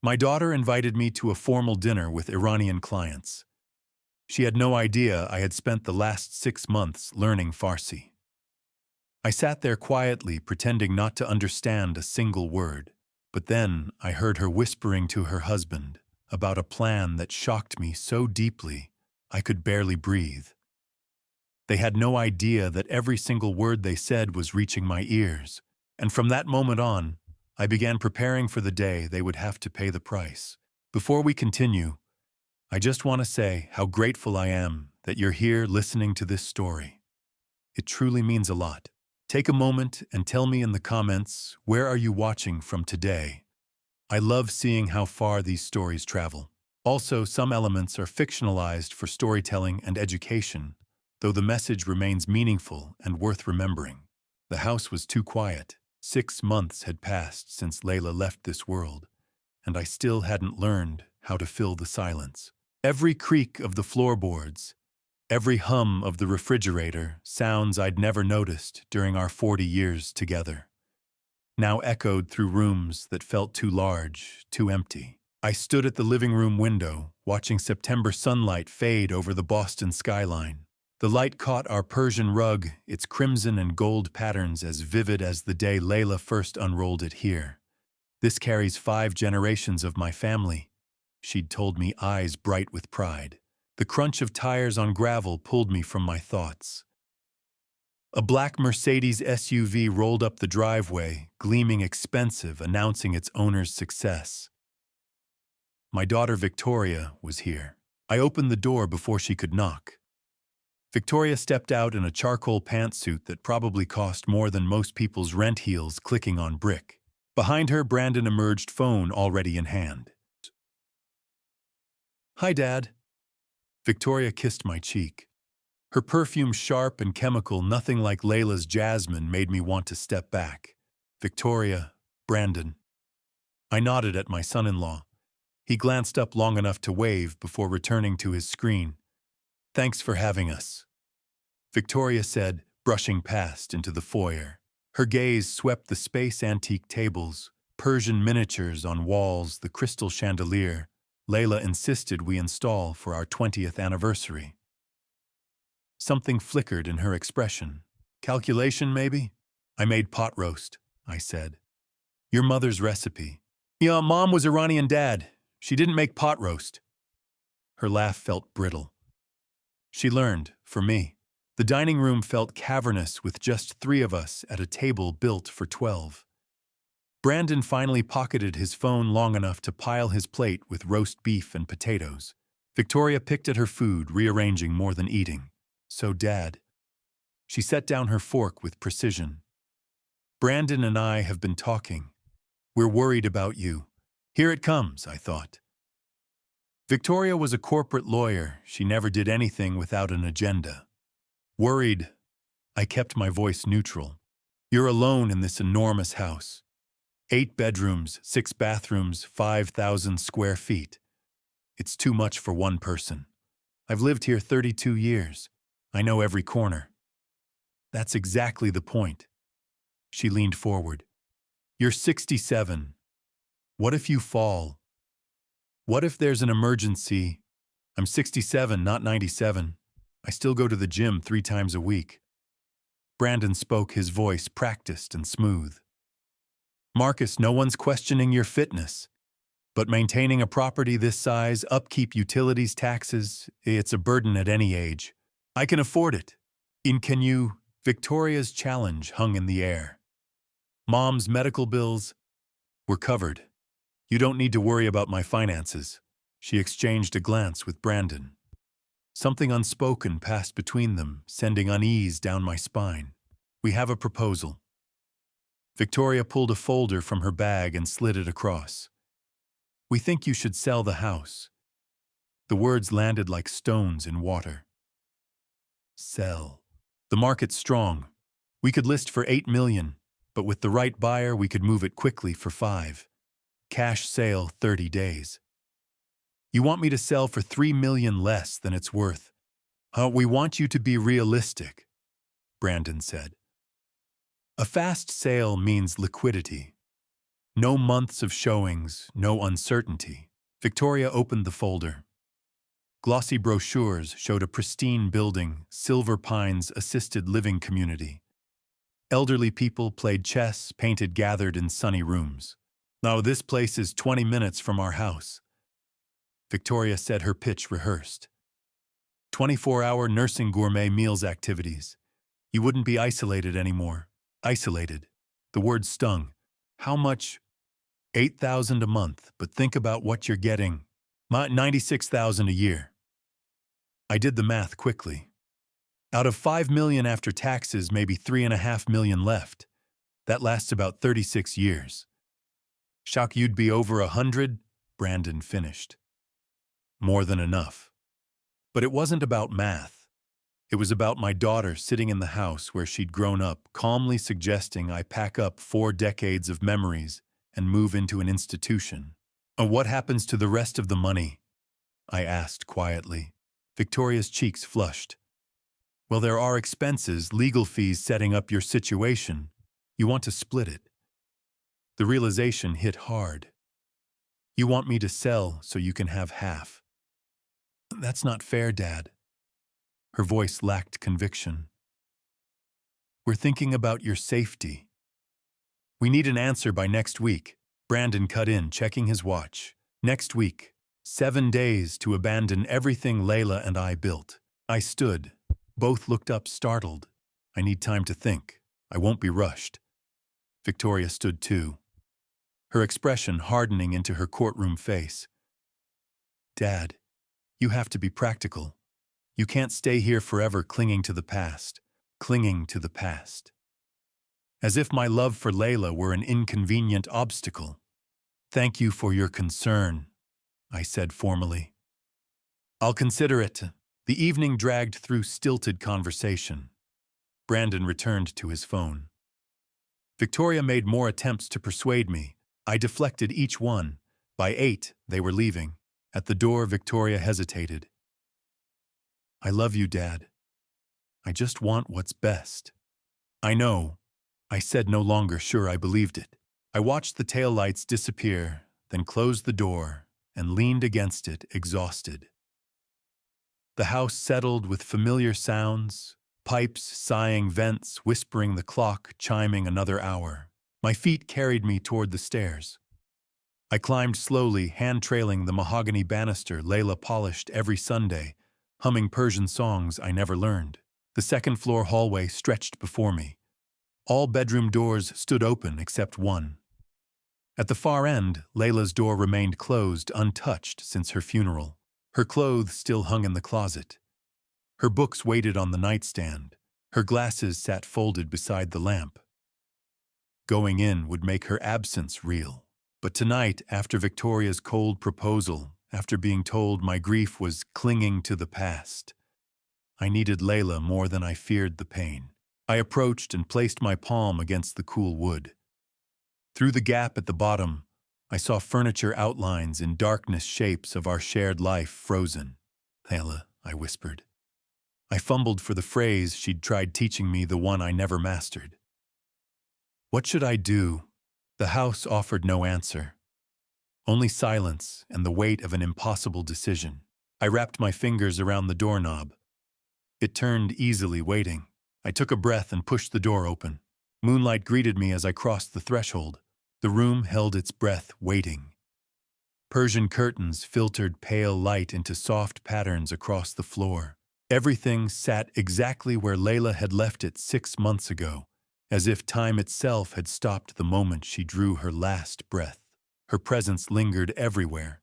My daughter invited me to a formal dinner with Iranian clients. She had no idea I had spent the last 6 months learning Farsi. I sat there quietly, pretending not to understand a single word. But then I heard her whispering to her husband about a plan that shocked me so deeply I could barely breathe. They had no idea that every single word they said was reaching my ears, and from that moment on, I began preparing for the day they would have to pay the price. Before we continue, I just want to say how grateful I am that you're here listening to this story. It truly means a lot. Take a moment and tell me in the comments, where are you watching from today? I love seeing how far these stories travel. Also, some elements are fictionalized for storytelling and education, though the message remains meaningful and worth remembering. The house was too quiet. 6 months had passed since Layla left this world, and I still hadn't learned how to fill the silence. Every creak of the floorboards, every hum of the refrigerator, sounds I'd never noticed during our 40 years together, now echoed through rooms that felt too large, too empty. I stood at the living room window, watching September sunlight fade over the Boston skyline. The light caught our Persian rug, its crimson and gold patterns as vivid as the day Layla first unrolled it here. This carries 5 generations of my family, she'd told me, eyes bright with pride. The crunch of tires on gravel pulled me from my thoughts. A black Mercedes SUV rolled up the driveway, gleaming expensive, announcing its owner's success. My daughter Victoria was here. I opened the door before she could knock. Victoria stepped out in a charcoal pantsuit that probably cost more than most people's rent heels clicking on brick. Behind her, Brandon emerged, phone already in hand. "Hi, Dad." Victoria kissed my cheek. Her perfume, sharp and chemical, nothing like Layla's jasmine, made me want to step back. "Victoria, Brandon." I nodded at my son-in-law. He glanced up long enough to wave before returning to his screen. "Thanks for having us," Victoria said, brushing past into the foyer. Her gaze swept the space antique tables, Persian miniatures on walls, the crystal chandelier Layla insisted we install for our 20th anniversary. Something flickered in her expression. "Calculation, maybe?" "I made pot roast," I said. "Your mother's recipe." "Yeah, Mom was Iranian, Dad. She didn't make pot roast." Her laugh felt brittle. "She learned, for me." The dining room felt cavernous with just 3 of us at a table built for 12. Brandon finally pocketed his phone long enough to pile his plate with roast beef and potatoes. Victoria picked at her food, rearranging more than eating. "So, Dad." She set down her fork with precision. "Brandon and I have been talking. We're worried about you." Here it comes, I thought. Victoria was a corporate lawyer. She never did anything without an agenda. "Worried." I kept my voice neutral. "You're alone in this enormous house. 8 bedrooms, 6 bathrooms, 5,000 square feet. It's too much for one person. I've lived here 32 years. I know every corner." "That's exactly the point." She leaned forward. "You're 67. What if you fall? What if there's an emergency? I'm 67, not 97. I still go to the gym 3 times a week." Brandon spoke, his voice practiced and smooth. "Marcus, no one's questioning your fitness. But maintaining a property this size, upkeep, utilities, taxes, it's a burden at any age. I can afford it. Can you?" Victoria's challenge hung in the air. "Mom's medical bills, we're covered. You don't need to worry about my finances." She exchanged a glance with Brandon. Something unspoken passed between them, sending unease down my spine. "We have a proposal." Victoria pulled a folder from her bag and slid it across. "We think you should sell the house." The words landed like stones in water. Sell. The market's strong. We could list for 8 million, but with the right buyer we could move it quickly for 5. Cash sale, 30 days. "You want me to sell for 3 million less than it's worth?" We want you to be realistic," Brandon said. "A fast sale means liquidity. No months of showings, no uncertainty. Victoria opened the folder. Glossy brochures showed a pristine building, Silver Pines assisted living community. Elderly people played chess, painted gathered in sunny rooms. Now this place is 20 minutes from our house. Victoria said, her pitch rehearsed. 24-hour nursing gourmet meals activities. You wouldn't be isolated anymore. Isolated. The word stung. How much? $8,000 a month, but think about what you're getting. $96,000 a year. I did the math quickly. Out of $5 million after taxes, maybe $3.5 million left. That lasts about 36 years. Shock, you'd be over 100? Brandon finished. More than enough. But it wasn't about math. It was about my daughter sitting in the house where she'd grown up, calmly suggesting I pack up 4 decades of memories and move into an institution. And what happens to the rest of the money? I asked quietly. Victoria's cheeks flushed. Well, there are expenses, legal fees setting up your situation. You want to split it. The realization hit hard. You want me to sell so you can have half. That's not fair, Dad. Her voice lacked conviction. We're thinking about your safety. We need an answer by next week. Brandon cut in, checking his watch. Next week. 7 days to abandon everything Layla and I built. I stood. Both looked up, startled. I need time to think. I won't be rushed. Victoria stood too, her expression hardening into her courtroom face. Dad, you have to be practical. You can't stay here forever clinging to the past. Clinging to the past. As if my love for Layla were an inconvenient obstacle. Thank you for your concern, I said formally. I'll consider it. The evening dragged through stilted conversation. Brandon returned to his phone. Victoria made more attempts to persuade me. I deflected each one. By 8, they were leaving. At the door, Victoria hesitated. I love you, Dad. I just want what's best. I know, I said, no longer sure I believed it. I watched the taillights disappear, then closed the door and leaned against it, exhausted. The house settled with familiar sounds, pipes sighing, vents whispering, the clock chiming another hour. My feet carried me toward the stairs. I climbed slowly, hand-trailing the mahogany banister Layla polished every Sunday, humming Persian songs I never learned. The second-floor hallway stretched before me. All bedroom doors stood open except one. At the far end, Layla's door remained closed, untouched since her funeral. Her clothes still hung in the closet. Her books waited on the nightstand. Her glasses sat folded beside the lamp. Going in would make her absence real. But tonight, after Victoria's cold proposal, after being told my grief was clinging to the past, I needed Layla more than I feared the pain. I approached and placed my palm against the cool wood. Through the gap at the bottom, I saw furniture outlines in darkness, shapes of our shared life frozen. Layla, I whispered. I fumbled for the phrase she'd tried teaching me, the one I never mastered. What should I do? The house offered no answer. Only silence and the weight of an impossible decision. I wrapped my fingers around the doorknob. It turned easily, waiting. I took a breath and pushed the door open. Moonlight greeted me as I crossed the threshold. The room held its breath, waiting. Persian curtains filtered pale light into soft patterns across the floor. Everything sat exactly where Layla had left it 6 months ago, as if time itself had stopped the moment she drew her last breath. Her presence lingered everywhere.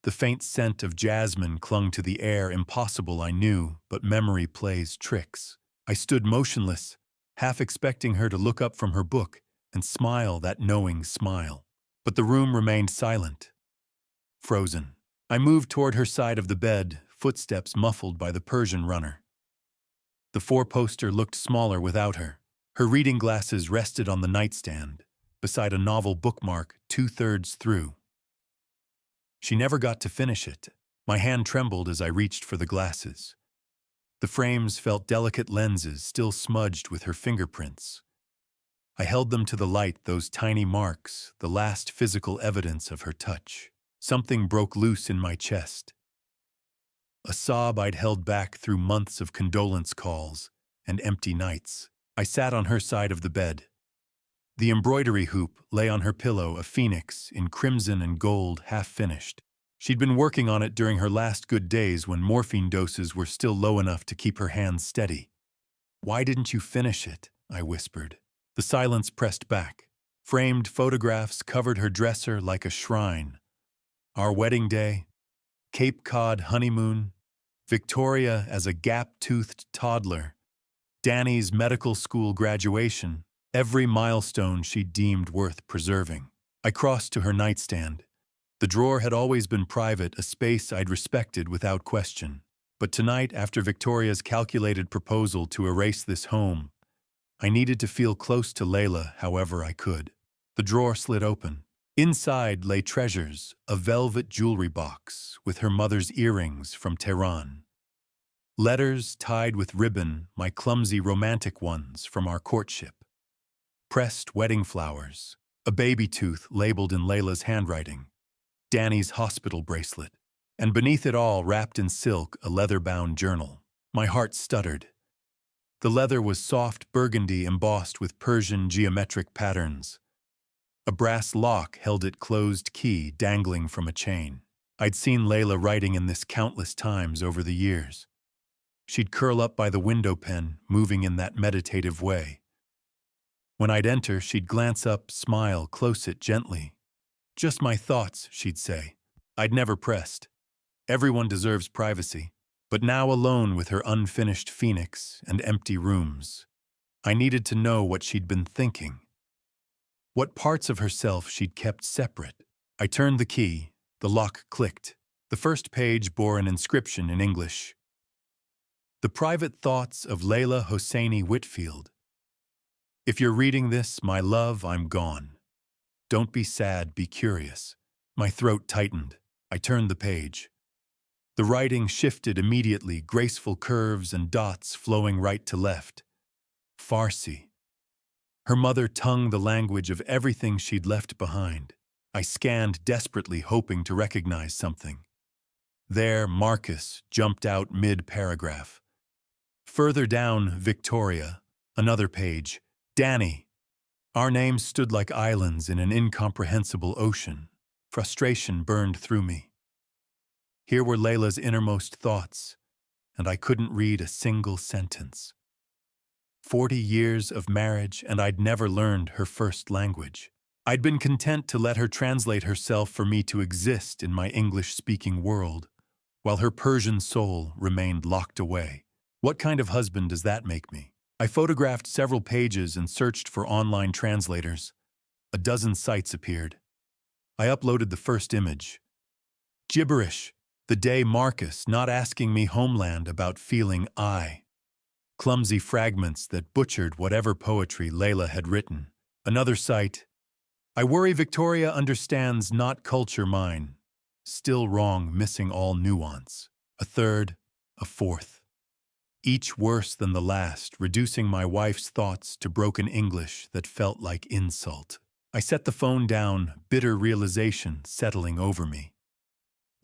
The faint scent of jasmine clung to the air, impossible, I knew, but memory plays tricks. I stood motionless, half expecting her to look up from her book and smile that knowing smile. But the room remained silent, frozen. I moved toward her side of the bed, footsteps muffled by the Persian runner. The four-poster looked smaller without her. Her reading glasses rested on the nightstand, beside a novel bookmark 2/3 through. She never got to finish it. My hand trembled as I reached for the glasses. The frames felt delicate lenses, still smudged with her fingerprints. I held them to the light, those tiny marks, the last physical evidence of her touch. Something broke loose in my chest. A sob I'd held back through months of condolence calls and empty nights. I sat on her side of the bed. The embroidery hoop lay on her pillow, a phoenix in crimson and gold, half-finished. She'd been working on it during her last good days when morphine doses were still low enough to keep her hands steady. "Why didn't you finish it?" I whispered. The silence pressed back. Framed photographs covered her dresser like a shrine. Our wedding day, Cape Cod honeymoon, Victoria as a gap-toothed toddler, Danny's medical school graduation, every milestone she deemed worth preserving. I crossed to her nightstand. The drawer had always been private, a space I'd respected without question. But tonight, after Victoria's calculated proposal to erase this home, I needed to feel close to Layla however I could. The drawer slid open. Inside lay treasures, a velvet jewelry box with her mother's earrings from Tehran. Letters tied with ribbon, my clumsy romantic ones from our courtship. Pressed wedding flowers, a baby tooth labeled in Layla's handwriting, Danny's hospital bracelet, and beneath it all, wrapped in silk, a leather-bound journal. My heart stuttered. The leather was soft burgundy embossed with Persian geometric patterns. A brass lock held its closed key dangling from a chain. I'd seen Layla writing in this countless times over the years. She'd curl up by the window pen, moving in that meditative way. When I'd enter, she'd glance up, smile, close it gently. "Just my thoughts," she'd say. I'd never pressed. Everyone deserves privacy. But now, alone with her unfinished phoenix and empty rooms, I needed to know what she'd been thinking. What parts of herself she'd kept separate. I turned the key. The lock clicked. The first page bore an inscription in English. "The private thoughts of Layla Hosseini Whitfield. If you're reading this, my love, I'm gone. Don't be sad, be curious." My throat tightened. I turned the page. The writing shifted immediately, graceful curves and dots flowing right to left. Farsi. Her mother tongue, the language of everything she'd left behind. I scanned desperately, hoping to recognize something. There, Marcus jumped out mid-paragraph. Further down, Victoria. Another page. Danny. Our names stood like islands in an incomprehensible ocean. Frustration burned through me. Here were Layla's innermost thoughts, and I couldn't read a single sentence. 40 years of marriage, and I'd never learned her first language. I'd been content to let her translate herself for me to exist in my English-speaking world, while her Persian soul remained locked away. What kind of husband does that make me? I photographed several pages and searched for online translators. A dozen sites appeared. I uploaded the first image. Gibberish. The day Marcus not asking me homeland about feeling I. Clumsy fragments that butchered whatever poetry Layla had written. Another site. I worry Victoria understands not culture mine. Still wrong, missing all nuance. A third, a fourth. Each worse than the last, reducing my wife's thoughts to broken English that felt like insult. I set the phone down, bitter realization settling over me.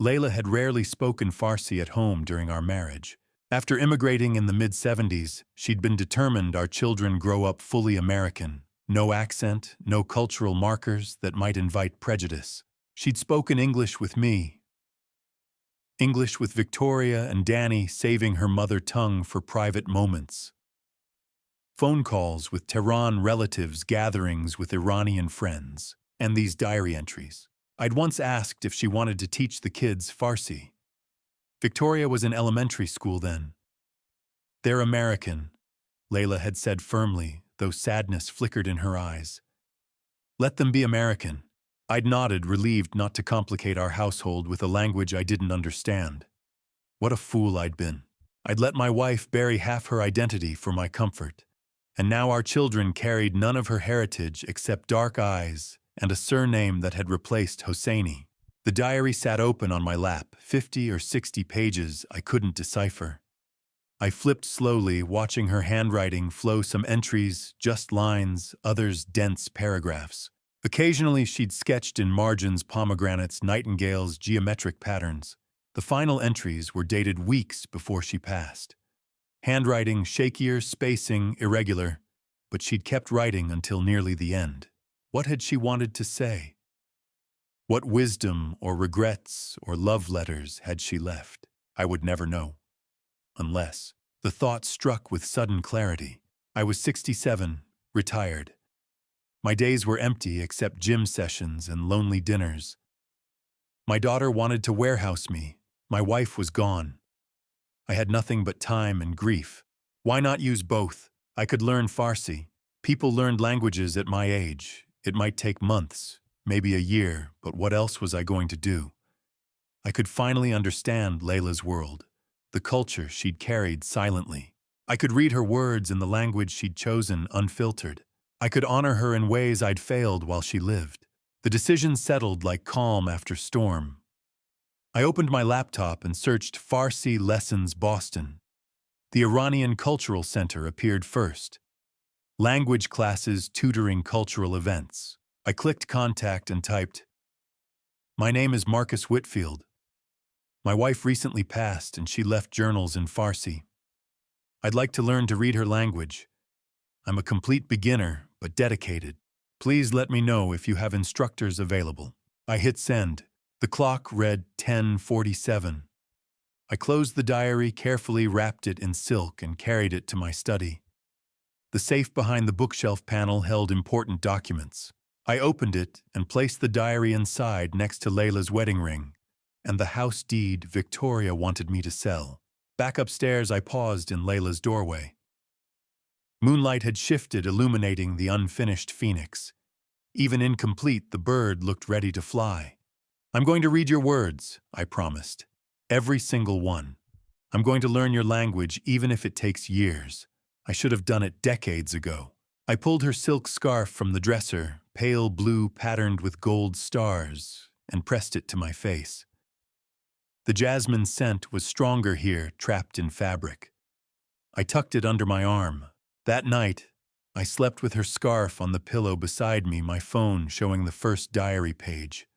Layla had rarely spoken Farsi at home during our marriage. After immigrating in the mid-70s, she'd been determined our children grow up fully American. No accent, no cultural markers that might invite prejudice. She'd spoken English with me. English with Victoria and Danny, saving her mother tongue for private moments. Phone calls with Tehran relatives, gatherings with Iranian friends, and these diary entries. I'd once asked if she wanted to teach the kids Farsi. Victoria was in elementary school then. "They're American," Layla had said firmly, though sadness flickered in her eyes. "Let them be American." I'd nodded, relieved not to complicate our household with a language I didn't understand. What a fool I'd been. I'd let my wife bury half her identity for my comfort. And now our children carried none of her heritage except dark eyes and a surname that had replaced Hosseini. The diary sat open on my lap, 50 or 60 pages I couldn't decipher. I flipped slowly, watching her handwriting flow, some entries, just lines, others dense paragraphs. Occasionally she'd sketched in margins pomegranates, nightingales, geometric patterns. The final entries were dated weeks before she passed. Handwriting shakier, spacing irregular, but she'd kept writing until nearly the end. What had she wanted to say? What wisdom or regrets or love letters had she left? I would never know. Unless the thought struck with sudden clarity. I was 67, retired. My days were empty except gym sessions and lonely dinners. My daughter wanted to warehouse me. My wife was gone. I had nothing but time and grief. Why not use both? I could learn Farsi. People learned languages at my age. It might take months, maybe a year, but what else was I going to do? I could finally understand Layla's world, the culture she'd carried silently. I could read her words in the language she'd chosen, unfiltered. I could honor her in ways I'd failed while she lived. The decision settled like calm after storm. I opened my laptop and searched Farsi Lessons Boston. The Iranian Cultural Center appeared first. Language classes tutoring cultural events. I clicked contact and typed, "My name is Marcus Whitfield. My wife recently passed and she left journals in Farsi. I'd like to learn to read her language. I'm a complete beginner, but dedicated. Please let me know if you have instructors available." I hit send. The clock read 10:47. I closed the diary, carefully wrapped it in silk, and carried it to my study. The safe behind the bookshelf panel held important documents. I opened it and placed the diary inside next to Layla's wedding ring and the house deed Victoria wanted me to sell. Back upstairs, I paused in Layla's doorway. Moonlight had shifted, illuminating the unfinished phoenix. Even incomplete, the bird looked ready to fly. "I'm going to read your words," I promised. "Every single one. I'm going to learn your language, even if it takes years. I should have done it decades ago." I pulled her silk scarf from the dresser, pale blue patterned with gold stars, and pressed it to my face. The jasmine scent was stronger here, trapped in fabric. I tucked it under my arm. That night, I slept with her scarf on the pillow beside me, my phone showing the first diary page.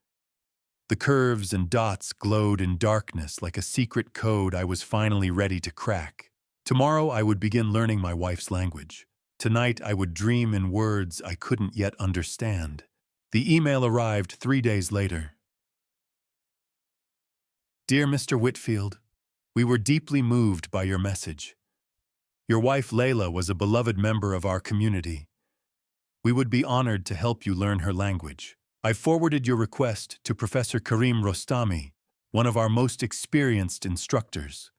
The curves and dots glowed in darkness like a secret code I was finally ready to crack. Tomorrow I would begin learning my wife's language. Tonight I would dream in words I couldn't yet understand. The email arrived 3 days later. "Dear Mr. Whitfield, we were deeply moved by your message. Your wife Layla was a beloved member of our community. We would be honored to help you learn her language. I forwarded your request to Professor Karim Rostami, one of our most experienced instructors.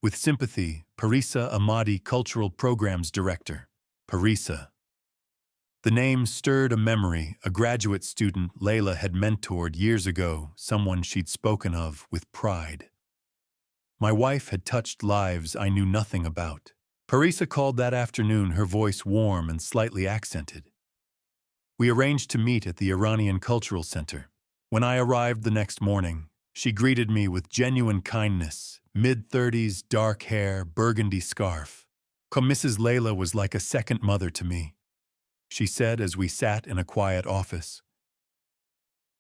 With sympathy, Parisa Ahmadi, Cultural Programs Director." Parisa. The name stirred a memory, a graduate student Layla had mentored years ago, someone she'd spoken of with pride. My wife had touched lives I knew nothing about. Parisa called that afternoon, her voice warm and slightly accented. We arranged to meet at the Iranian Cultural Center. When I arrived the next morning, she greeted me with genuine kindness, mid-30s, dark hair, burgundy scarf. Mrs. Layla was like a second mother to me, she said as we sat in a quiet office.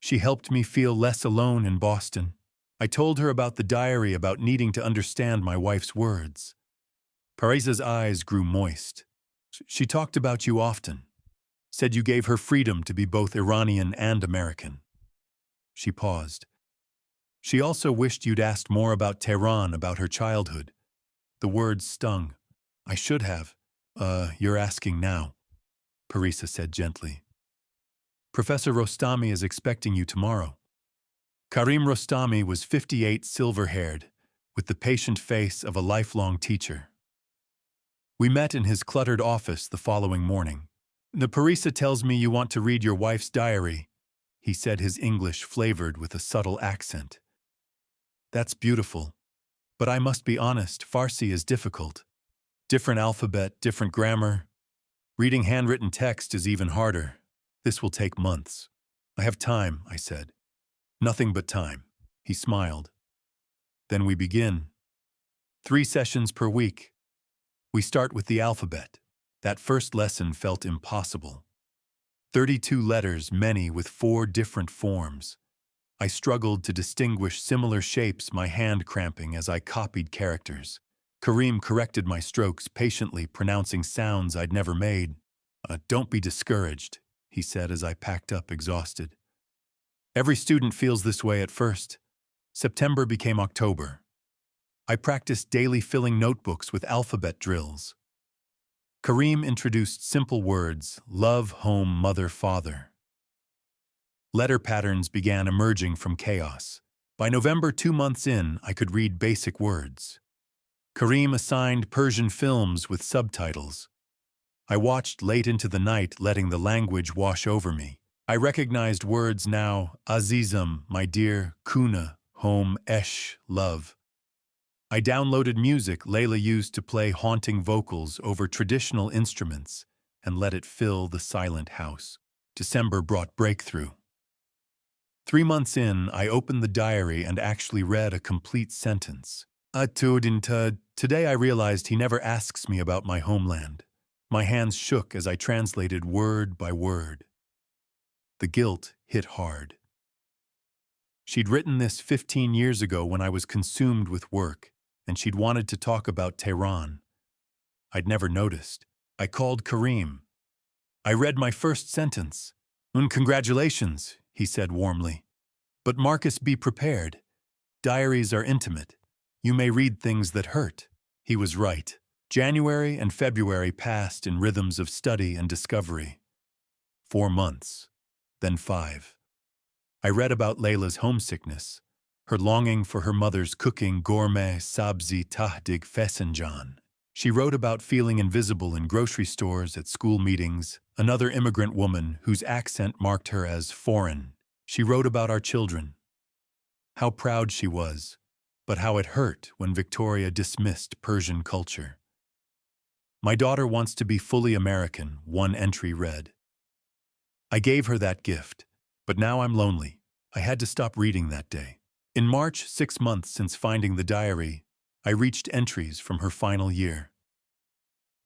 She helped me feel less alone in Boston. I told her about the diary, about needing to understand my wife's words. Parisa's eyes grew moist. "She talked about you often. Said you gave her freedom to be both Iranian and American." She paused. "She also wished you'd asked more about Tehran, about her childhood." The words stung. "I should have. You're asking now," Parisa said gently. "Professor Rostami is expecting you tomorrow." Karim Rostami was 58, silver-haired, with the patient face of a lifelong teacher. We met in his cluttered office the following morning. "The Parisa tells me you want to read your wife's diary," he said, his English flavored with a subtle accent. "That's beautiful. But I must be honest, Farsi is difficult. Different alphabet, different grammar. Reading handwritten text is even harder. This will take months." "I have time," I said. "Nothing but time." He smiled. "Then we begin. 3 sessions per week. We start with the alphabet. That first lesson felt impossible. 32 letters, many with 4 different forms. I struggled to distinguish similar shapes, my hand cramping as I copied characters. Kareem corrected my strokes, patiently pronouncing sounds I'd never made. Don't be discouraged, he said as I packed up exhausted. Every student feels this way at first. September became October. I practiced daily filling notebooks with alphabet drills. Kareem introduced simple words: love, home, mother, father. Letter patterns began emerging from chaos. By November, 2 months in, I could read basic words. Kareem assigned Persian films with subtitles. I watched late into the night, letting the language wash over me. I recognized words now: Azizam, my dear; Kuna, home; Esh, love. I downloaded music Layla used to play haunting vocals over traditional instruments and let it fill the silent house. December brought breakthrough. 3 months in, I opened the diary and actually read a complete sentence. Today I realized he never asks me about my homeland. My hands shook as I translated word by word. The guilt hit hard. She'd written this 15 years ago when I was consumed with work, and she'd wanted to talk about Tehran. I'd never noticed. I called Kareem. I read my first sentence. Congratulations, he said warmly. But Marcus, be prepared. Diaries are intimate. You may read things that hurt. He was right. January and February passed in rhythms of study and discovery. 4 months, then 5. I read about Layla's homesickness, her longing for her mother's cooking gourmet sabzi tahdig fesenjan. She wrote about feeling invisible in grocery stores, at school meetings, another immigrant woman whose accent marked her as foreign. She wrote about our children. How proud she was, but how it hurt when Victoria dismissed Persian culture. My daughter wants to be fully American, one entry read. I gave her that gift, but now I'm lonely. I had to stop reading that day. In March, 6 months since finding the diary, I reached entries from her final year.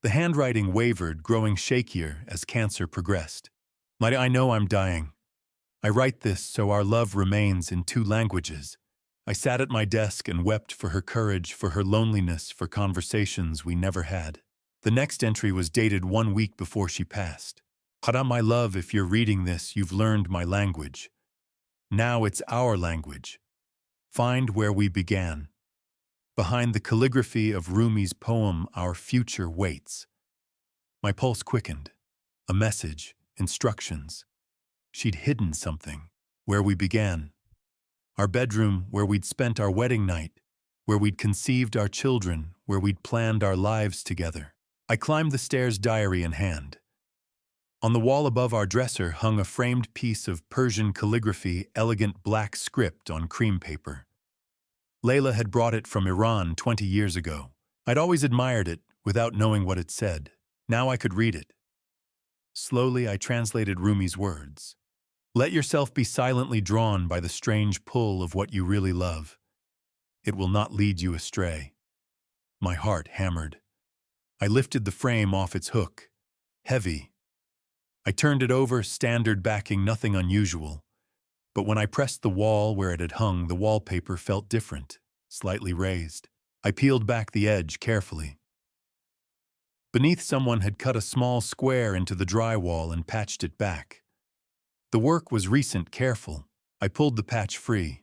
The handwriting wavered, growing shakier as cancer progressed. I know I'm dying. I write this so our love remains in 2 languages. I sat at my desk and wept for her courage, for her loneliness, for conversations we never had. The next entry was dated 1 week before she passed. Khara, my love, if you're reading this, you've learned my language. Now it's our language. Find where we began. Behind the calligraphy of Rumi's poem, our future waits. My pulse quickened. A message, instructions. She'd hidden something. Where we began. Our bedroom, where we'd spent our wedding night, where we'd conceived our children, where we'd planned our lives together. I climbed the stairs, diary in hand. On the wall above our dresser hung a framed piece of Persian calligraphy, elegant black script on cream paper. Layla had brought it from Iran 20 years ago. I'd always admired it, without knowing what it said. Now I could read it. Slowly I translated Rumi's words. Let yourself be silently drawn by the strange pull of what you really love. It will not lead you astray. My heart hammered. I lifted the frame off its hook. Heavy. I turned it over, standard backing, nothing unusual. But when I pressed the wall where it had hung, the wallpaper felt different, slightly raised. I peeled back the edge carefully. Beneath, someone had cut a small square into the drywall and patched it back. The work was recent, careful. I pulled the patch free.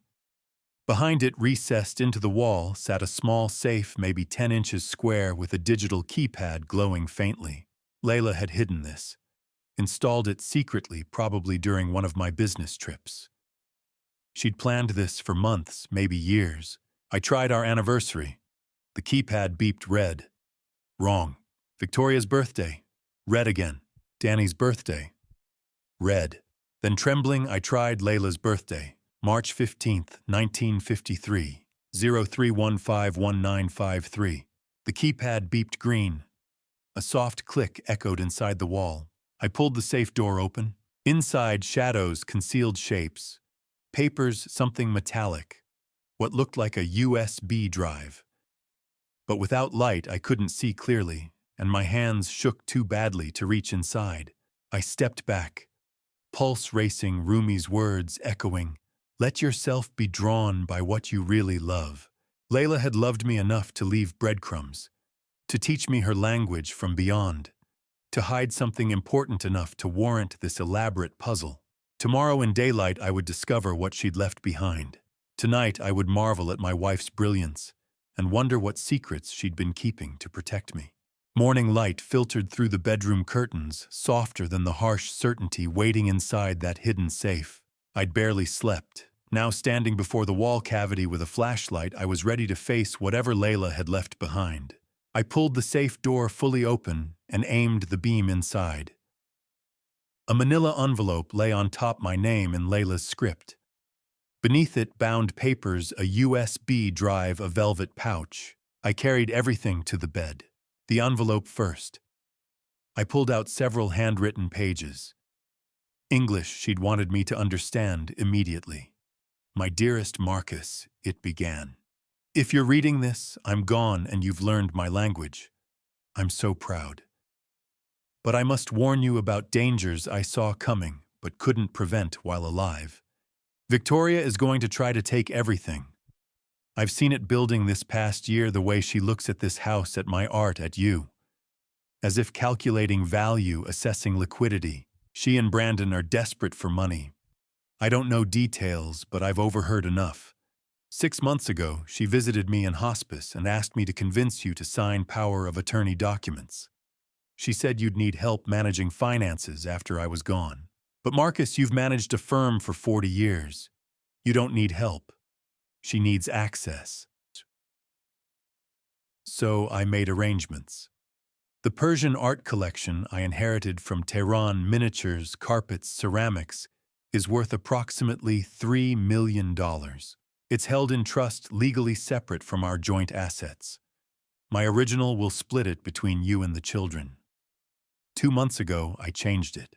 Behind it, recessed into the wall, sat a small safe, maybe 10 inches square, with a digital keypad glowing faintly. Layla had hidden this. Installed it secretly, probably during one of my business trips. She'd planned this for months, maybe years. I tried our anniversary. The keypad beeped red. Wrong. Victoria's birthday. Red again. Danny's birthday. Red. Then trembling, I tried Layla's birthday. March 15th, 1953. 03151953. The keypad beeped green. A soft click echoed inside the wall. I pulled the safe door open. Inside, shadows, concealed shapes. Papers, something metallic. What looked like a USB drive. But without light, I couldn't see clearly. and my hands shook too badly to reach inside. I stepped back, pulse racing, Rumi's words echoing, "Let yourself be drawn by what you really love." Layla had loved me enough to leave breadcrumbs, to teach me her language from beyond, to hide something important enough to warrant this elaborate puzzle. Tomorrow in daylight I would discover what she'd left behind. Tonight I would marvel at my wife's brilliance and wonder what secrets she'd been keeping to protect me. Morning light filtered through the bedroom curtains, softer than the harsh certainty waiting inside that hidden safe. I'd barely slept. Now standing before the wall cavity with a flashlight, I was ready to face whatever Layla had left behind. I pulled the safe door fully open and aimed the beam inside. A manila envelope lay on top, my name in Layla's script. Beneath it, bound papers, a USB drive, a velvet pouch. I carried everything to the bed. The envelope first. I pulled out several handwritten pages. English she'd wanted me to understand immediately. "My dearest Marcus," it began. "If you're reading this, I'm gone and you've learned my language. I'm so proud. But I must warn you about dangers I saw coming but couldn't prevent while alive. Victoria is going to try to take everything. I've seen it building this past year, the way she looks at this house, at my art, at you. As if calculating value, assessing liquidity. She and Brandon are desperate for money. I don't know details, but I've overheard enough. 6 months ago, she visited me in hospice and asked me to convince you to sign power of attorney documents. She said you'd need help managing finances after I was gone. But Marcus, you've managed a firm for 40 years. You don't need help. She needs access." So I made arrangements. The Persian art collection I inherited from Tehran, miniatures, carpets, ceramics, is worth approximately $3 million. It's held in trust, legally separate from our joint assets. My original will split it between you and the children. 2 months ago, I changed it.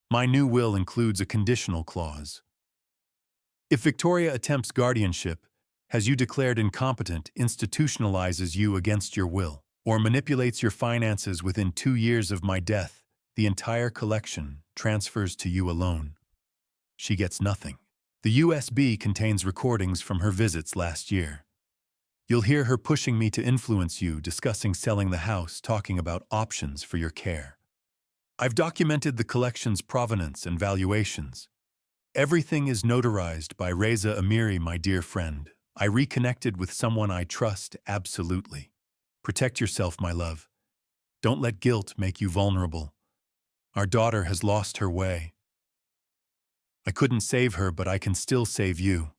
My new will includes a conditional clause. If Victoria attempts guardianship, has you declared incompetent, institutionalizes you against your will, or manipulates your finances within 2 years of my death, the entire collection transfers to you alone. She gets nothing. The USB contains recordings from her visits last year. You'll hear her pushing me to influence you, discussing selling the house, talking about options for your care. I've documented the collection's provenance and valuations. Everything is notarized by Reza Amiri, my dear friend. I reconnected with someone I trust absolutely. Protect yourself, my love. Don't let guilt make you vulnerable. Our daughter has lost her way. I couldn't save her, but I can still save you.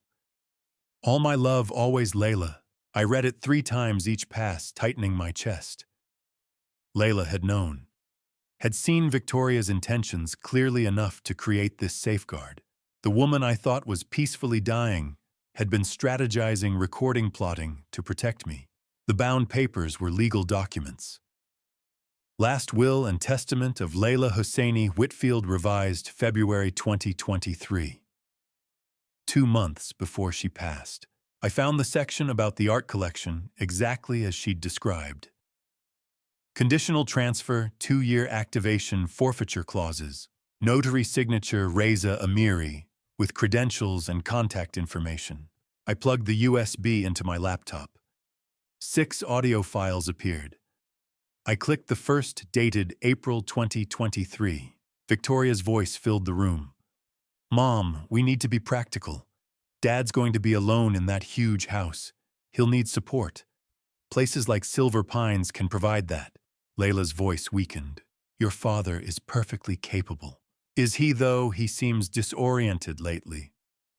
All my love, always, Layla. I read it 3 times each pass, tightening my chest. Layla had known. Had seen Victoria's intentions clearly enough to create this safeguard. The woman I thought was peacefully dying had been strategizing, recording, plotting to protect me. The bound papers were legal documents. Last Will and Testament of Layla Hosseini, Whitfield, revised February 2023. 2 months before she passed. I found the section about the art collection exactly as she'd described. Conditional transfer, 2-year activation, forfeiture clauses. Notary signature Reza Amiri, with credentials and contact information. I plugged the USB into my laptop. 6 audio files appeared. I clicked the first, dated April 2023. Victoria's voice filled the room. "Mom, we need to be practical. Dad's going to be alone in that huge house. He'll need support. Places like Silver Pines can provide that." Layla's voice weakened. "Your father is perfectly capable." "Is he, though? He seems disoriented lately.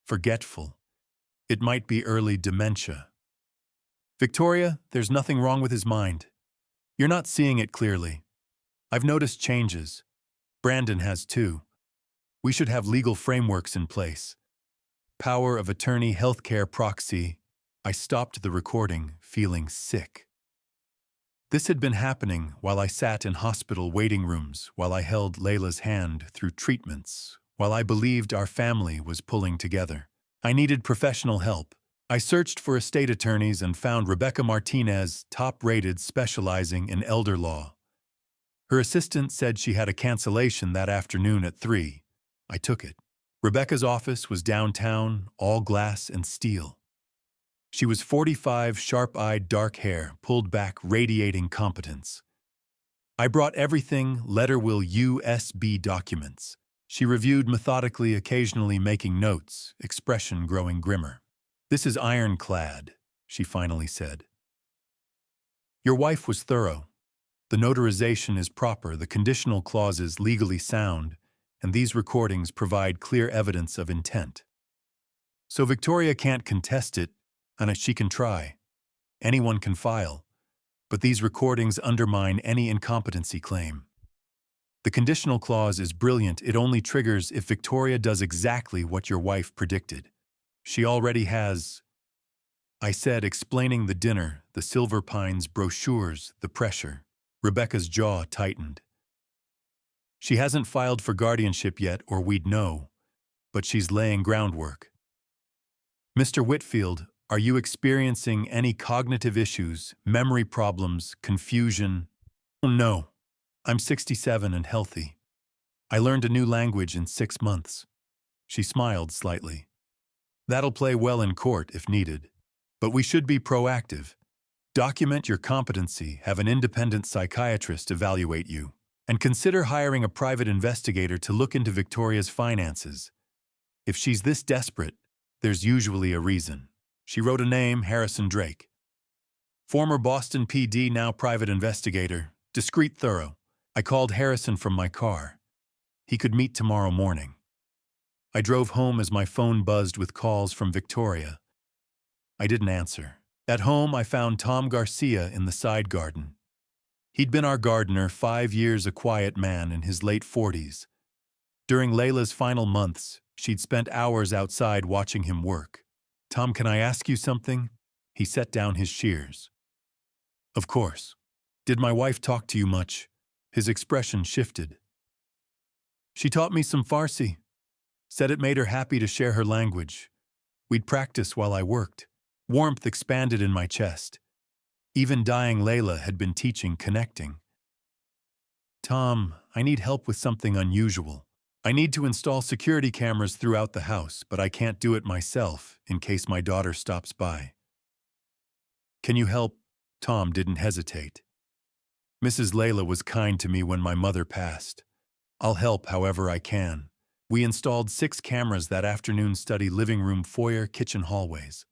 Forgetful. It might be early dementia." "Victoria, there's nothing wrong with his mind. You're not seeing it clearly. I've noticed changes. Brandon has too. We should have legal frameworks in place. Power of attorney, healthcare proxy." I stopped the recording, feeling sick. This had been happening while I sat in hospital waiting rooms, while I held Layla's hand through treatments, while I believed our family was pulling together. I needed professional help. I searched for estate attorneys and found Rebecca Martinez, top-rated, specializing in elder law. Her assistant said she had a cancellation that afternoon at 3. I took it. Rebecca's office was downtown, all glass and steel. She was 45, sharp-eyed, dark hair, pulled back, radiating competence. I brought everything, letter will USB documents. She reviewed methodically, occasionally making notes, expression growing grimmer. "This is ironclad," she finally said. "Your wife was thorough. The notarization is proper, the conditional clauses legally sound, and these recordings provide clear evidence of intent. So Victoria can't contest it, and she can try. Anyone can file. But these recordings undermine any incompetency claim. The conditional clause is brilliant. It only triggers if Victoria does exactly what your wife predicted. She already has," I said, explaining the dinner, the Silver Pines brochures, the pressure. Rebecca's jaw tightened. "She hasn't filed for guardianship yet, or we'd know, but she's laying groundwork. Mr. Whitfield, are you experiencing any cognitive issues, memory problems, confusion?" "Oh, no. I'm 67 and healthy. I learned a new language in 6 months." She smiled slightly. "That'll play well in court if needed. But we should be proactive. Document your competency, have an independent psychiatrist evaluate you, and consider hiring a private investigator to look into Victoria's finances. If she's this desperate, there's usually a reason." She wrote a name, Harrison Drake. Former Boston PD, now private investigator, discreet, thorough. I called Harrison from my car. He could meet tomorrow morning. I drove home as my phone buzzed with calls from Victoria. I didn't answer. At home, I found Tom Garcia in the side garden. He'd been our gardener 5 years, a quiet man in his late 40s. During Layla's final months, she'd spent hours outside watching him work. "Tom, can I ask you something?" He set down his shears. "Of course. Did my wife talk to you much?" His expression shifted. "She taught me some Farsi. Said it made her happy to share her language. We'd practice while I worked." Warmth expanded in my chest. Even dying Layla had been teaching connecting. "Tom, I need help with something unusual. I need to install security cameras throughout the house, but I can't do it myself in case my daughter stops by. Can you help?" Tom didn't hesitate. "Mrs. Layla was kind to me when my mother passed. I'll help however I can." We installed 6 cameras that afternoon, study living room, foyer, kitchen, hallways.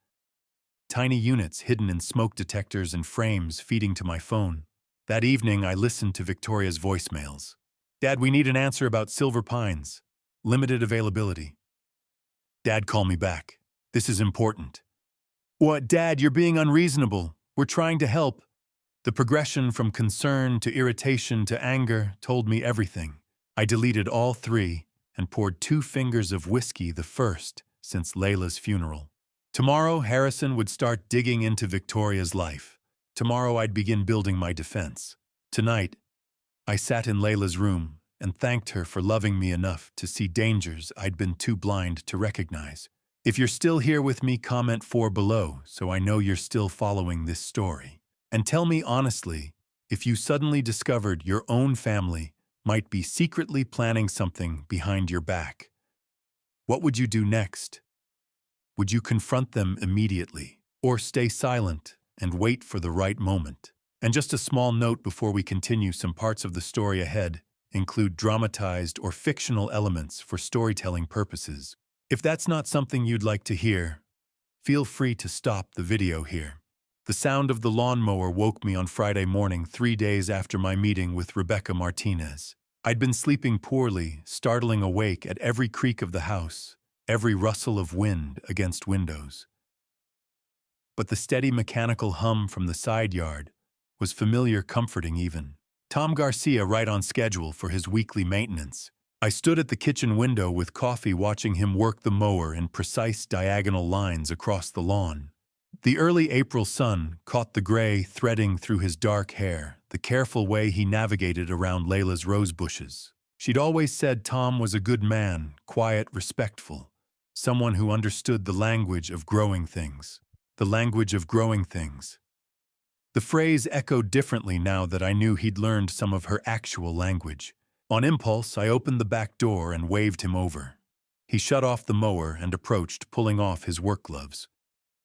Tiny units hidden in smoke detectors and frames feeding to my phone. That evening, I listened to Victoria's voicemails. "Dad, we need an answer about Silver Pines. Limited availability." "Dad, call me back. This is important." "What, Dad, you're being unreasonable. We're trying to help." The progression from concern to irritation to anger told me everything. I deleted all 3 and poured 2 fingers of whiskey, the first since Layla's funeral. Tomorrow, Harrison would start digging into Victoria's life. Tomorrow, I'd begin building my defense. Tonight, I sat in Layla's room and thanked her for loving me enough to see dangers I'd been too blind to recognize. If you're still here with me, comment 4 below so I know you're still following this story. And tell me honestly, if you suddenly discovered your own family might be secretly planning something behind your back, what would you do next? Would you confront them immediately, or stay silent and wait for the right moment? And just a small note before we continue, some parts of the story ahead include dramatized or fictional elements for storytelling purposes. If that's not something you'd like to hear, feel free to stop the video here. The sound of the lawnmower woke me on Friday morning, 3 days after my meeting with Rebecca Martinez. I'd been sleeping poorly, startling awake at every creak of the house, every rustle of wind against windows. But the steady mechanical hum from the side yard was familiar, comforting even. Tom Garcia right on schedule for his weekly maintenance. I stood at the kitchen window with coffee, watching him work the mower in precise diagonal lines across the lawn. The early April sun caught the gray threading through his dark hair, the careful way he navigated around Layla's rose bushes. She'd always said Tom was a good man, quiet, respectful, someone who understood the language of growing things. The language of growing things. The phrase echoed differently now that I knew he'd learned some of her actual language. On impulse, I opened the back door and waved him over. He shut off the mower and approached, pulling off his work gloves.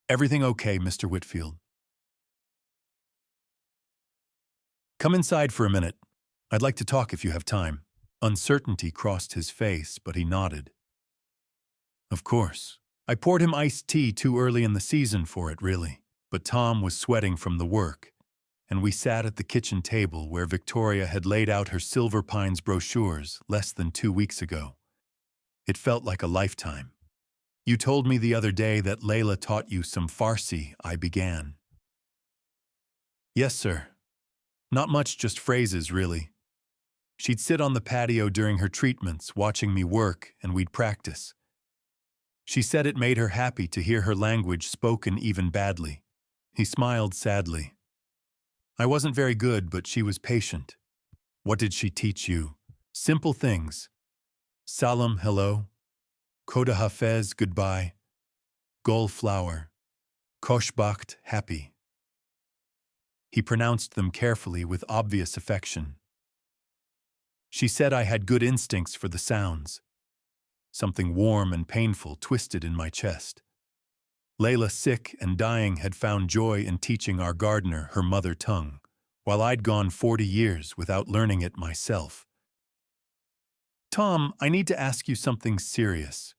"Everything okay, Mr. Whitfield?" "Come inside for a minute. I'd like to talk if you have time." Uncertainty crossed his face, but he nodded. "Of course." I poured him iced tea too early in the season for it, really. But Tom was sweating from the work, and we sat at the kitchen table where Victoria had laid out her Silver Pines brochures less than 2 weeks ago. It felt like a lifetime. "You told me the other day that Layla taught you some Farsi," I began. "Yes, sir. Not much, just phrases, really. She'd sit on the patio during her treatments, watching me work, and we'd practice. She said it made her happy to hear her language spoken even badly." He smiled sadly. "I wasn't very good, but she was patient." "What did she teach you?" "Simple things. Salam, hello. Koda hafez, goodbye. Gol, flower. Koshbacht, happy." He pronounced them carefully with obvious affection. She said I had good instincts for the sounds. Something warm and painful twisted in my chest. Layla, sick and dying, had found joy in teaching our gardener her mother tongue, while I'd gone 40 years without learning it myself. "Tom, I need to ask you something serious.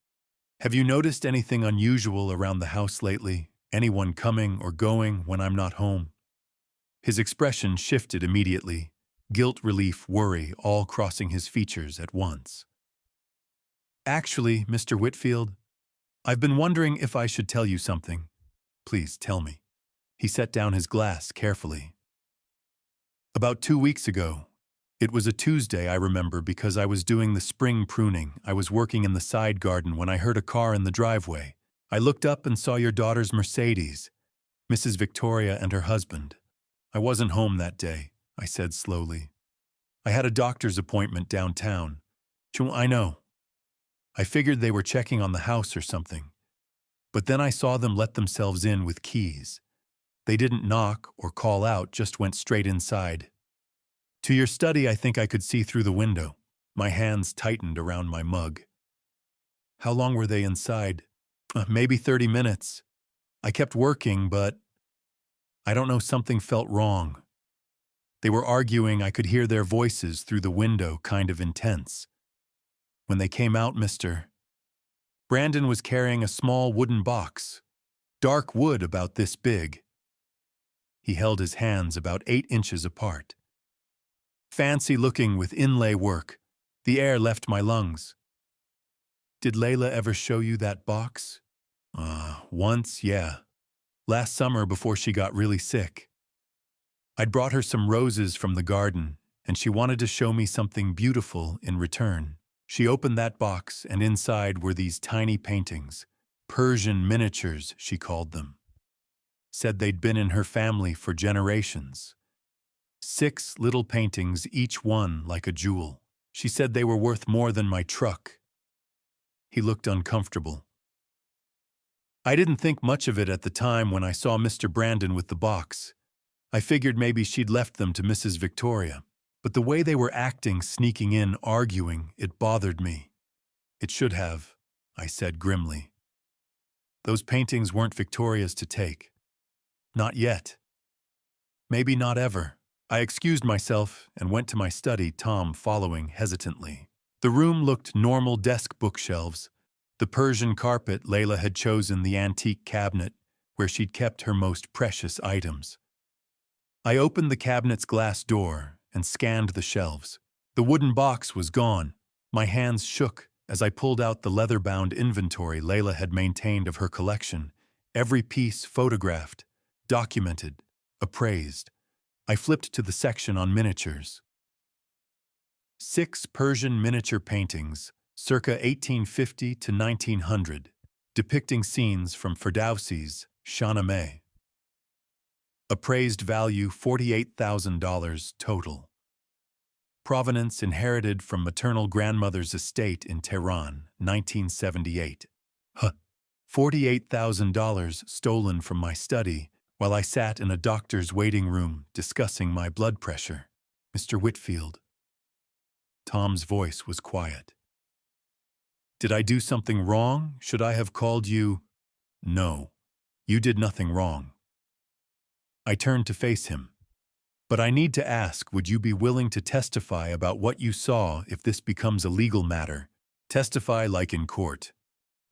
Have you noticed anything unusual around the house lately? Anyone coming or going when I'm not home?" His expression shifted immediately, guilt, relief, worry, all crossing his features at once. "Actually, Mr. Whitfield, I've been wondering if I should tell you something. Please tell me." He set down his glass carefully. "About 2 weeks ago. It was a Tuesday, I remember, because I was doing the spring pruning. I was working in the side garden when I heard a car in the driveway. I looked up and saw your daughter's Mercedes, Mrs. Victoria and her husband. I wasn't home that day," I said slowly. "I had a doctor's appointment downtown." "I know. I figured they were checking on the house or something. But then I saw them let themselves in with keys. They didn't knock or call out, just went straight inside. To your study, I think I could see through the window." My hands tightened around my mug. "How long were they inside?" Maybe 30 minutes. I kept working, but I don't know, something felt wrong. They were arguing. I could hear their voices through the window, kind of intense. When they came out, Mr. Brandon was carrying a small wooden box, dark wood about this big. He held his hands about 8 inches apart. Fancy looking with inlay work. The air left my lungs. "Did Layla ever show you that box?" Once, yeah. Last summer before she got really sick. I'd brought her some roses from the garden, and she wanted to show me something beautiful in return. She opened that box, and inside were these tiny paintings. Persian miniatures, she called them. Said they'd been in her family for generations. 6 little paintings, each one like a jewel. She said they were worth more than my truck. He looked uncomfortable. I didn't think much of it at the time when I saw Mr. Brandon with the box. I figured maybe she'd left them to Mrs. Victoria. But the way they were acting, sneaking in, arguing, it bothered me. "It should have," I said grimly. "Those paintings weren't Victoria's to take. Not yet. Maybe not ever." I excused myself and went to my study, Tom following hesitantly. The room looked normal: desk, bookshelves, the Persian carpet. Layla had chosen the antique cabinet where she'd kept her most precious items. I opened the cabinet's glass door and scanned the shelves. The wooden box was gone. My hands shook as I pulled out the leather-bound inventory Layla had maintained of her collection, every piece photographed, documented, appraised. I flipped to the section on miniatures. 6 Persian miniature paintings, circa 1850 to 1900, depicting scenes from Ferdowsi's Shahnameh. Appraised value $48,000 total. Provenance inherited from maternal grandmother's estate in Tehran, 1978. $48,000 stolen from my study while I sat in a doctor's waiting room discussing my blood pressure. Mr. Whitfield. Tom's voice was quiet. Did I do something wrong? Should I have called you? No, you did nothing wrong. I turned to face him. But I need to ask, would you be willing to testify about what you saw if this becomes a legal matter? Testify like in court.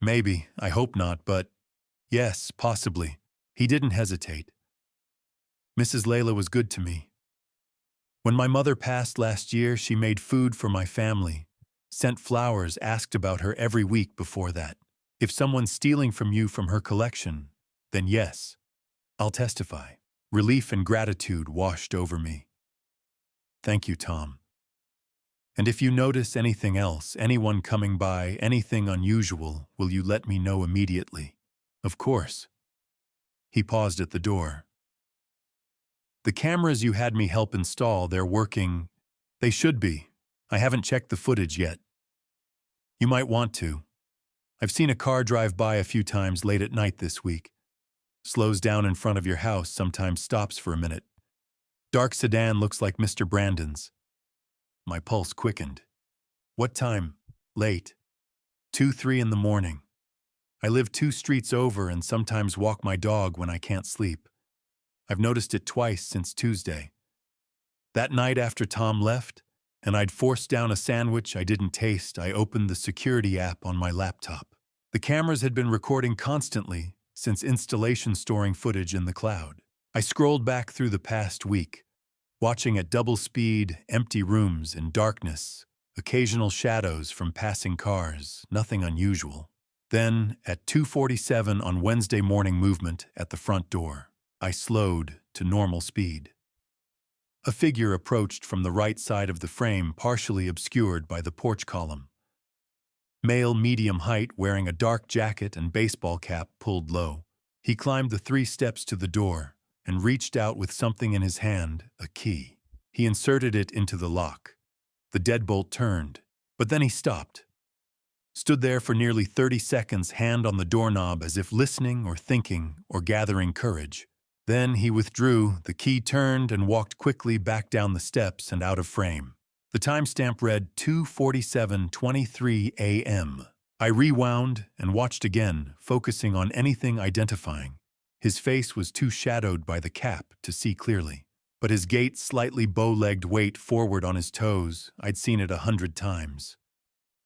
Maybe, I hope not, but yes, possibly. He didn't hesitate. Mrs. Layla was good to me. When my mother passed last year, she made food for my family, sent flowers, asked about her every week before that. If someone's stealing from you from her collection, then yes, I'll testify. Relief and gratitude washed over me. Thank you, Tom. And if you notice anything else, anyone coming by, anything unusual, will you let me know immediately? Of course. He paused at the door. The cameras you had me help install, they're working. They should be. I haven't checked the footage yet. You might want to. I've seen a car drive by a few times late at night this week. Slows down in front of your house, sometimes stops for a minute. Dark sedan looks like Mr. Brandon's. My pulse quickened. What time? Late. 2-3 in the morning. I live 2 streets over and sometimes walk my dog when I can't sleep. I've noticed it twice since Tuesday. That night after Tom left, and I'd forced down a sandwich I didn't taste, I opened the security app on my laptop. The cameras had been recording constantly since installation, storing footage in the cloud. I scrolled back through the past week, watching at double speed, empty rooms in darkness, occasional shadows from passing cars, nothing unusual. Then, at 2:47 on Wednesday morning, movement at the front door. I slowed to normal speed. A figure approached from the right side of the frame, partially obscured by the porch column. Male, medium height, wearing a dark jacket and baseball cap pulled low. He climbed the 3 steps to the door and reached out with something in his hand, a key. He inserted it into the lock. The deadbolt turned, but then he stopped. Stood there for nearly 30 seconds, hand on the doorknob as if listening or thinking or gathering courage. Then he withdrew, the key turned, and walked quickly back down the steps and out of frame. The timestamp read 2:47:23 a.m. I rewound and watched again, focusing on anything identifying. His face was too shadowed by the cap to see clearly, but his gait, slightly bow-legged weight forward on his toes, I'd seen it 100 times.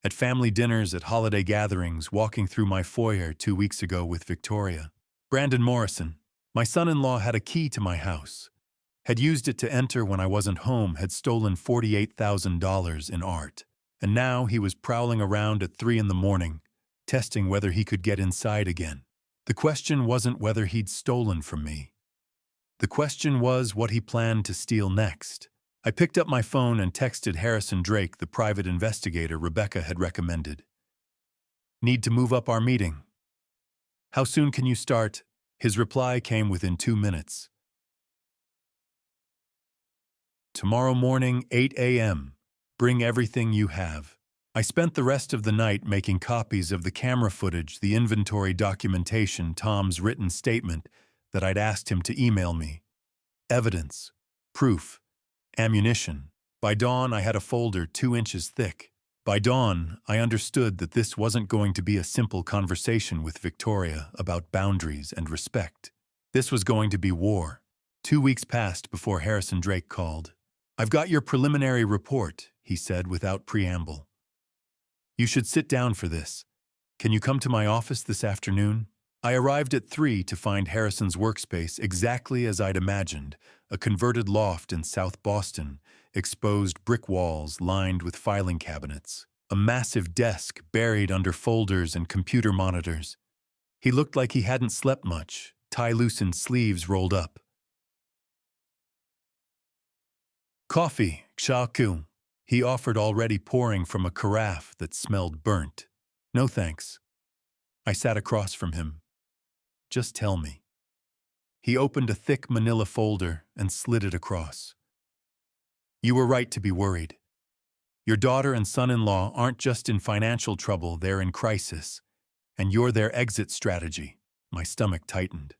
At family dinners, at holiday gatherings, walking through my foyer 2 weeks ago with Victoria. Brandon Morrison, my son-in-law, had a key to my house. Had used it to enter when I wasn't home, had stolen $48,000 in art. And now he was prowling around at 3 in the morning, testing whether he could get inside again. The question wasn't whether he'd stolen from me. The question was what he planned to steal next. I picked up my phone and texted Harrison Drake, the private investigator Rebecca had recommended. Need to move up our meeting. How soon can you start? His reply came within 2 minutes. Tomorrow morning, 8 a.m. Bring everything you have. I spent the rest of the night making copies of the camera footage, the inventory documentation, Tom's written statement that I'd asked him to email me. Evidence, proof, ammunition. By dawn, I had a folder 2 inches thick. By dawn, I understood that this wasn't going to be a simple conversation with Victoria about boundaries and respect. This was going to be war. 2 weeks passed before Harrison Drake called. I've got your preliminary report, he said without preamble. You should sit down for this. Can you come to my office this afternoon? I arrived at 3 to find Harrison's workspace exactly as I'd imagined, a converted loft in South Boston, exposed brick walls lined with filing cabinets, a massive desk buried under folders and computer monitors. He looked like he hadn't slept much, tie-loosened sleeves rolled up. Coffee, chaku, he offered, already pouring from a carafe that smelled burnt. No thanks. I sat across from him. Just tell me. He opened a thick manila folder and slid it across. You were right to be worried. Your daughter and son-in-law aren't just in financial trouble, they're in crisis. And you're their exit strategy. My stomach tightened.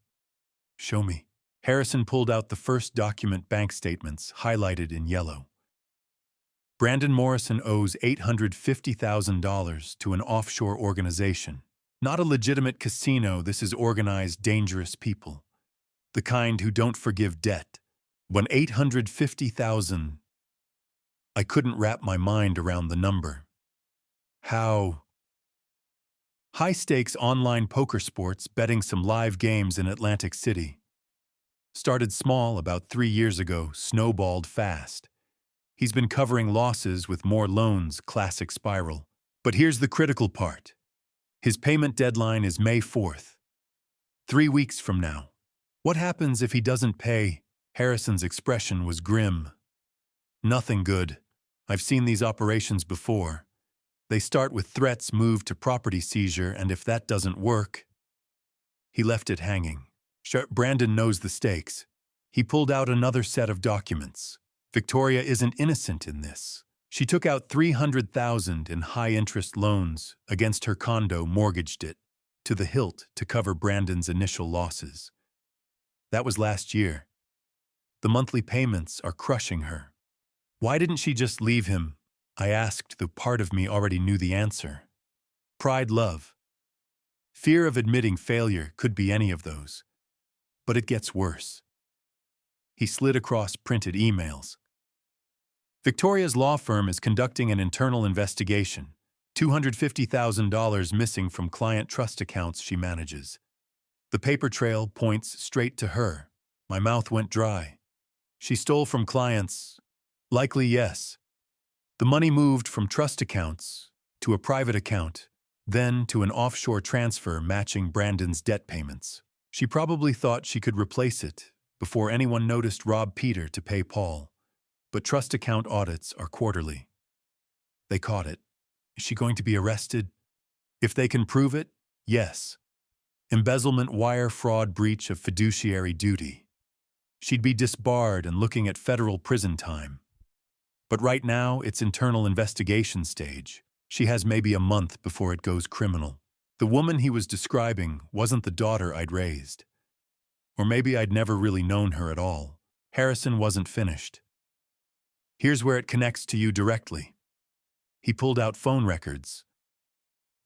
Show me. Harrison pulled out the first document bank statements, highlighted in yellow. Brandon Morrison owes $850,000 to an offshore organization. Not a legitimate casino, this is organized, dangerous people. The kind who don't forgive debt. When $850,000, I couldn't wrap my mind around the number. How? High-stakes online poker sports, betting some live games in Atlantic City. Started small about 3 years ago, snowballed fast. He's been covering losses with more loans, classic spiral. But here's the critical part. His payment deadline is May 4th. 3 weeks from now. What happens if he doesn't pay? Harrison's expression was grim. Nothing good. I've seen these operations before. They start with threats, move to property seizure, and if that doesn't work... He left it hanging. Brandon knows the stakes. He pulled out another set of documents. Victoria isn't innocent in this. She took out $300,000 in high-interest loans against her condo, mortgaged it to the hilt to cover Brandon's initial losses. That was last year. The monthly payments are crushing her. Why didn't she just leave him? I asked, though part of me already knew the answer. Pride, love. Fear of admitting failure, could be any of those. But it gets worse. He slid across printed emails. Victoria's law firm is conducting an internal investigation. $250,000 missing from client trust accounts she manages. The paper trail points straight to her. My mouth went dry. She stole from clients. Likely, yes. The money moved from trust accounts to a private account, then to an offshore transfer matching Brandon's debt payments. She probably thought she could replace it before anyone noticed rob Peter to pay Paul. But trust account audits are quarterly. They caught it. Is she going to be arrested? If they can prove it, yes. Embezzlement, wire fraud, breach of fiduciary duty. She'd be disbarred and looking at federal prison time. But right now, it's internal investigation stage. She has maybe a month before it goes criminal. The woman he was describing wasn't the daughter I'd raised. Or maybe I'd never really known her at all. Harrison wasn't finished. Here's where it connects to you directly. He pulled out phone records.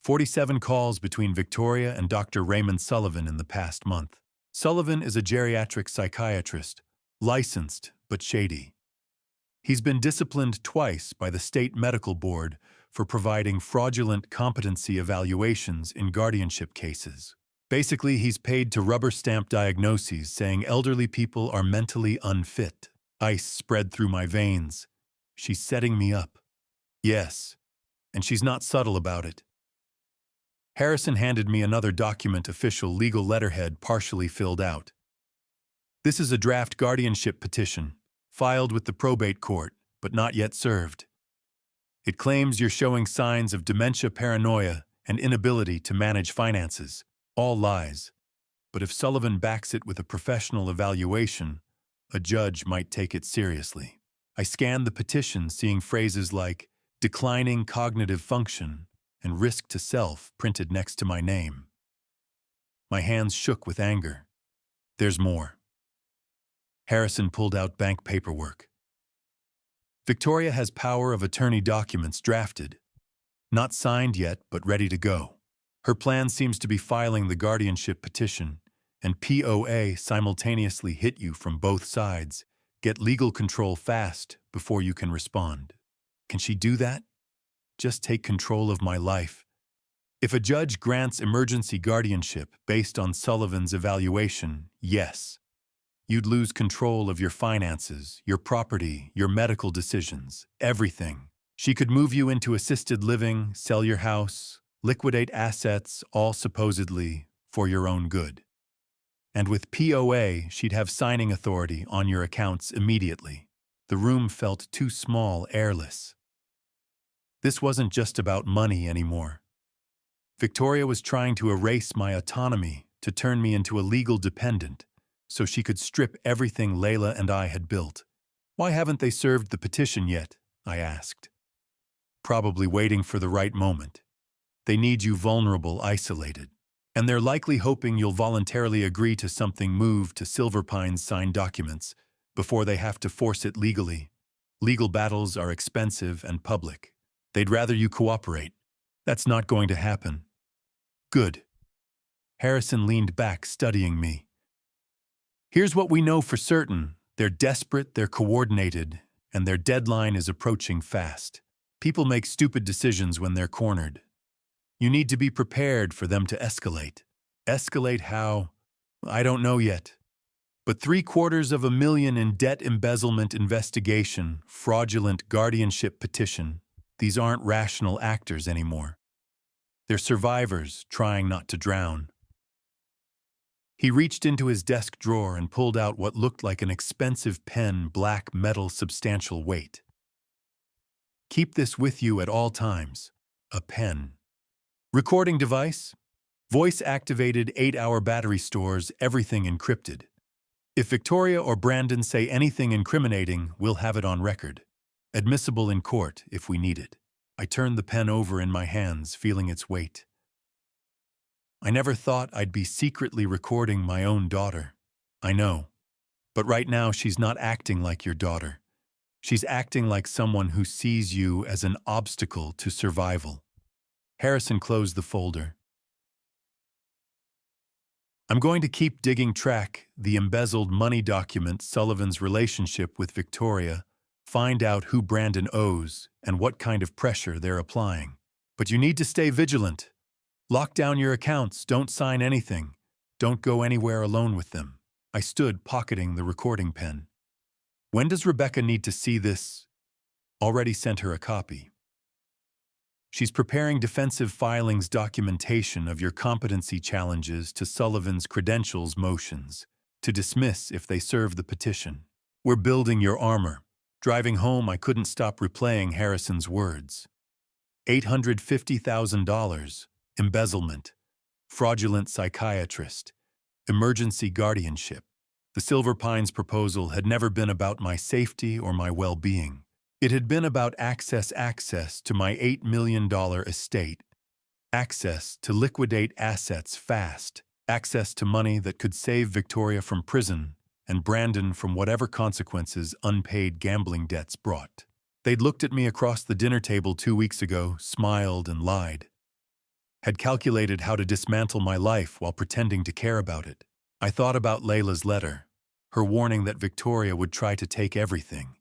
47 calls between Victoria and Dr. Raymond Sullivan in the past month. Sullivan is a geriatric psychiatrist, licensed but shady. He's been disciplined twice by the state medical board for providing fraudulent competency evaluations in guardianship cases. Basically, he's paid to rubber-stamp diagnoses saying elderly people are mentally unfit. Ice spread through my veins. She's setting me up. Yes, and she's not subtle about it. Harrison handed me another document, official legal letterhead partially filled out. This is a draft guardianship petition, filed with the probate court, but not yet served. It claims you're showing signs of dementia, paranoia, and inability to manage finances. All lies. But if Sullivan backs it with a professional evaluation, a judge might take it seriously. I scanned the petition, seeing phrases like declining cognitive function and risk to self printed next to my name. My hands shook with anger. There's more. Harrison pulled out bank paperwork. Victoria has power of attorney documents drafted. Not signed yet, but ready to go. Her plan seems to be filing the guardianship petition and POA simultaneously hit you from both sides. Get legal control fast before you can respond. Can she do that? Just take control of my life. If a judge grants emergency guardianship based on Sullivan's evaluation, yes. You'd lose control of your finances, your property, your medical decisions, everything. She could move you into assisted living, sell your house, liquidate assets, all supposedly for your own good. And with POA, she'd have signing authority on your accounts immediately. The room felt too small, airless. This wasn't just about money anymore. Victoria was trying to erase my autonomy to turn me into a legal dependent, so she could strip everything Layla and I had built. Why haven't they served the petition yet? I asked. Probably waiting for the right moment. They need you vulnerable, isolated. And they're likely hoping you'll voluntarily agree to something moved to Silver Pine's signed documents before they have to force it legally. Legal battles are expensive and public. They'd rather you cooperate. That's not going to happen. Good. Harrison leaned back, studying me. Here's what we know for certain. They're desperate, they're coordinated, and their deadline is approaching fast. People make stupid decisions when they're cornered. You need to be prepared for them to escalate. Escalate how? I don't know yet. But $750,000 in debt embezzlement investigation, fraudulent guardianship petition. These aren't rational actors anymore. They're survivors trying not to drown. He reached into his desk drawer and pulled out what looked like an expensive pen, black metal, substantial weight. Keep this with you at all times. A pen. Recording device? Voice-activated 8-hour battery stores, everything encrypted. If Victoria or Brandon say anything incriminating, we'll have it on record. Admissible in court if we need it. I turned the pen over in my hands, feeling its weight. I never thought I'd be secretly recording my own daughter. I know. But right now she's not acting like your daughter. She's acting like someone who sees you as an obstacle to survival. Harrison closed the folder. I'm going to keep digging track, the embezzled money document, Sullivan's relationship with Victoria, find out who Brandon owes and what kind of pressure they're applying. But you need to stay vigilant. Lock down your accounts, don't sign anything. Don't go anywhere alone with them. I stood pocketing the recording pen. When does Rebecca need to see this? Already sent her a copy. She's preparing defensive filings documentation of your competency challenges to Sullivan's credentials motions, to dismiss if they serve the petition. We're building your armor. Driving home, I couldn't stop replaying Harrison's words. $850,000, embezzlement, fraudulent psychiatrist, emergency guardianship. The Silver Pines proposal had never been about my safety or my well-being. It had been about access to my $8 million estate, access to liquidate assets fast, access to money that could save Victoria from prison and Brandon from whatever consequences unpaid gambling debts brought. They'd looked at me across the dinner table 2 weeks ago, smiled and lied. Had calculated how to dismantle my life while pretending to care about it. I thought about Layla's letter, her warning that Victoria would try to take everything.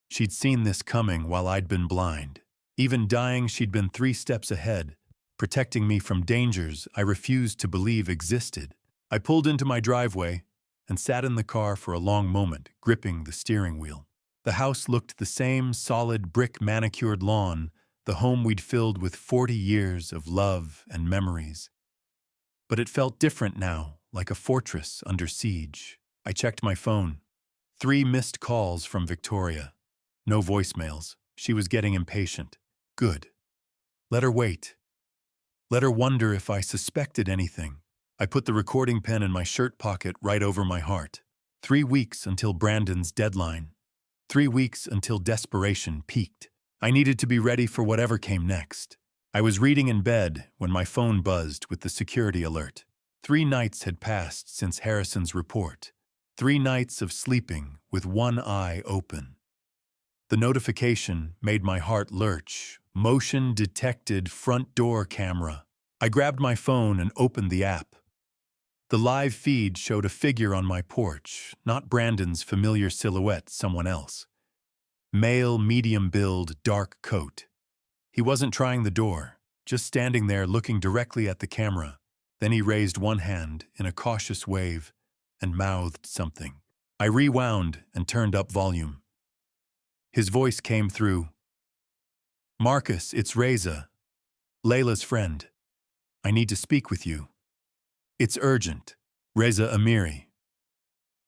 She'd seen this coming while I'd been blind. Even dying, she'd been 3 steps ahead, protecting me from dangers I refused to believe existed. I pulled into my driveway and sat in the car for a long moment, gripping the steering wheel. The house looked the same solid brick manicured lawn, the home we'd filled with 40 years of love and memories. But it felt different now, like a fortress under siege. I checked my phone. 3 missed calls from Victoria. No voicemails. She was getting impatient. Good. Let her wait. Let her wonder if I suspected anything. I put the recording pen in my shirt pocket right over my heart. 3 weeks until Brandon's deadline. 3 weeks until desperation peaked. I needed to be ready for whatever came next. I was reading in bed when my phone buzzed with the security alert. 3 nights had passed since Harrison's report. 3 nights of sleeping with one eye open. The notification made my heart lurch. Motion detected front door camera. I grabbed my phone and opened the app. The live feed showed a figure on my porch, not Brandon's familiar silhouette, someone else. Male, medium build, dark coat. He wasn't trying the door, just standing there looking directly at the camera. Then he raised one hand in a cautious wave and mouthed something. I rewound and turned up volume. His voice came through. Marcus, it's Reza, Layla's friend. I need to speak with you. It's urgent. Reza Amiri.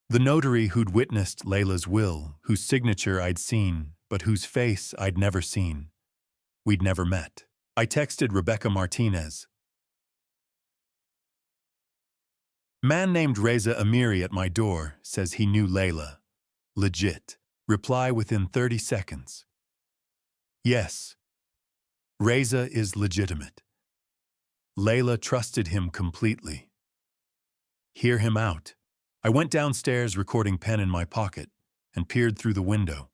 The notary who'd witnessed Layla's will, whose signature I'd seen, but whose face I'd never seen. We'd never met. I texted Rebecca Martinez. Man named Reza Amiri at my door says he knew Layla. Legit. Reply within 30 seconds. Yes. Reza is legitimate. Layla trusted him completely. Hear him out. I went downstairs, recording pen in my pocket, and peered through the window.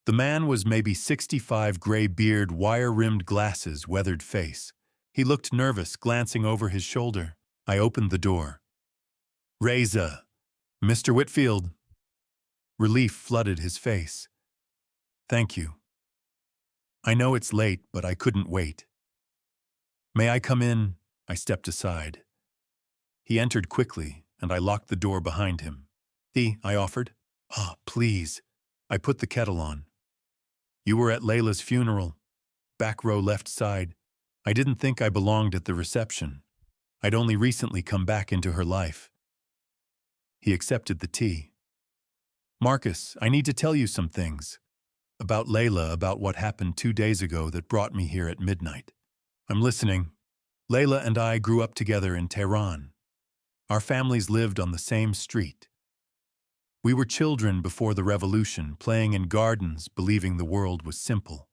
The man was maybe 65, gray beard, wire-rimmed glasses, weathered face. He looked nervous, glancing over his shoulder. I opened the door. "Reza, Mr. Whitfield." Relief flooded his face. "Thank you. I know it's late, but I couldn't wait." "May I come in?" I stepped aside. He entered quickly, and I locked the door behind him. "Tea," I offered. "Ah, please." I put the kettle on. "You were at Layla's funeral. Back row, left side. I didn't think I belonged at the reception. I'd only recently come back into her life." He accepted the tea. "Marcus, I need to tell you some things. About Layla, about what happened 2 days ago that brought me here at midnight." "I'm listening." "Layla and I grew up together in Tehran. Our families lived on the same street. We were children before the revolution, playing in gardens, believing the world was simple.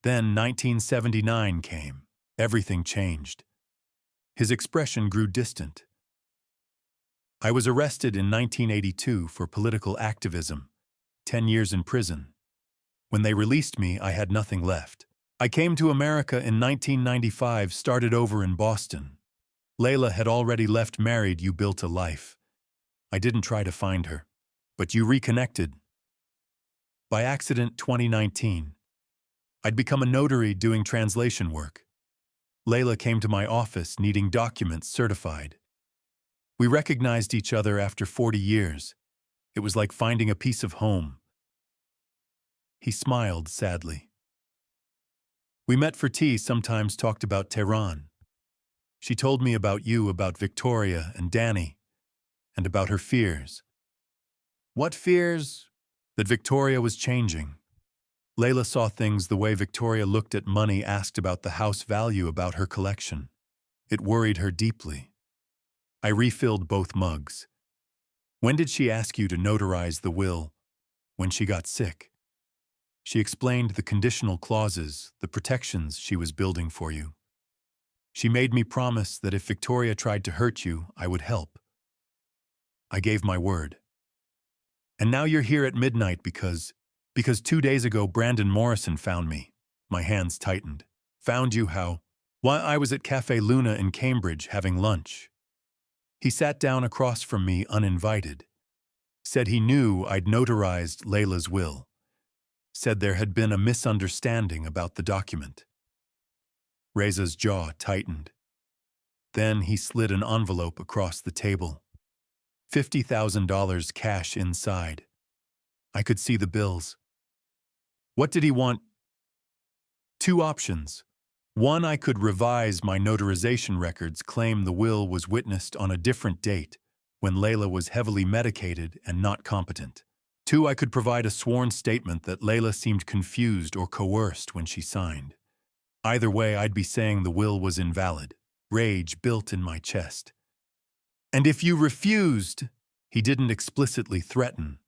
Then 1979 came. Everything changed." His expression grew distant. "I was arrested in 1982 for political activism, 10 years in prison. When they released me, I had nothing left. I came to America in 1995, started over in Boston. Layla had already left married. You built a life. I didn't try to find her, but you reconnected. By accident, 2019. I'd become a notary doing translation work. Layla came to my office needing documents certified. We recognized each other after 40 years. It was like finding a piece of home." He smiled sadly. "We met for tea, sometimes talked about Tehran. She told me about you, about Victoria and Danny, and about her fears." "What fears?" "That Victoria was changing. Layla saw things the way Victoria looked at money, asked about the house value, about her collection. It worried her deeply." I refilled both mugs. "When did she ask you to notarize the will?" "When she got sick. She explained the conditional clauses, the protections she was building for you. She made me promise that if Victoria tried to hurt you, I would help. I gave my word. And now you're here at midnight because 2 days ago Brandon Morrison found me." My hands tightened. "Found you how?" "Why, I was at Cafe Luna in Cambridge having lunch. He sat down across from me uninvited. Said he knew I'd notarized Layla's will. Said there had been a misunderstanding about the document." Reza's jaw tightened. Then he slid an envelope across the table. $50,000 cash inside. I could see the bills. "What did he want?" "2 options. One, I could revise my notarization records, claim the will was witnessed on a different date, when Layla was heavily medicated and not competent. 2, I could provide a sworn statement that Layla seemed confused or coerced when she signed. Either way, I'd be saying the will was invalid." Rage built in my chest. "And if you refused?" He didn't explicitly threaten,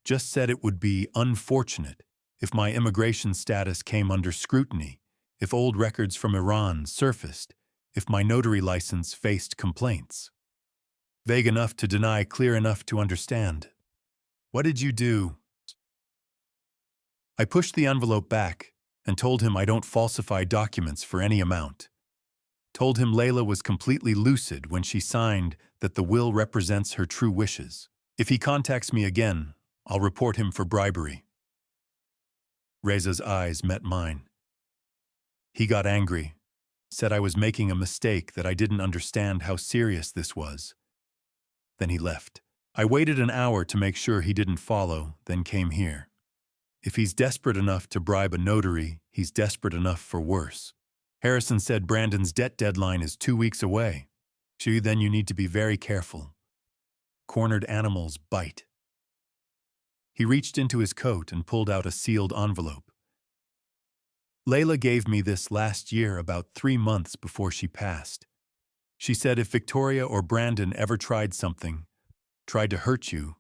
just said it would be unfortunate if my immigration status came under scrutiny, if old records from Iran surfaced, if my notary license faced complaints. Vague enough to deny, clear enough to understand. "What did you do?" I pushed the envelope back and told him I don't falsify documents for any amount. Told him Layla was completely lucid when she signed, that the will represents her true wishes. If he contacts me again, I'll report him for bribery. Reza's eyes met mine. He got angry, said I was making a mistake, that I didn't understand how serious this was. Then he left. I waited an hour to make sure he didn't follow, then came here. If he's desperate enough to bribe a notary, he's desperate enough for worse. Harrison said Brandon's debt deadline is 2 weeks away. So then you need to be very careful. Cornered animals bite. He reached into his coat and pulled out a sealed envelope. Layla gave me this last year, about 3 months before she passed. She said if Victoria or Brandon ever tried something, tried to hurt you,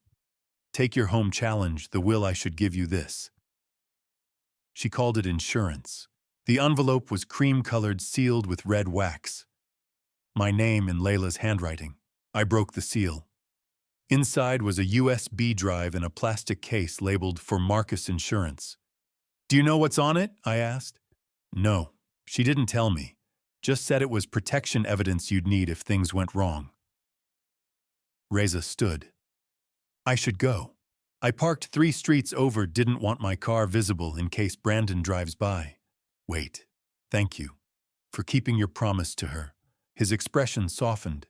take your home challenge, the will, I should give you this. She called it insurance. The envelope was cream-colored, sealed with red wax. My name in Layla's handwriting. I broke the seal. Inside was a USB drive in a plastic case labeled for Marcus Insurance. "Do you know what's on it?" I asked. "No, she didn't tell me. Just said it was protection evidence you'd need if things went wrong." Reza stood. "I should go. I parked 3 streets over, didn't want my car visible in case Brandon drives by." "Wait. Thank you for keeping your promise to her." His expression softened.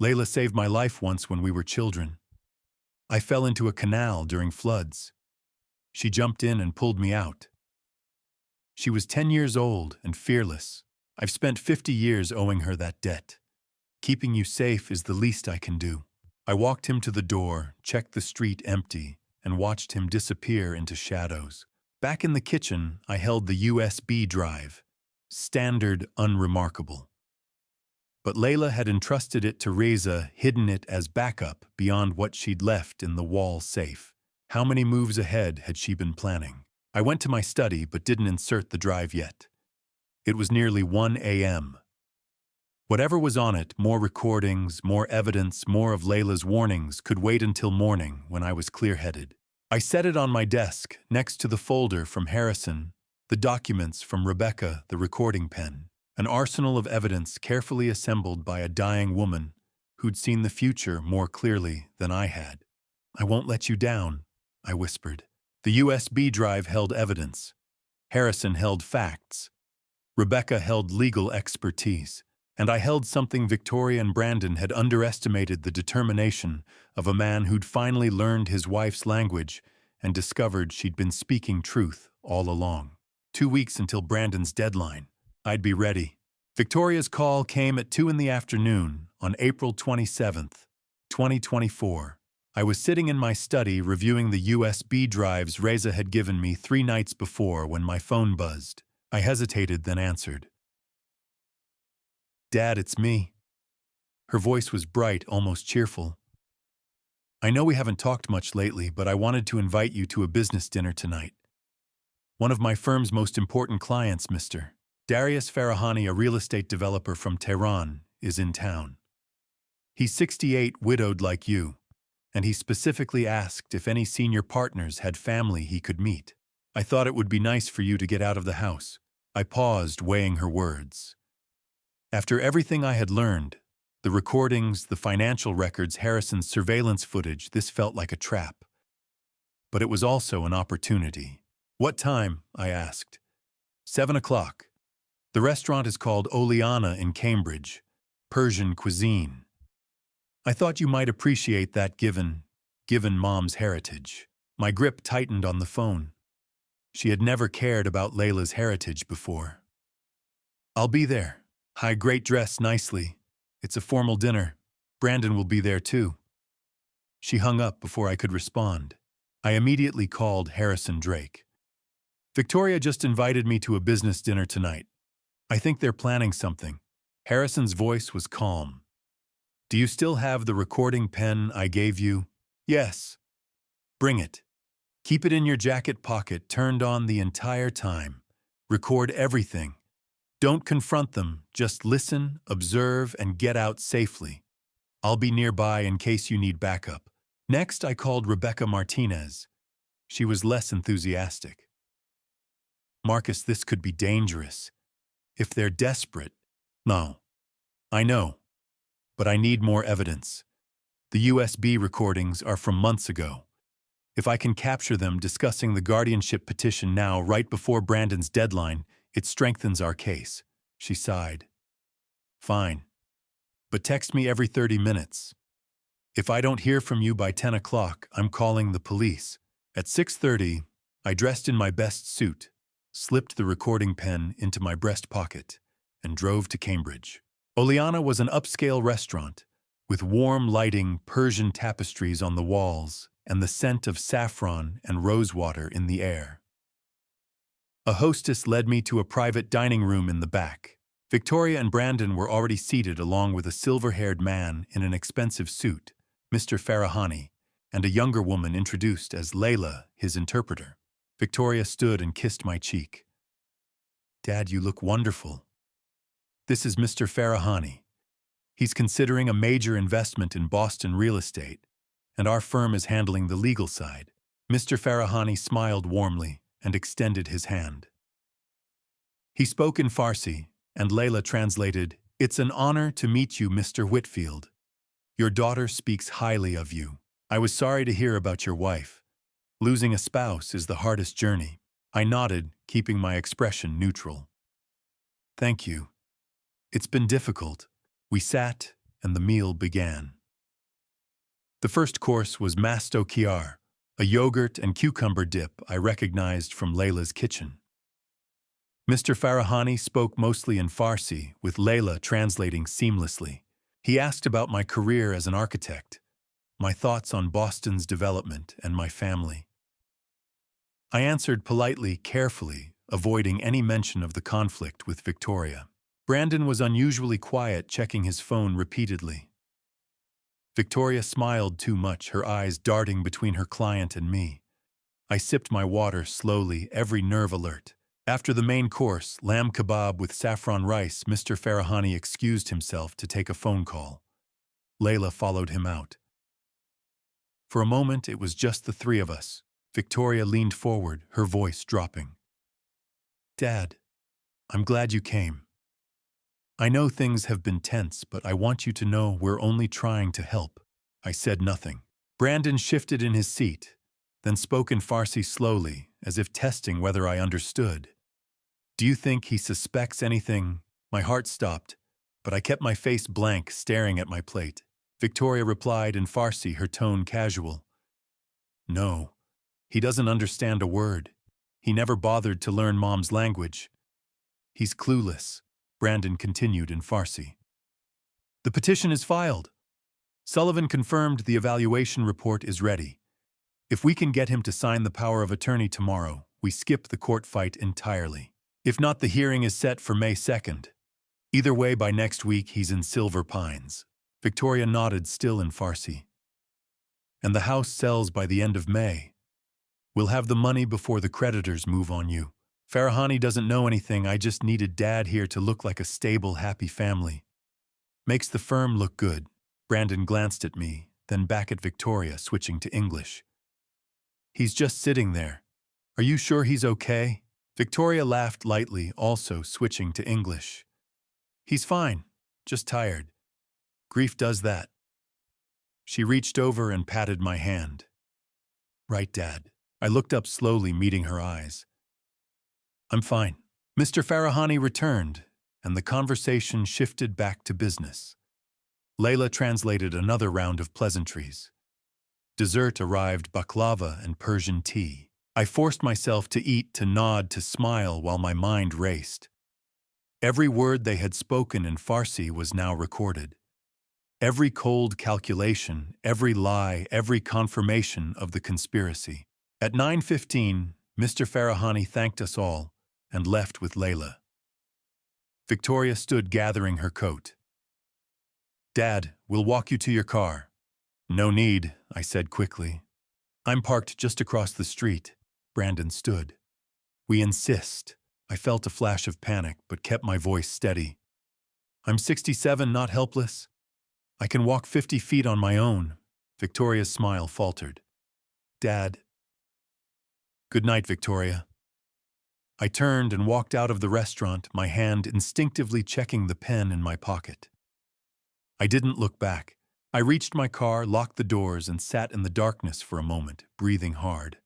"Layla saved my life once when we were children. I fell into a canal during floods. She jumped in and pulled me out. She was 10 years old and fearless. I've spent 50 years owing her that debt. Keeping you safe is the least I can do." I walked him to the door, checked the street empty, and watched him disappear into shadows. Back in the kitchen, I held the USB drive. Standard, unremarkable. But Layla had entrusted it to Reza, hidden it as backup beyond what she'd left in the wall safe. How many moves ahead had she been planning? I went to my study but didn't insert the drive yet. It was nearly 1 a.m. Whatever was on it, more recordings, more evidence, more of Layla's warnings, could wait until morning when I was clear-headed. I set it on my desk, next to the folder from Harrison, the documents from Rebecca, the recording pen. An arsenal of evidence carefully assembled by a dying woman who'd seen the future more clearly than I had. "I won't let you down," I whispered. The USB drive held evidence. Harrison held facts. Rebecca held legal expertise. And I held something Victoria and Brandon had underestimated: the determination of a man who'd finally learned his wife's language and discovered she'd been speaking truth all along. 2 weeks until Brandon's deadline. I'd be ready. Victoria's call came at 2 in the afternoon on April 27th, 2024. I was sitting in my study reviewing the USB drives Reza had given me 3 nights before when my phone buzzed. I hesitated, then answered. "Dad, it's me." Her voice was bright, almost cheerful. "I know we haven't talked much lately, but I wanted to invite you to a business dinner tonight. One of my firm's most important clients, Mr. Darius Farahani, a real estate developer from Tehran, is in town. He's 68, widowed like you, and he specifically asked if any senior partners had family he could meet. I thought it would be nice for you to get out of the house." I paused, weighing her words. After everything I had learned, the recordings, the financial records, Harrison's surveillance footage, this felt like a trap. But it was also an opportunity. "What time?" I asked. 7 o'clock. The restaurant is called Oleana in Cambridge, Persian cuisine. I thought you might appreciate that given Mom's heritage. My grip tightened on the phone. She had never cared about Layla's heritage before. "I'll be there. Great, dress nicely. It's a formal dinner. Brandon will be there too." She hung up before I could respond. I immediately called Harrison Drake. "Victoria just invited me to a business dinner tonight. I think they're planning something." Harrison's voice was calm. "Do you still have the recording pen I gave you?" "Yes." "Bring it. Keep it in your jacket pocket, turned on the entire time. Record everything. Don't confront them, just listen, observe, and get out safely. I'll be nearby in case you need backup." Next, I called Rebecca Martinez. She was less enthusiastic. "Marcus, this could be dangerous. If they're desperate." "No. I know. But I need more evidence. The USB recordings are from months ago. If I can capture them discussing the guardianship petition now, right before Brandon's deadline, it strengthens our case." She sighed. "Fine. But text me every 30 minutes. If I don't hear from you by 10 o'clock, I'm calling the police." At 6:30, I dressed in my best suit, slipped the recording pen into my breast pocket, and drove to Cambridge. Oleana was an upscale restaurant, with warm lighting, Persian tapestries on the walls, and the scent of saffron and rosewater in the air. A hostess led me to a private dining room in the back. Victoria and Brandon were already seated, along with a silver-haired man in an expensive suit, Mr. Farahani, and a younger woman introduced as Layla, his interpreter. Victoria stood and kissed my cheek. Dad, you look wonderful. This is Mr. Farahani. He's considering a major investment in Boston real estate, and our firm is handling the legal side. Mr. Farahani smiled warmly and extended his hand. He spoke in Farsi, and Layla translated, "It's an honor to meet you, Mr. Whitfield. Your daughter speaks highly of you. I was sorry to hear about your wife. Losing a spouse is the hardest journey." I nodded, keeping my expression neutral. "Thank you. It's been difficult." We sat, and the meal began. The first course was masto kiar, a yogurt and cucumber dip I recognized from Layla's kitchen. Mr. Farahani spoke mostly in Farsi, with Layla translating seamlessly. He asked about my career as an architect, my thoughts on Boston's development, and my family. I answered politely, carefully, avoiding any mention of the conflict with Victoria. Brandon was unusually quiet, checking his phone repeatedly. Victoria smiled too much, her eyes darting between her client and me. I sipped my water slowly, every nerve alert. After the main course, lamb kebab with saffron rice, Mr. Farahani excused himself to take a phone call. Layla followed him out. For a moment, it was just the three of us. Victoria leaned forward, her voice dropping. "Dad, I'm glad you came. I know things have been tense, but I want you to know we're only trying to help." I said nothing. Brandon shifted in his seat, then spoke in Farsi slowly, as if testing whether I understood. "Do you think he suspects anything?" My heart stopped, but I kept my face blank, staring at my plate. Victoria replied in Farsi, her tone casual. "No, he doesn't understand a word. He never bothered to learn Mom's language. He's clueless," Brandon continued in Farsi. "The petition is filed. Sullivan confirmed the evaluation report is ready. If we can get him to sign the power of attorney tomorrow, we skip the court fight entirely. If not, the hearing is set for May 2nd. Either way, by next week, he's in Silver Pines." Victoria nodded, still in Farsi. "And the house sells by the end of May. We'll have the money before the creditors move on you. Farahani doesn't know anything. I just needed Dad here to look like a stable, happy family. Makes the firm look good." Brandon glanced at me, then back at Victoria, switching to English. "He's just sitting there. Are you sure he's okay?" Victoria laughed lightly, also switching to English. "He's fine, just tired. Grief does that." She reached over and patted my hand. "Right, Dad." I looked up slowly, meeting her eyes. "I'm fine." Mr. Farahani returned, and the conversation shifted back to business. Layla translated another round of pleasantries. Dessert arrived, baklava and Persian tea. I forced myself to eat, to nod, to smile while my mind raced. Every word they had spoken in Farsi was now recorded. Every cold calculation, every lie, every confirmation of the conspiracy. At 9:15, Mr. Farahani thanked us all and left with Layla. Victoria stood gathering her coat. "Dad, we'll walk you to your car." "No need," I said quickly. "I'm parked just across the street." Brandon stood. "We insist." I felt a flash of panic, but kept my voice steady. "I'm 67, not helpless. I can walk 50 feet on my own." Victoria's smile faltered. "Dad." "Good night, Victoria." I turned and walked out of the restaurant, my hand instinctively checking the pen in my pocket. I didn't look back. I reached my car, locked the doors, and sat in the darkness for a moment, breathing hard.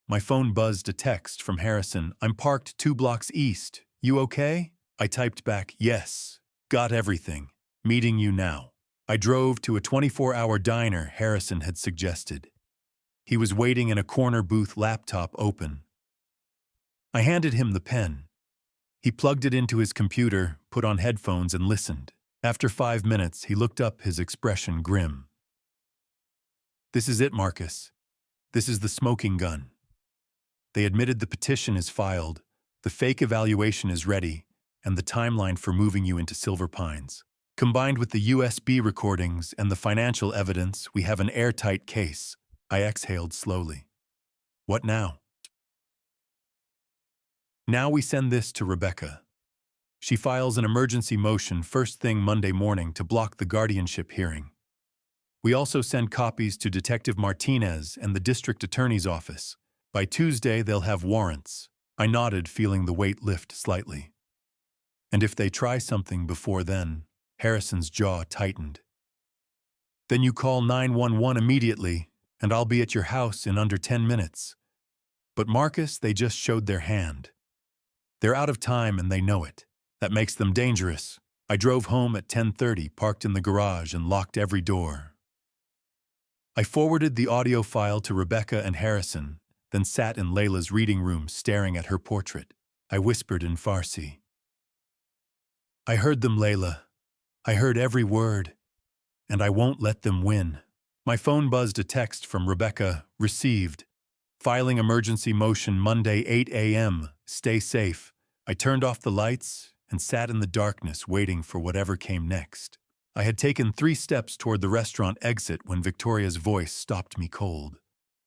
My phone buzzed a text from Harrison. "I'm parked 2 blocks east. You okay?" I typed back, "Yes. Got everything. Meeting you now." I drove to a 24-hour diner Harrison had suggested. He was waiting in a corner booth, laptop open. I handed him the pen. He plugged it into his computer, put on headphones, and listened. After 5 minutes, he looked up, his expression grim. "This is it, Marcus. This is the smoking gun. They admitted the petition is filed, the fake evaluation is ready, and the timeline for moving you into Silver Pines. Combined with the USB recordings and the financial evidence, we have an airtight case." I exhaled slowly. "What now?" Now we send this to Rebecca. She files an emergency motion first thing Monday morning to block the guardianship hearing. We also send copies to Detective Martinez and the district attorney's office. By Tuesday, they'll have warrants. I nodded, feeling the weight lift slightly. And if they try something before then, Harrison's jaw tightened. Then you call 911 immediately, and I'll be at your house in under 10 minutes. But Marcus, they just showed their hand. They're out of time and they know it. That makes them dangerous. I drove home at 10:30, parked in the garage, and locked every door. I forwarded the audio file to Rebecca and Harrison, then sat in Layla's reading room staring at her portrait. I whispered in Farsi. I heard them, Layla. I heard every word. And I won't let them win. My phone buzzed a text from Rebecca, received. Filing emergency motion Monday 8 a.m. Stay safe. I turned off the lights and sat in the darkness waiting for whatever came next. I had taken 3 steps toward the restaurant exit when Victoria's voice stopped me cold.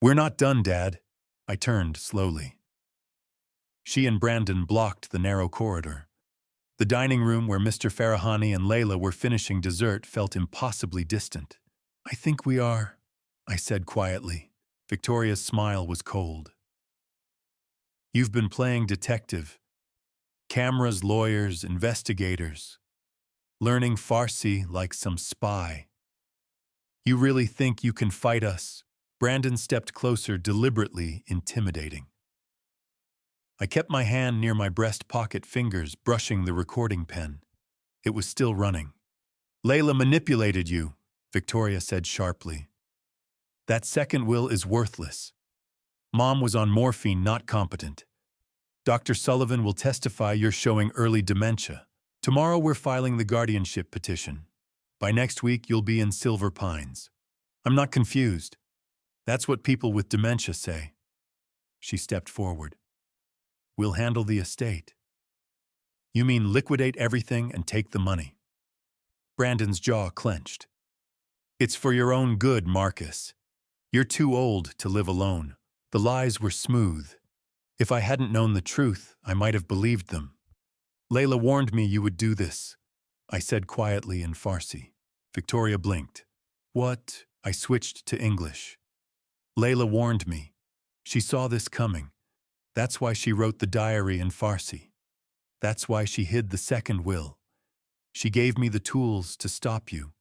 We're not done, Dad. I turned slowly. She and Brandon blocked the narrow corridor. The dining room where Mr. Farahani and Layla were finishing dessert felt impossibly distant. I think we are, I said quietly. Victoria's smile was cold. You've been playing detective. Cameras, lawyers, investigators. Learning Farsi like some spy. You really think you can fight us? Brandon stepped closer, deliberately intimidating. I kept my hand near my breast pocket, fingers brushing the recording pen. It was still running. Layla manipulated you, Victoria said sharply. That second will is worthless. Mom was on morphine, not competent. Dr. Sullivan will testify you're showing early dementia. Tomorrow we're filing the guardianship petition. By next week you'll be in Silver Pines. I'm not confused. That's what people with dementia say. She stepped forward. We'll handle the estate. You mean liquidate everything and take the money? Brandon's jaw clenched. It's for your own good, Marcus. You're too old to live alone. The lies were smooth. If I hadn't known the truth, I might have believed them. Layla warned me you would do this, I said quietly in Farsi. Victoria blinked. What? I switched to English. Layla warned me. She saw this coming. That's why she wrote the diary in Farsi. That's why she hid the second will. She gave me the tools to stop you.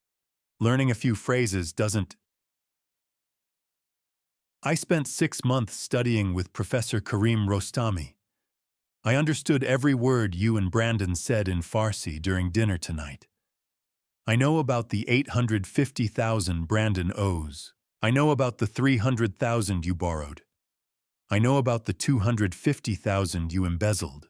Learning a few phrases doesn't... I spent 6 months studying with Professor Karim Rostami. I understood every word you and Brandon said in Farsi during dinner tonight. I know about the $850,000 Brandon owes. I know about the $300,000 you borrowed. I know about the $250,000 you embezzled.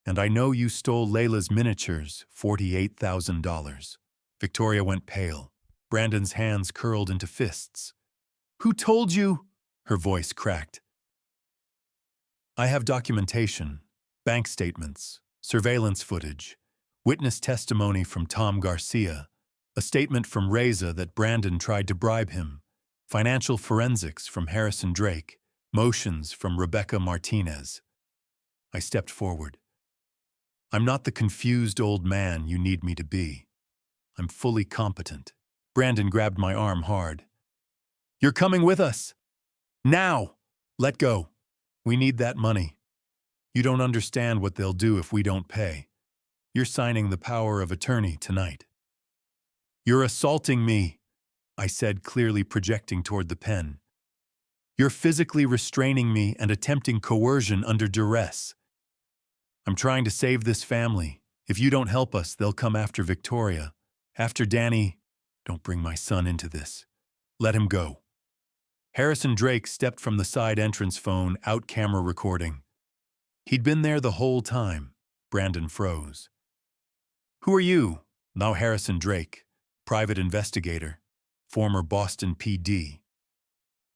And I know you stole Layla's miniatures, $48,000. Victoria went pale. Brandon's hands curled into fists. Who told you? Her voice cracked. I have documentation, bank statements, surveillance footage, witness testimony from Tom Garcia, a statement from Reza that Brandon tried to bribe him, financial forensics from Harrison Drake, motions from Rebecca Martinez. I stepped forward. I'm not the confused old man you need me to be. I'm fully competent. Brandon grabbed my arm hard. You're coming with us. Now! Let go. We need that money. You don't understand what they'll do if we don't pay. You're signing the power of attorney tonight. You're assaulting me, I said, clearly projecting toward the pen. You're physically restraining me and attempting coercion under duress. I'm trying to save this family. If you don't help us, they'll come after Victoria. After Danny. Don't bring my son into this. Let him go. Harrison Drake stepped from the side entrance phone, out camera recording. He'd been there the whole time. Brandon froze. Who are you? Now Harrison Drake, private investigator, former Boston PD.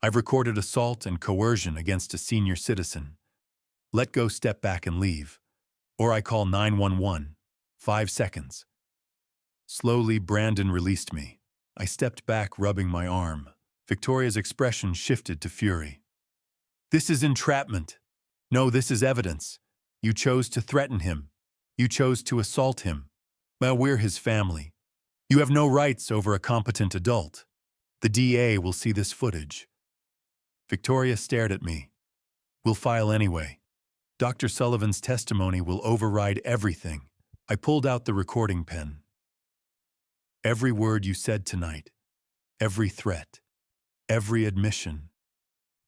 I've recorded assault and coercion against a senior citizen. Let go, step back and leave. Or I call 911. 5 seconds. Slowly, Brandon released me. I stepped back, rubbing my arm. Victoria's expression shifted to fury. This is entrapment. No, this is evidence. You chose to threaten him. You chose to assault him. Well, we're his family. You have no rights over a competent adult. The DA will see this footage. Victoria stared at me. We'll file anyway. Dr. Sullivan's testimony will override everything. I pulled out the recording pen. Every word you said tonight, every threat, every admission,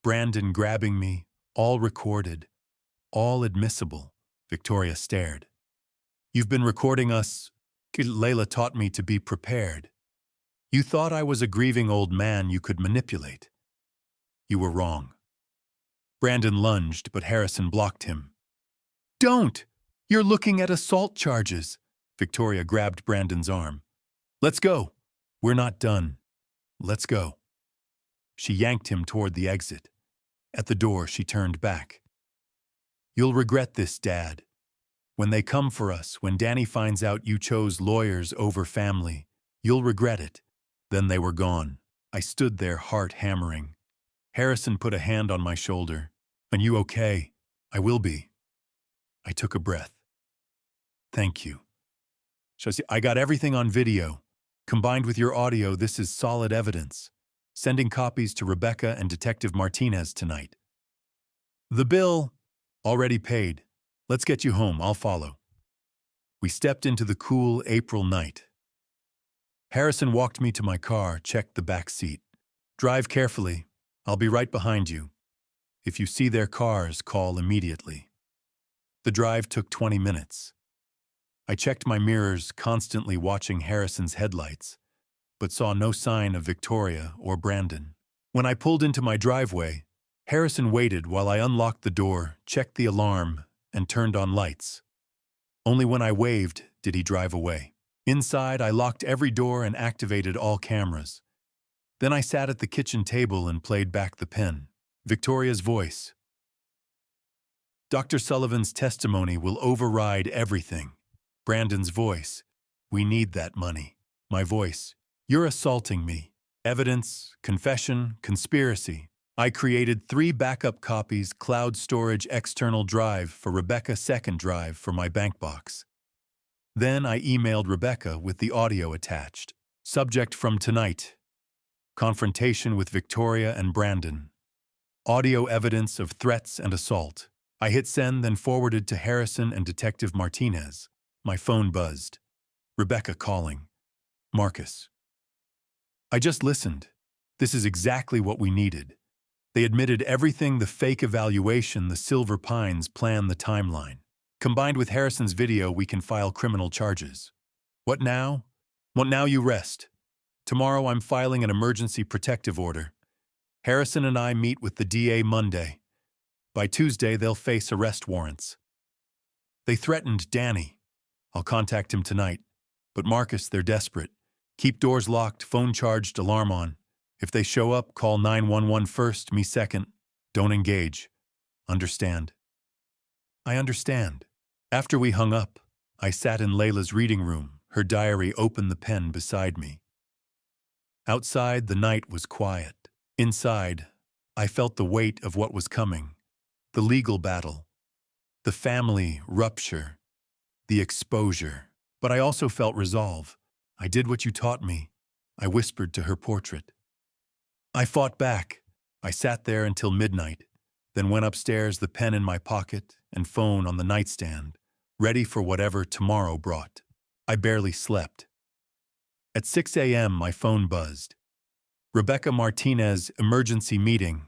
Brandon grabbing me, all recorded, all admissible. Victoria stared. You've been recording us. Layla taught me to be prepared. You thought I was a grieving old man you could manipulate. You were wrong. Brandon lunged, but Harrison blocked him. Don't! You're looking at assault charges. Victoria grabbed Brandon's arm. Let's go. We're not done. Let's go. She yanked him toward the exit. At the door, she turned back. You'll regret this, Dad. When they come for us, when Danny finds out you chose lawyers over family, you'll regret it. Then they were gone. I stood there, heart hammering. Harrison put a hand on my shoulder. Are you okay? I will be. I took a breath. Thank you. I got everything on video. Combined with your audio, this is solid evidence. Sending copies to Rebecca and Detective Martinez tonight. The bill, already paid. Let's get you home, I'll follow. We stepped into the cool April night. Harrison walked me to my car, checked the back seat. Drive carefully. I'll be right behind you. If you see their cars, call immediately. The drive took 20 minutes. I checked my mirrors, constantly watching Harrison's headlights, but saw no sign of Victoria or Brandon. When I pulled into my driveway, Harrison waited while I unlocked the door, checked the alarm, and turned on lights. Only when I waved did he drive away. Inside, I locked every door and activated all cameras. Then I sat at the kitchen table and played back the pen. Victoria's voice. Dr. Sullivan's testimony will override everything. Brandon's voice. We need that money. My voice. You're assaulting me. Evidence, confession, conspiracy. I created 3 backup copies, cloud storage external drive for Rebecca, second drive for my bank box. Then I emailed Rebecca with the audio attached. Subject from tonight. Confrontation with Victoria and Brandon. Audio evidence of threats and assault. I hit send, then forwarded to Harrison and Detective Martinez. My phone buzzed. Rebecca calling. Marcus. I just listened. This is exactly what we needed. They admitted everything, the fake evaluation, the Silver Pines plan, the timeline. Combined with Harrison's video, we can file criminal charges. What now? Well, now you rest. Tomorrow I'm filing an emergency protective order. Harrison and I meet with the DA Monday. By Tuesday, they'll face arrest warrants. They threatened Danny. I'll contact him tonight. But Marcus, they're desperate. Keep doors locked, phone charged, alarm on. If they show up, call 911 first, me second. Don't engage. Understand? I understand. After we hung up, I sat in Layla's reading room, her diary open, the pen beside me. Outside, the night was quiet. Inside, I felt the weight of what was coming. The legal battle. The family rupture. The exposure. But I also felt resolve. I did what you taught me. I whispered to her portrait. I fought back. I sat there until midnight, then went upstairs, the pen in my pocket and phone on the nightstand, ready for whatever tomorrow brought. I barely slept. At 6 a.m., my phone buzzed. Rebecca Martinez, emergency meeting.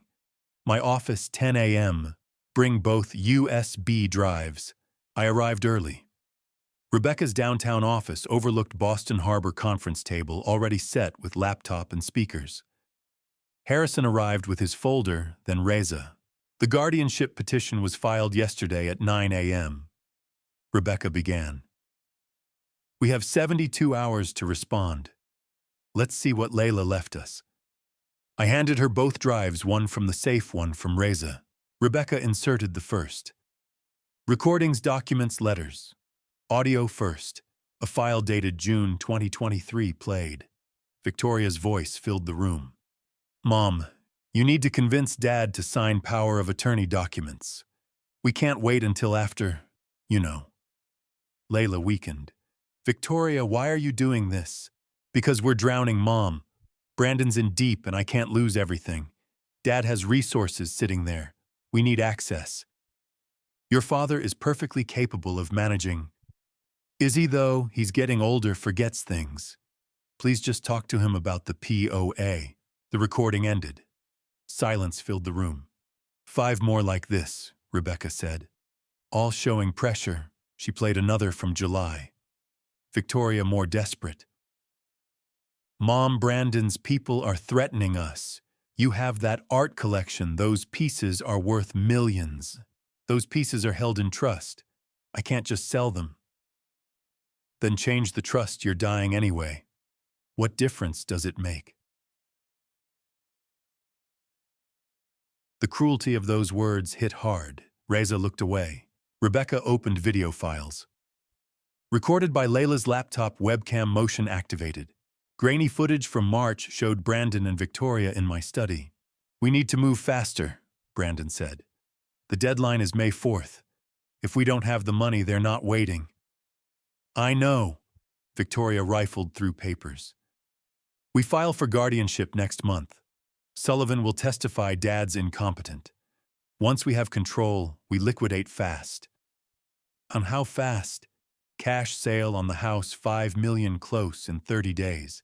My office, 10 a.m. Bring both USB drives. I arrived early. Rebecca's downtown office overlooked Boston Harbor conference table, already set with laptop and speakers. Harrison arrived with his folder, then Reza. The guardianship petition was filed yesterday at 9 a.m. Rebecca began. We have 72 hours to respond. Let's see what Layla left us. I handed her both drives, one from the safe, one from Reza. Rebecca inserted the first. Recordings, documents, letters. Audio first. A file dated June 2023 played. Victoria's voice filled the room. Mom, you need to convince Dad to sign power of attorney documents. We can't wait until after, you know. Layla weakened. Victoria, why are you doing this? Because we're drowning, Mom. Brandon's in deep and I can't lose everything. Dad has resources sitting there. We need access. Your father is perfectly capable of managing. Is he, though? He's getting older, forgets things. Please just talk to him about the POA. The recording ended. Silence filled the room. 5 more like this, Rebecca said. All showing pressure. She played another from July. Victoria more desperate. Mom, Brandon's people are threatening us. You have that art collection. Those pieces are worth millions. Those pieces are held in trust. I can't just sell them. Then change the trust, you're dying anyway. What difference does it make? The cruelty of those words hit hard. Reza looked away. Rebecca opened video files. Recorded by Layla's laptop, webcam motion activated. Grainy footage from March showed Brandon and Victoria in my study. We need to move faster, Brandon said. The deadline is May 4th. If we don't have the money, they're not waiting. I know. Victoria rifled through papers. We file for guardianship next month. Sullivan will testify Dad's incompetent. Once we have control, we liquidate fast. On how fast? Cash sale on the house, 5 million close in 30 days.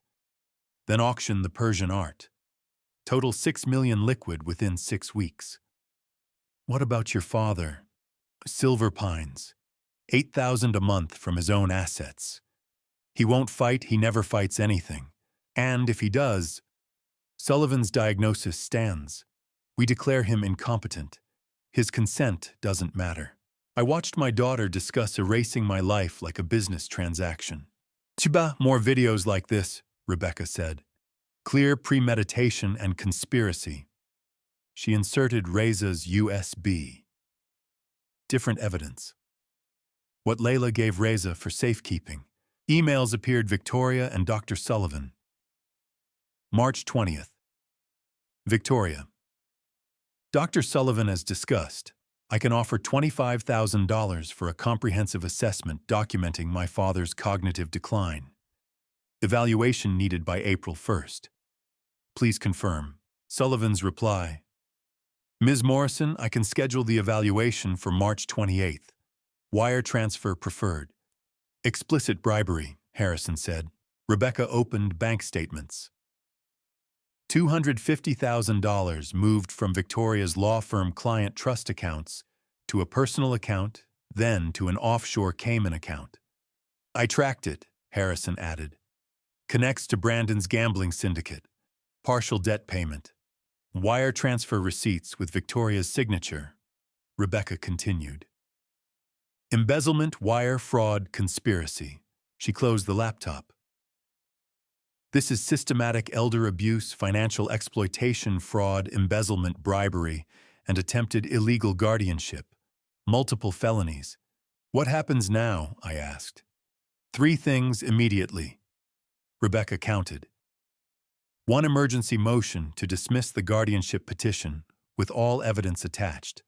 Then auction the Persian art. Total 6 million liquid within 6 weeks. What about your father? Silver Pines. 8,000 a month from his own assets. He won't fight, he never fights anything. And if he does, Sullivan's diagnosis stands. We declare him incompetent. His consent doesn't matter. I watched my daughter discuss erasing my life like a business transaction. Chiba, more videos like this, Rebecca said. Clear premeditation and conspiracy. She inserted Reza's USB. Different evidence. What Layla gave Reza for safekeeping. Emails appeared Victoria and Dr. Sullivan. March 20th. Victoria. Dr. Sullivan has discussed. I can offer $25,000 for a comprehensive assessment documenting my father's cognitive decline. Evaluation needed by April 1st. Please confirm. Sullivan's reply. Ms. Morrison, I can schedule the evaluation for March 28th. Wire transfer preferred. Explicit bribery, Harrison said. Rebecca opened bank statements. $250,000 moved from Victoria's law firm client trust accounts to a personal account, then to an offshore Cayman account. I tracked it, Harrison added. Connects to Brandon's gambling syndicate. Partial debt payment. Wire transfer receipts with Victoria's signature. Rebecca continued. Embezzlement, wire fraud, conspiracy. She closed the laptop. This is systematic elder abuse, financial exploitation, fraud, embezzlement, bribery, and attempted illegal guardianship. Multiple felonies. What happens now? I asked. 3 things immediately. Rebecca counted. 1 emergency motion to dismiss the guardianship petition with all evidence attached.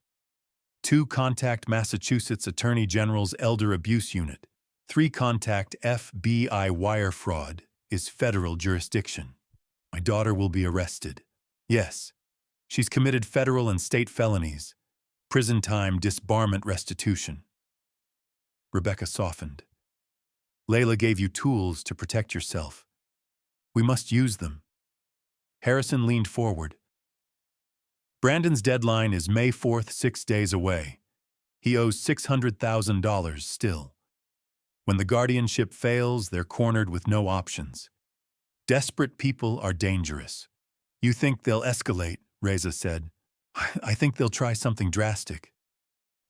2 contact Massachusetts Attorney General's Elder Abuse Unit. 3 contact FBI wire fraud is federal jurisdiction. My daughter will be arrested. Yes, she's committed federal and state felonies. Prison time, disbarment, restitution. Rebecca softened. Layla gave you tools to protect yourself. We must use them. Harrison leaned forward. Brandon's deadline is May 4th, 6 days away. He owes $600,000 still. When the guardianship fails, they're cornered with no options. Desperate people are dangerous. You think they'll escalate, Reza said. I think they'll try something drastic.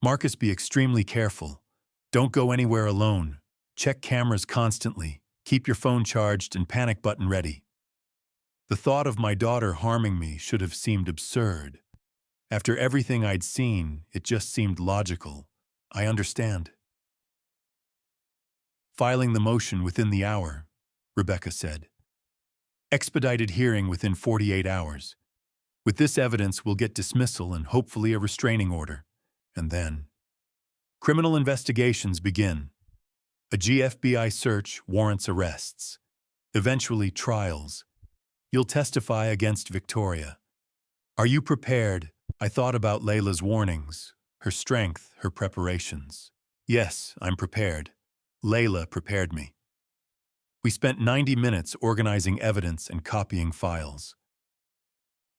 Marcus, be extremely careful. Don't go anywhere alone. Check cameras constantly. Keep your phone charged and panic button ready. The thought of my daughter harming me should have seemed absurd. After everything I'd seen, it just seemed logical. I understand. Filing the motion within the hour, Rebecca said. Expedited hearing within 48 hours. With this evidence, we'll get dismissal and hopefully a restraining order. And then, Criminal investigations begin. A GFBI search warrants arrests. Eventually, trials. You'll testify against Victoria. Are you prepared? I thought about Layla's warnings, her strength, her preparations. Yes, I'm prepared. Layla prepared me. We spent 90 minutes organizing evidence and copying files.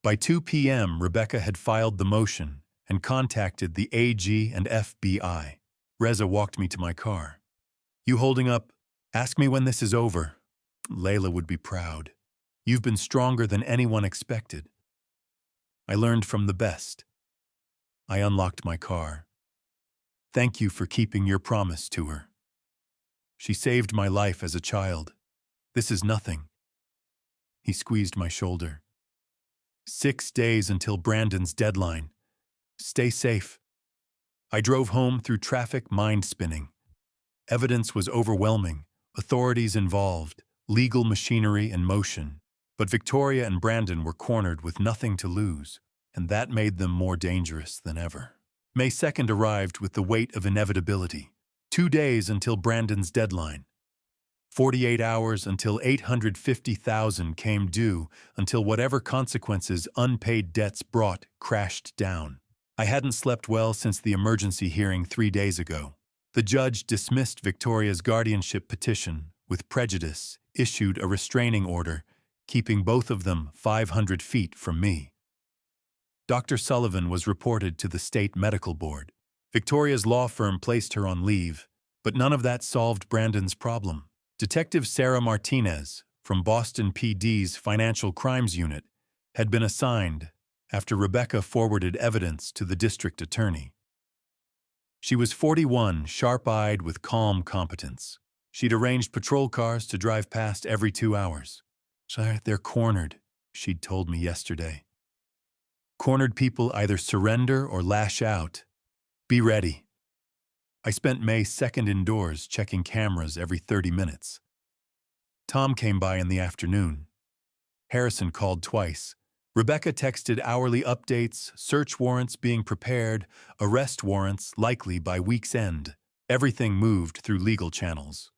By 2 p.m., Rebecca had filed the motion and contacted the AG and FBI. Reza walked me to my car. You holding up? Ask me when this is over. Layla would be proud. You've been stronger than anyone expected. I learned from the best. I unlocked my car. Thank you for keeping your promise to her. She saved my life as a child. This is nothing. He squeezed my shoulder. 6 days until Brandon's deadline. Stay safe. I drove home through traffic, mind-spinning. Evidence was overwhelming, authorities involved, legal machinery in motion. But Victoria and Brandon were cornered with nothing to lose, and that made them more dangerous than ever. May 2nd arrived with the weight of inevitability. 2 days until Brandon's deadline. 48 hours until $850,000 came due, until whatever consequences unpaid debts brought crashed down. I hadn't slept well since the emergency hearing 3 days ago. The judge dismissed Victoria's guardianship petition with prejudice, issued a restraining order, keeping both of them 500 feet from me. Dr. Sullivan was reported to the state medical board. Victoria's law firm placed her on leave, but none of that solved Brandon's problem. Detective Sarah Martinez, from Boston PD's Financial Crimes Unit, had been assigned after Rebecca forwarded evidence to the district attorney. She was 41, sharp-eyed with calm competence. She'd arranged patrol cars to drive past every 2 hours. They're cornered, she'd told me yesterday. Cornered people either surrender or lash out. Be ready. I spent May 2nd indoors checking cameras every 30 minutes. Tom came by in the afternoon. Harrison called twice. Rebecca texted hourly updates, search warrants being prepared, arrest warrants likely by week's end. Everything moved through legal channels.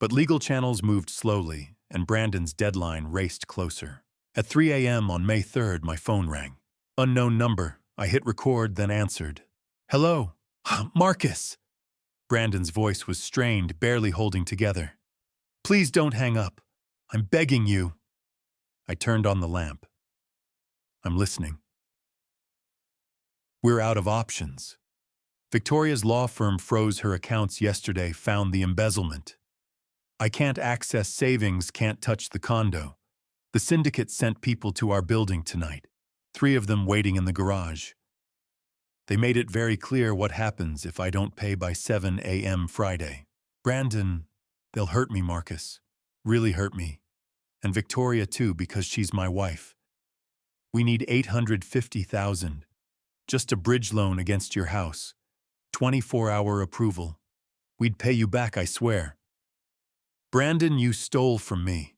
But legal channels moved slowly, and Brandon's deadline raced closer. At 3 a.m. on May 3rd, my phone rang. Unknown number. I hit record, then answered. Hello? Marcus! Brandon's voice was strained, barely holding together. Please don't hang up. I'm begging you. I turned on the lamp. I'm listening. We're out of options. Victoria's law firm froze her accounts yesterday, found the embezzlement. I can't access savings, can't touch the condo. The syndicate sent people to our building tonight, 3 of them waiting in the garage. They made it very clear what happens if I don't pay by 7 a.m. Friday. Brandon, they'll hurt me, Marcus. Really hurt me. And Victoria too, because she's my wife. We need $850,000. Just a bridge loan against your house. 24-hour approval. We'd pay you back, I swear. Brandon, you stole from me.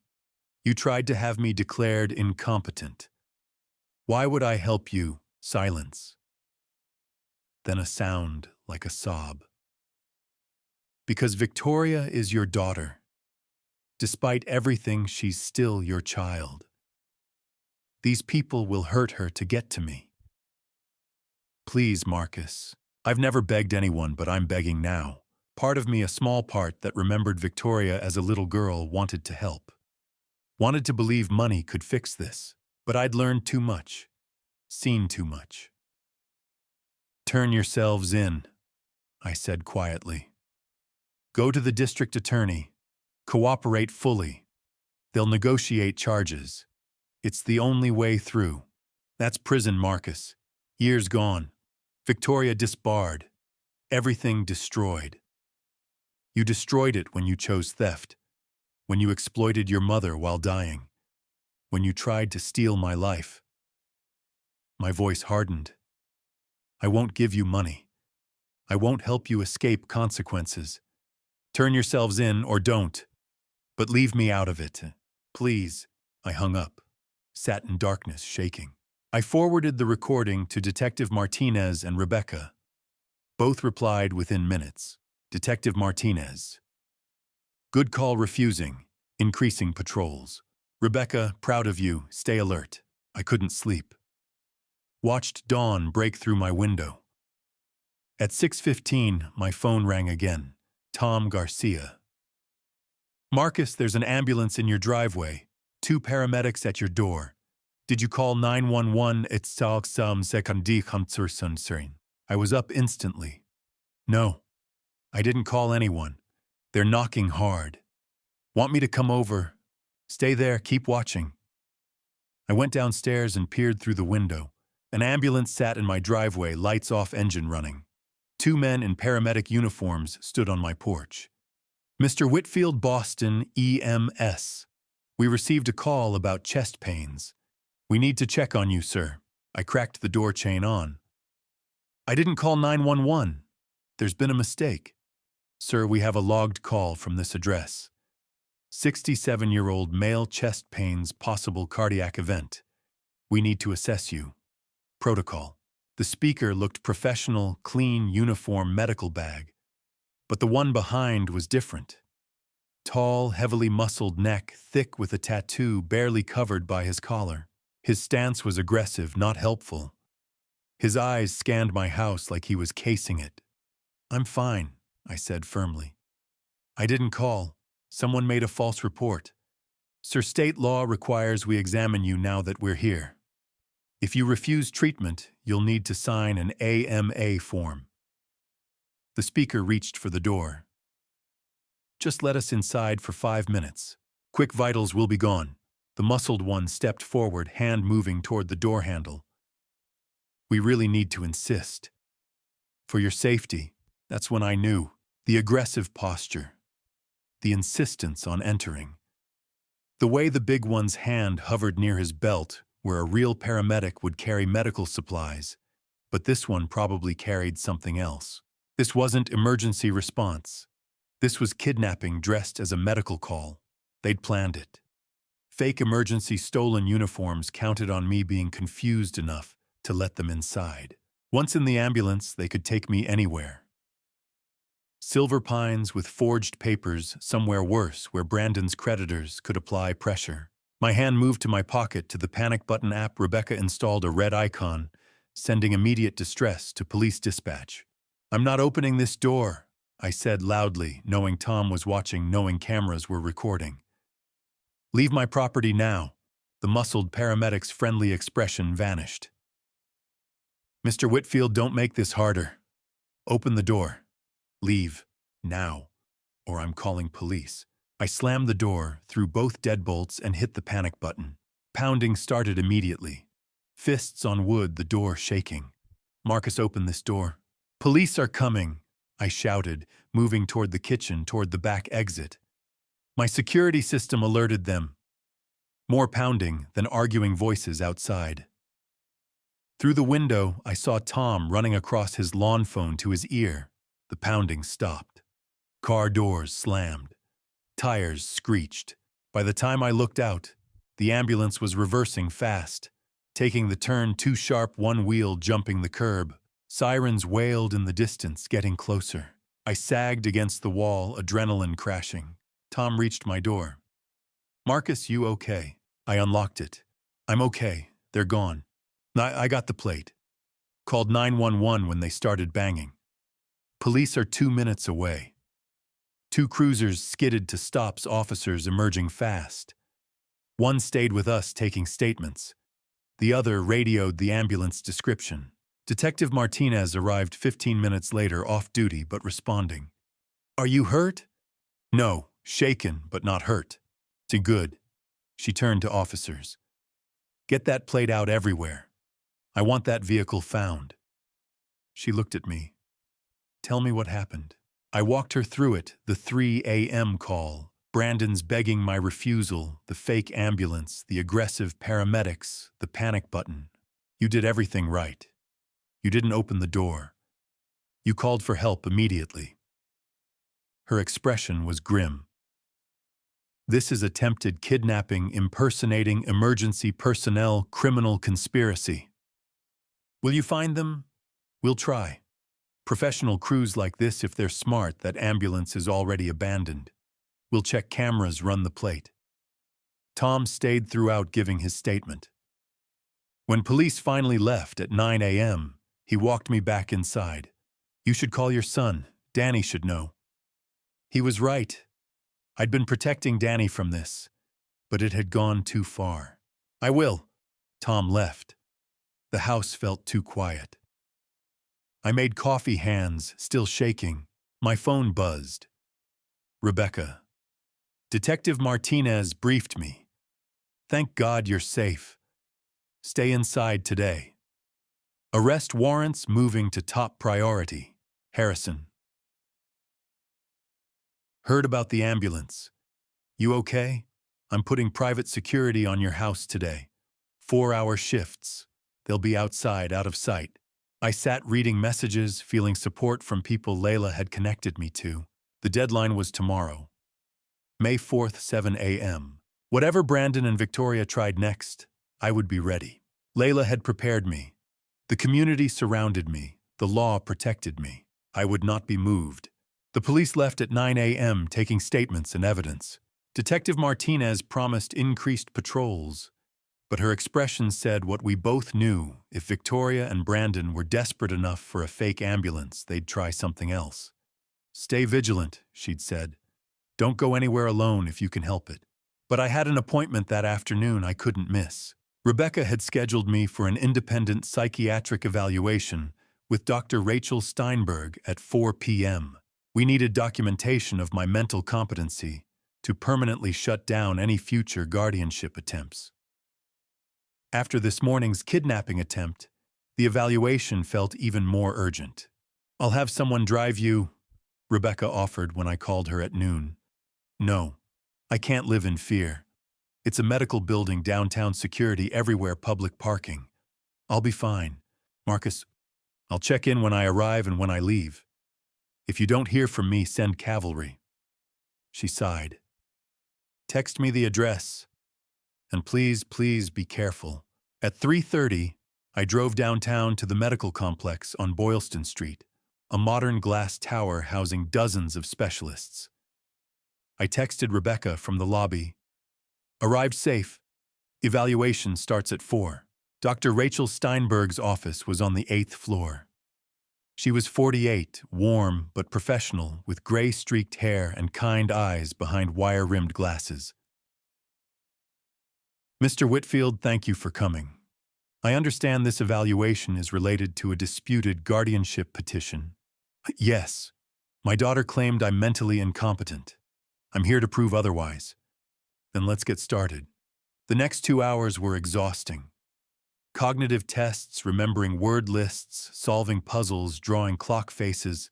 You tried to have me declared incompetent. Why would I help you? Silence. Then a sound like a sob. Because Victoria is your daughter. Despite everything, she's still your child. These people will hurt her to get to me. Please, Marcus. I've never begged anyone, but I'm begging now. Part of me, a small part that remembered Victoria as a little girl, wanted to help. Wanted to believe money could fix this. But I'd learned too much. Seen too much. Turn yourselves in, I said quietly. Go to the district attorney. Cooperate fully. They'll negotiate charges. It's the only way through. That's prison, Marcus. Years gone. Victoria disbarred. Everything destroyed. You destroyed it when you chose theft. When you exploited your mother while dying. When you tried to steal my life. My voice hardened. I won't give you money. I won't help you escape consequences. Turn yourselves in or don't. But leave me out of it. Please. I hung up, sat in darkness, shaking. I forwarded the recording to Detective Martinez and Rebecca. Both replied within minutes. Detective Martinez. Good call refusing. Increasing patrols. Rebecca, proud of you. Stay alert. I couldn't sleep. Watched dawn break through my window. At 6:15, my phone rang again. Tom Garcia. Marcus, there's an ambulance in your driveway. 2 paramedics at your door. Did you call 911? I was up instantly. No, I didn't call anyone. They're knocking hard. Want me to come over? Stay there, keep watching. I went downstairs and peered through the window. An ambulance sat in my driveway, lights off, engine running. 2 men in paramedic uniforms stood on my porch. Mr. Whitfield, Boston, EMS. We received a call about chest pains. We need to check on you, sir. I cracked the door chain on. I didn't call 911. There's been a mistake. Sir, we have a logged call from this address. 67-year-old male, chest pains, possible cardiac event. We need to assess you. Protocol. The speaker looked professional, clean, uniform medical bag. But the one behind was different. Tall, heavily muscled neck, thick with a tattoo barely covered by his collar. His stance was aggressive, not helpful. His eyes scanned my house like he was casing it. I'm fine, I said firmly. I didn't call. Someone made a false report. Sir, state law requires we examine you now that we're here. If you refuse treatment, you'll need to sign an AMA form. The speaker reached for the door. Just let us inside for 5 minutes. Quick vitals will be gone. The muscled one stepped forward, hand moving toward the door handle. We really need to insist. For your safety, that's when I knew. The aggressive posture. The insistence on entering. The way the big one's hand hovered near his belt, where a real paramedic would carry medical supplies, but this one probably carried something else. This wasn't emergency response. This was kidnapping dressed as a medical call. They'd planned it. Fake emergency stolen uniforms counted on me being confused enough to let them inside. Once in the ambulance, they could take me anywhere. Silver Pines with forged papers, somewhere worse where Brandon's creditors could apply pressure. My hand moved to my pocket to the panic button app. Rebecca installed a red icon, sending immediate distress to police dispatch. I'm not opening this door, I said loudly, knowing Tom was watching, knowing cameras were recording. Leave my property now. The muscled paramedic's friendly expression vanished. Mr. Whitfield, don't make this harder. Open the door. Leave. Now. Or I'm calling police. I slammed the door, threw both deadbolts, and hit the panic button. Pounding started immediately. Fists on wood, the door shaking. Marcus, open this door. Police are coming, I shouted, moving toward the kitchen, toward the back exit. My security system alerted them. More pounding than arguing voices outside. Through the window, I saw Tom running across his lawn phone to his ear. The pounding stopped. Car doors slammed. Tires screeched. By the time I looked out, the ambulance was reversing fast, taking the turn too sharp, one wheel jumping the curb. Sirens wailed in the distance, getting closer. I sagged against the wall, adrenaline crashing. Tom reached my door. Marcus, you okay? I unlocked it. I'm okay. They're gone. I got the plate. Called 911 when they started banging. Police are 2 minutes away. 2 cruisers skidded to stops, officers emerging fast. One stayed with us taking statements. The other radioed the ambulance description. Detective Martinez arrived 15 minutes later, off duty but responding. Are you hurt? No, shaken but not hurt. Too good. She turned to officers. Get that plate out everywhere. I want that vehicle found. She looked at me. Tell me what happened. I walked her through it, the 3 a.m. call, Brandon's begging my refusal, the fake ambulance, the aggressive paramedics, the panic button. You did everything right. You didn't open the door. You called for help immediately. Her expression was grim. This is attempted kidnapping, impersonating emergency personnel, criminal conspiracy. Will you find them? We'll try. Professional crews like this, if they're smart, that ambulance is already abandoned. We'll check cameras, run the plate. Tom stayed throughout giving his statement. When police finally left at 9 a.m., he walked me back inside. You should call your son. Danny should know. He was right. I'd been protecting Danny from this, but it had gone too far. I will. Tom left. The house felt too quiet. I made coffee, hands still shaking. My phone buzzed. Rebecca. Detective Martinez briefed me. Thank God you're safe. Stay inside today. Arrest warrants moving to top priority. Harrison. Heard about the ambulance. You okay? I'm putting private security on your house today. 4-hour shifts. They'll be outside, out of sight. I sat reading messages, feeling support from people Layla had connected me to. The deadline was tomorrow. May 4th, 7 a.m. Whatever Brandon and Victoria tried next, I would be ready. Layla had prepared me. The community surrounded me. The law protected me. I would not be moved. The police left at 9 a.m. taking statements and evidence. Detective Martinez promised increased patrols, but her expression said what we both knew: if Victoria and Brandon were desperate enough for a fake ambulance, they'd try something else. Stay vigilant, she'd said. Don't go anywhere alone if you can help it. But I had an appointment that afternoon I couldn't miss. Rebecca had scheduled me for an independent psychiatric evaluation with Dr. Rachel Steinberg at 4 p.m. We needed documentation of my mental competency to permanently shut down any future guardianship attempts. After this morning's kidnapping attempt, the evaluation felt even more urgent. I'll have someone drive you, Rebecca offered when I called her at noon. No, I can't live in fear. It's a medical building, downtown security everywhere, public parking. I'll be fine. Marcus, I'll check in when I arrive and when I leave. If you don't hear from me, send cavalry. She sighed. Text me the address. And please, please be careful. At 3:30, I drove downtown to the medical complex on Boylston Street, a modern glass tower housing dozens of specialists. I texted Rebecca from the lobby. Arrived safe. Evaluation starts at 4. Dr. Rachel Steinberg's office was on the 8th floor. She was 48, warm but professional, with gray-streaked hair and kind eyes behind wire-rimmed glasses. Mr. Whitfield, thank you for coming. I understand this evaluation is related to a disputed guardianship petition. Yes. My daughter claimed I'm mentally incompetent. I'm here to prove otherwise. Then let's get started. The next 2 hours were exhausting. Cognitive tests, remembering word lists, solving puzzles, drawing clock faces,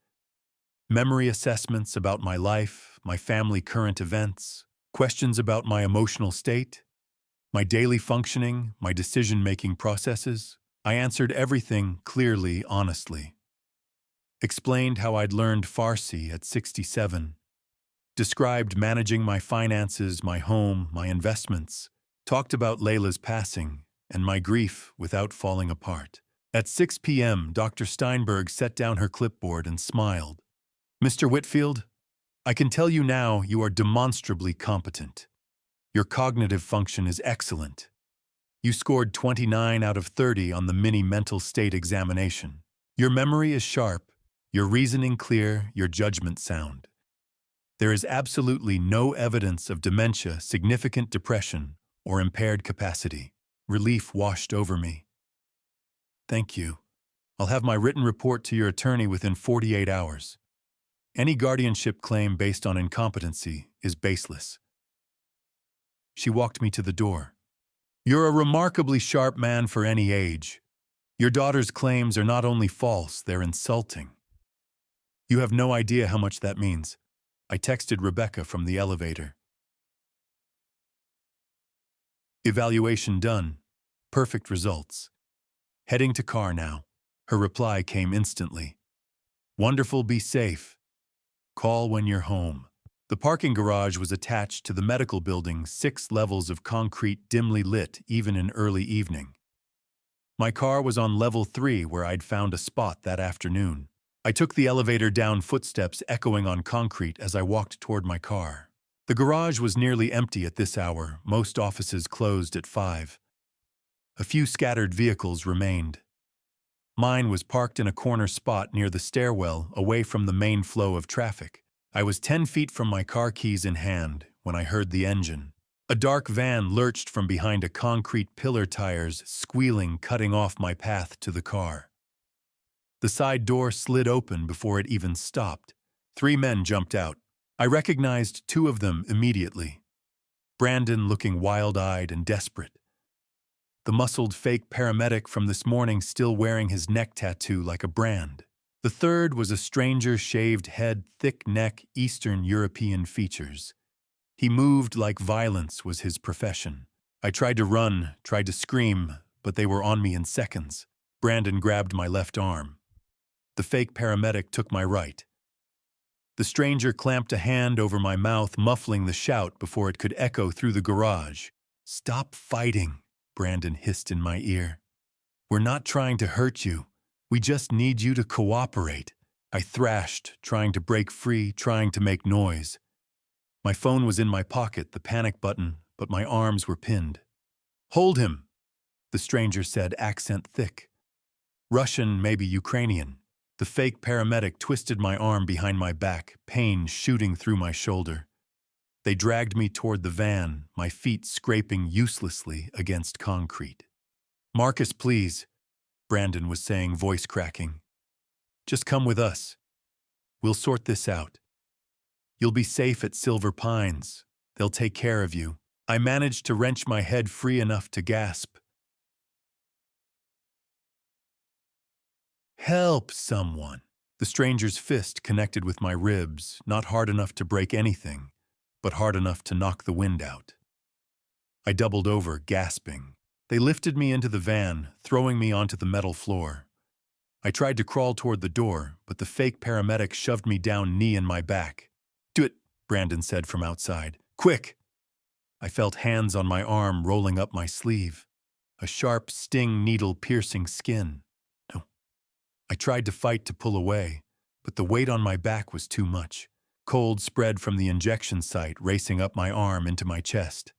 memory assessments about my life, my family, current events, questions about my emotional state, my daily functioning, my decision-making processes. I answered everything clearly, honestly. Explained how I'd learned Farsi at 67. Described managing my finances, my home, my investments. Talked about Layla's passing and my grief without falling apart. At 6 p.m., Dr. Steinberg set down her clipboard and smiled. Mr. Whitfield, I can tell you now you are demonstrably competent. Your cognitive function is excellent. You scored 29 out of 30 on the mini mental state examination. Your memory is sharp, your reasoning clear, your judgment sound. There is absolutely no evidence of dementia, significant depression, or impaired capacity. Relief washed over me. Thank you. I'll have my written report to your attorney within 48 hours. Any guardianship claim based on incompetency is baseless. She walked me to the door. You're a remarkably sharp man for any age. Your daughter's claims are not only false, they're insulting. You have no idea how much that means. I texted Rebecca from the elevator. Evaluation done. Perfect results. Heading to car now. Her reply came instantly. Wonderful, be safe. Call when you're home. The parking garage was attached to the medical building, 6 levels of concrete dimly lit even in early evening. My car was on level 3 where I'd found a spot that afternoon. I took the elevator down, footsteps echoing on concrete as I walked toward my car. The garage was nearly empty at this hour, most offices closed at 5. A few scattered vehicles remained. Mine was parked in a corner spot near the stairwell, away from the main flow of traffic. I was 10 feet from my car, keys in hand, when I heard the engine. A dark van lurched from behind a concrete pillar, tires squealing, cutting off my path to the car. The side door slid open before it even stopped. 3 men jumped out. I recognized 2 of them immediately. Brandon, looking wild-eyed and desperate. The muscled fake paramedic from this morning, still wearing his neck tattoo like a brand. The third was a stranger, shaved head, thick neck, Eastern European features. He moved like violence was his profession. I tried to run, tried to scream, but they were on me in seconds. Brandon grabbed my left arm. The fake paramedic took my right. The stranger clamped a hand over my mouth, muffling the shout before it could echo through the garage. "Stop fighting," Brandon hissed in my ear. "We're not trying to hurt you. We just need you to cooperate." I thrashed, trying to break free, trying to make noise. My phone was in my pocket, the panic button, but my arms were pinned. "Hold him," the stranger said, accent thick. Russian, maybe Ukrainian. The fake paramedic twisted my arm behind my back, pain shooting through my shoulder. They dragged me toward the van, my feet scraping uselessly against concrete. "Marcus, please," Brandon was saying, voice cracking. "Just come with us. We'll sort this out. You'll be safe at Silver Pines. They'll take care of you." I managed to wrench my head free enough to gasp. "Help someone." The stranger's fist connected with my ribs, not hard enough to break anything, but hard enough to knock the wind out. I doubled over, gasping. They lifted me into the van, throwing me onto the metal floor. I tried to crawl toward the door, but the fake paramedic shoved me down, knee in my back. "Do it," Brandon said from outside. "Quick!" I felt hands on my arm rolling up my sleeve. A sharp sting needle piercing skin. No. I tried to fight to pull away, but the weight on my back was too much. Cold spread from the injection site, racing up my arm into my chest.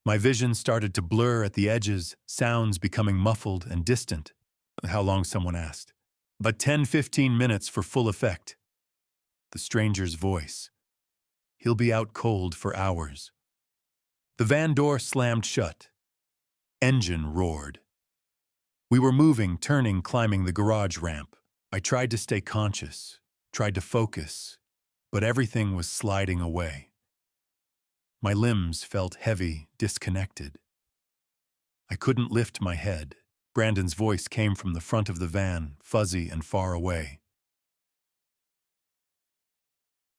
My vision started to blur at the edges, sounds becoming muffled and distant. How long, someone asked. "But 10-15 minutes for full effect." The stranger's voice. "He'll be out cold for hours." The van door slammed shut. Engine roared. We were moving, turning, climbing the garage ramp. I tried to stay conscious, tried to focus, but everything was sliding away. My limbs felt heavy, disconnected. I couldn't lift my head. Brandon's voice came from the front of the van, fuzzy and far away.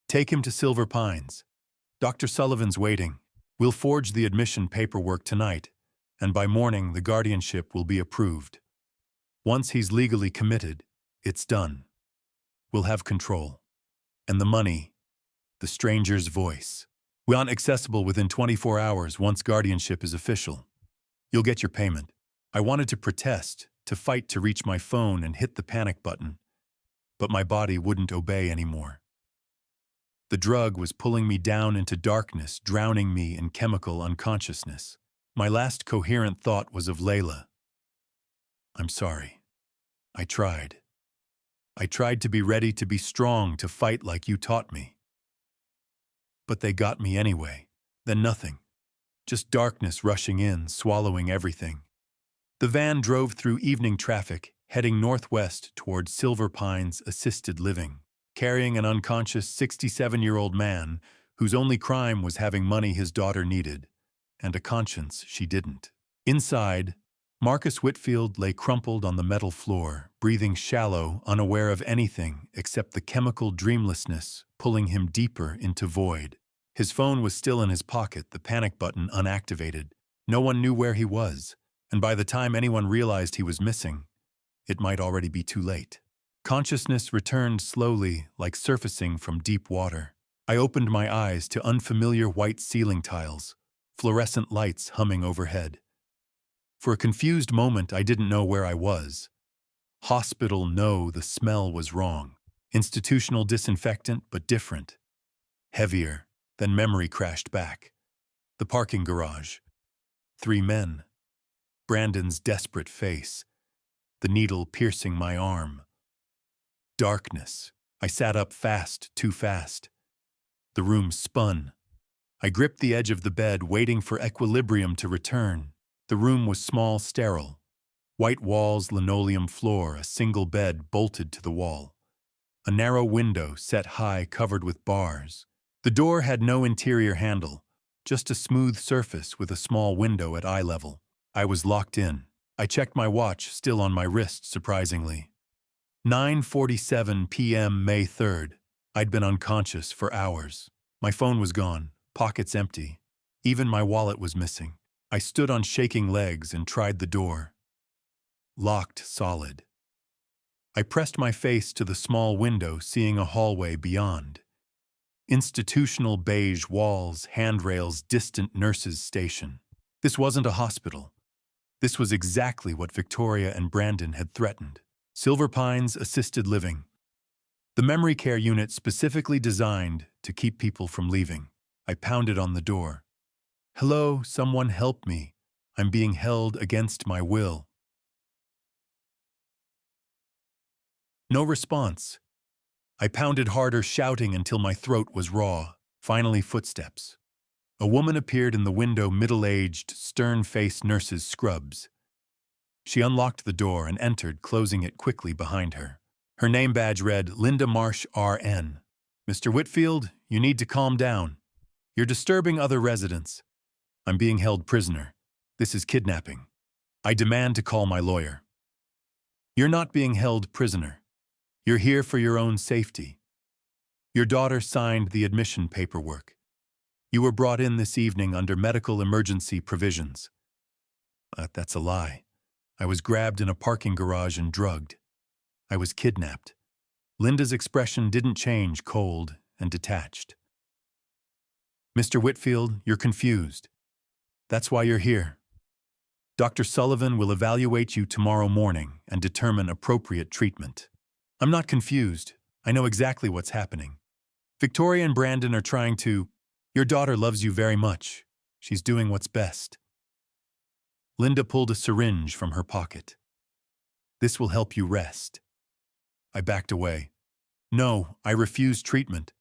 "Take him to Silver Pines. Dr. Sullivan's waiting. We'll forge the admission paperwork tonight, and by morning the guardianship will be approved. Once he's legally committed, it's done. We'll have control. And the money," the stranger's voice. "We aren't accessible within 24 hours once guardianship is official. You'll get your payment." I wanted to protest, to fight to reach my phone and hit the panic button, but my body wouldn't obey anymore. The drug was pulling me down into darkness, drowning me in chemical unconsciousness. My last coherent thought was of Layla. "I'm sorry. I tried. I tried to be ready, to be strong, to fight like you taught me. But they got me anyway. Then nothing. Just darkness rushing in, swallowing everything." The van drove through evening traffic, heading northwest toward Silver Pines Assisted Living, carrying an unconscious 67-year-old man whose only crime was having money his daughter needed, and a conscience she didn't. Inside, Marcus Whitfield lay crumpled on the metal floor, breathing shallow, unaware of anything except the chemical dreamlessness pulling him deeper into void. His phone was still in his pocket, the panic button unactivated. No one knew where he was, and by the time anyone realized he was missing, it might already be too late. Consciousness returned slowly, like surfacing from deep water. I opened my eyes to unfamiliar white ceiling tiles, fluorescent lights humming overhead. For a confused moment, I didn't know where I was. Hospital, no, the smell was wrong. Institutional disinfectant, but different. Heavier. Then memory crashed back. The parking garage. 3 men. Brandon's desperate face. The needle piercing my arm. Darkness. I sat up fast, too fast. The room spun. I gripped the edge of the bed, waiting for equilibrium to return. The room was small, sterile. White walls, linoleum floor, a single bed bolted to the wall. A narrow window set high, covered with bars. The door had no interior handle, just a smooth surface with a small window at eye level. I was locked in. I checked my watch, still on my wrist, surprisingly. 9:47 p.m. May 3rd. I'd been unconscious for hours. My phone was gone, pockets empty. Even my wallet was missing. I stood on shaking legs and tried the door. Locked solid. I pressed my face to the small window, seeing a hallway beyond. Institutional beige walls, handrails, distant nurses' station. This wasn't a hospital. This was exactly what Victoria and Brandon had threatened. Silver Pines Assisted Living. The memory care unit specifically designed to keep people from leaving. I pounded on the door. "Hello, someone help me. I'm being held against my will." No response. I pounded harder, shouting until my throat was raw. Finally, footsteps. A woman appeared in the window, middle-aged, stern-faced nurse's scrubs. She unlocked the door and entered, closing it quickly behind her. Her name badge read, Linda Marsh, RN. "Mr. Whitfield, you need to calm down. You're disturbing other residents. I'm being held prisoner. This is kidnapping. I demand to call my lawyer." "You're not being held prisoner. You're here for your own safety. Your daughter signed the admission paperwork. You were brought in this evening under medical emergency provisions." That's a lie. I was grabbed in a parking garage and drugged. I was kidnapped. Linda's expression didn't change, cold and detached. "Mr. Whitfield, you're confused. That's why you're here. Dr. Sullivan will evaluate you tomorrow morning and determine appropriate treatment." "I'm not confused. I know exactly what's happening. Victoria and Brandon are trying to... Your daughter loves you very much. She's doing what's best." Linda pulled a syringe from her pocket. "This will help you rest." I backed away. "No, I refuse treatment.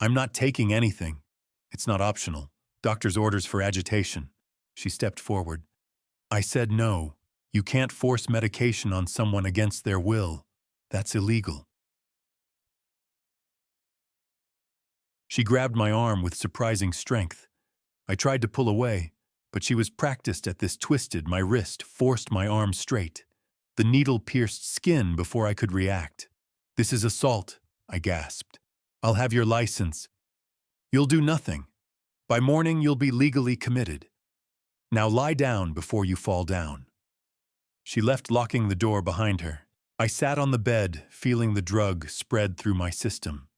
I'm not taking anything. It's not optional. Doctor's orders for agitation." She stepped forward. I said no. You can't force medication on someone against their will. That's illegal. She grabbed my arm with surprising strength. I tried to pull away, but she was practiced at this. Twisted my wrist, forced my arm straight. The needle pierced skin before I could react. "This is assault," I gasped. "I'll have your license." "You'll do nothing. By morning you'll be legally committed. Now lie down before you fall down." She left, locking the door behind her. I sat on the bed, feeling the drug spread through my system.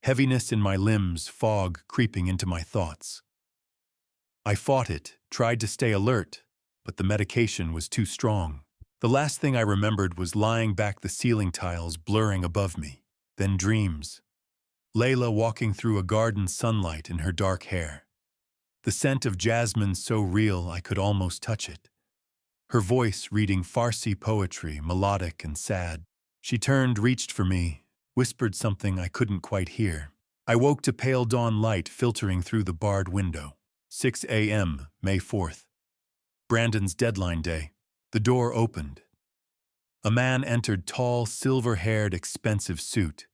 Heaviness in my limbs, fog creeping into my thoughts. I fought it, tried to stay alert, but the medication was too strong. The last thing I remembered was lying back, the ceiling tiles blurring above me. Then dreams. Layla walking through a garden, sunlight in her dark hair. The scent of jasmine so real I could almost touch it. Her voice reading Farsi poetry, melodic and sad. She turned, reached for me, whispered something I couldn't quite hear. I woke to pale dawn light filtering through the barred window. 6 a.m., May 4th. Brandon's deadline day. The door opened. A man entered, tall, silver-haired, expensive suit.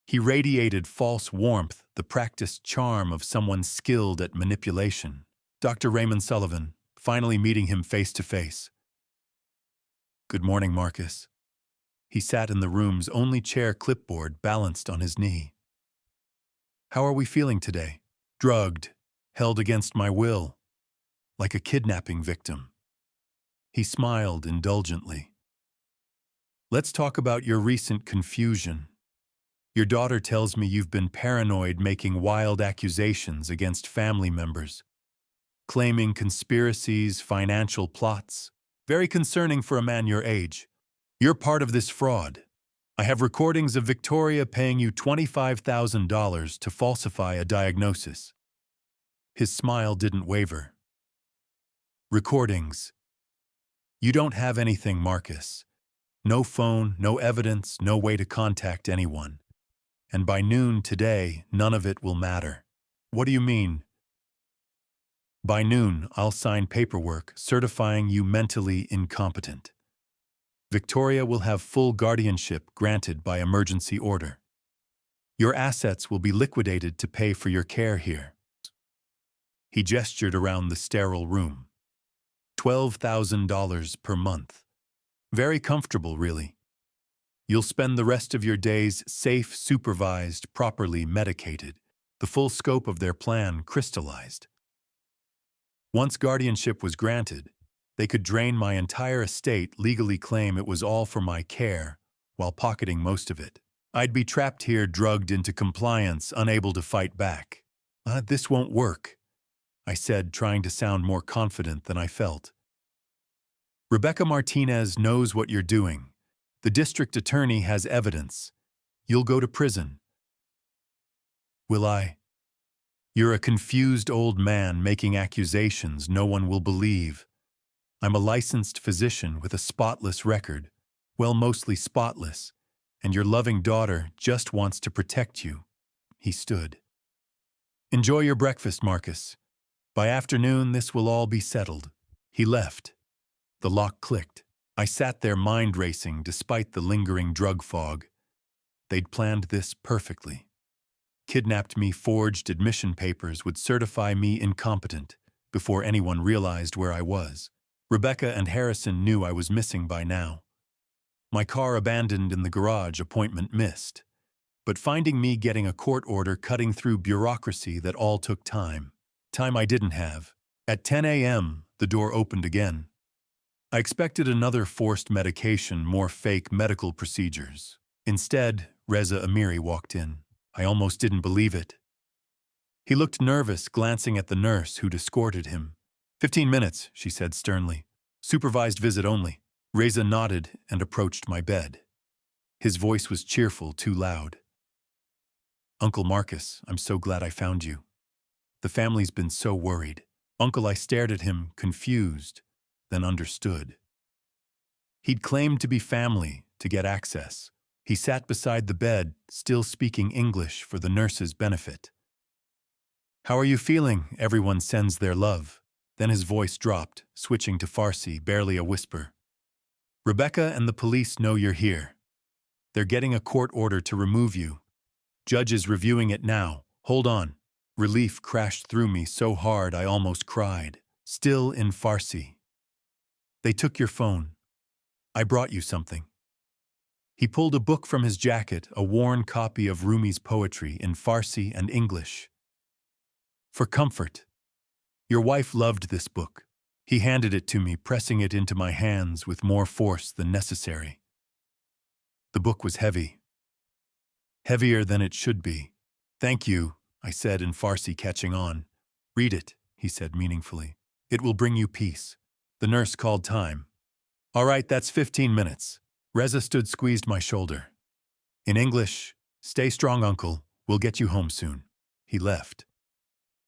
He radiated false warmth, the practiced charm of someone skilled at manipulation. Dr. Raymond Sullivan, finally meeting him face to face. "Good morning, Marcus." He sat in the room's only chair, clipboard balanced on his knee. "How are we feeling today?" "Drugged, held against my will, like a kidnapping victim." He smiled indulgently. "Let's talk about your recent confusion. Your daughter tells me you've been paranoid, making wild accusations against family members, claiming conspiracies, financial plots. Very concerning for a man your age. You're part of this fraud. I have recordings of Victoria paying you $25,000 to falsify a diagnosis. His smile didn't waver. Recordings. You don't have anything, Marcus. No phone, no evidence, no way to contact anyone. And by noon today, none of it will matter. What do you mean? By noon, I'll sign paperwork certifying you mentally incompetent. Victoria will have full guardianship granted by emergency order. Your assets will be liquidated to pay for your care here. He gestured around the sterile room. $12,000 per month. Very comfortable, really. You'll spend the rest of your days safe, supervised, properly medicated. The full scope of their plan crystallized. Once guardianship was granted, they could drain my entire estate, legally claim it was all for my care, while pocketing most of it. I'd be trapped here, drugged into compliance, unable to fight back. This won't work, I said, trying to sound more confident than I felt. Rebecca Martinez knows what you're doing. The district attorney has evidence. You'll go to prison. Will I? You're a confused old man making accusations no one will believe. I'm a licensed physician with a spotless record. Well, mostly spotless. And your loving daughter just wants to protect you. He stood. Enjoy your breakfast, Marcus. By afternoon, this will all be settled. He left. The lock clicked. I sat there mind racing despite the lingering drug fog. They'd planned this perfectly. Kidnapped me, forged admission papers would certify me incompetent before anyone realized where I was. Rebecca and Harrison knew I was missing by now. My car abandoned in the garage, appointment missed. But finding me getting a court order, cutting through bureaucracy that all took time. Time I didn't have. At 10 a.m., the door opened again. I expected another forced medication, more fake medical procedures. Instead, Reza Amiri walked in. I almost didn't believe it. He looked nervous, glancing at the nurse who'd escorted him. 15 minutes, she said sternly. Supervised visit only. Reza nodded and approached my bed. His voice was cheerful, too loud. Uncle Marcus, I'm so glad I found you. The family's been so worried. Uncle, I stared at him, confused, then understood. He'd claimed to be family to get access. He sat beside the bed, still speaking English for the nurse's benefit. How are you feeling? Everyone sends their love. Then his voice dropped, switching to Farsi, barely a whisper. Rebecca and the police know you're here. They're getting a court order to remove you. Judge is reviewing it now. Hold on. Relief crashed through me so hard I almost cried. Still in Farsi. They took your phone. I brought you something. He pulled a book from his jacket, a worn copy of Rumi's poetry in Farsi and English. For comfort. Your wife loved this book. He handed it to me, pressing it into my hands with more force than necessary. The book was heavy. Heavier than it should be. Thank you, I said in Farsi, catching on. Read it, he said meaningfully. It will bring you peace. The nurse called time. All right, that's 15 minutes. Reza stood, squeezed my shoulder. In English, stay strong, uncle. We'll get you home soon. He left.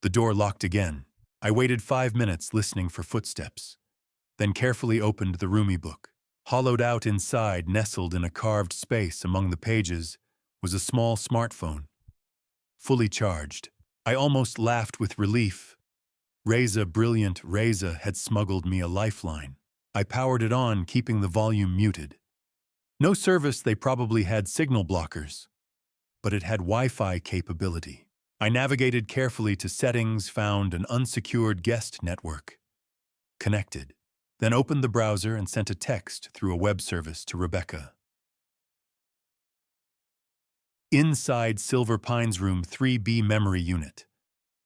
The door locked again. I waited 5 minutes, listening for footsteps. Then carefully opened the Rumi book. Hollowed out inside, nestled in a carved space among the pages, was a small smartphone. Fully charged. I almost laughed with relief. Brilliant Reza had smuggled me a lifeline. I powered it on, keeping the volume muted. No service, they probably had signal blockers. But it had Wi-Fi capability. I navigated carefully to settings, found an unsecured guest network. Connected. Then opened the browser and sent a text through a web service to Rebecca. Inside Silver Pines Room 3B memory unit.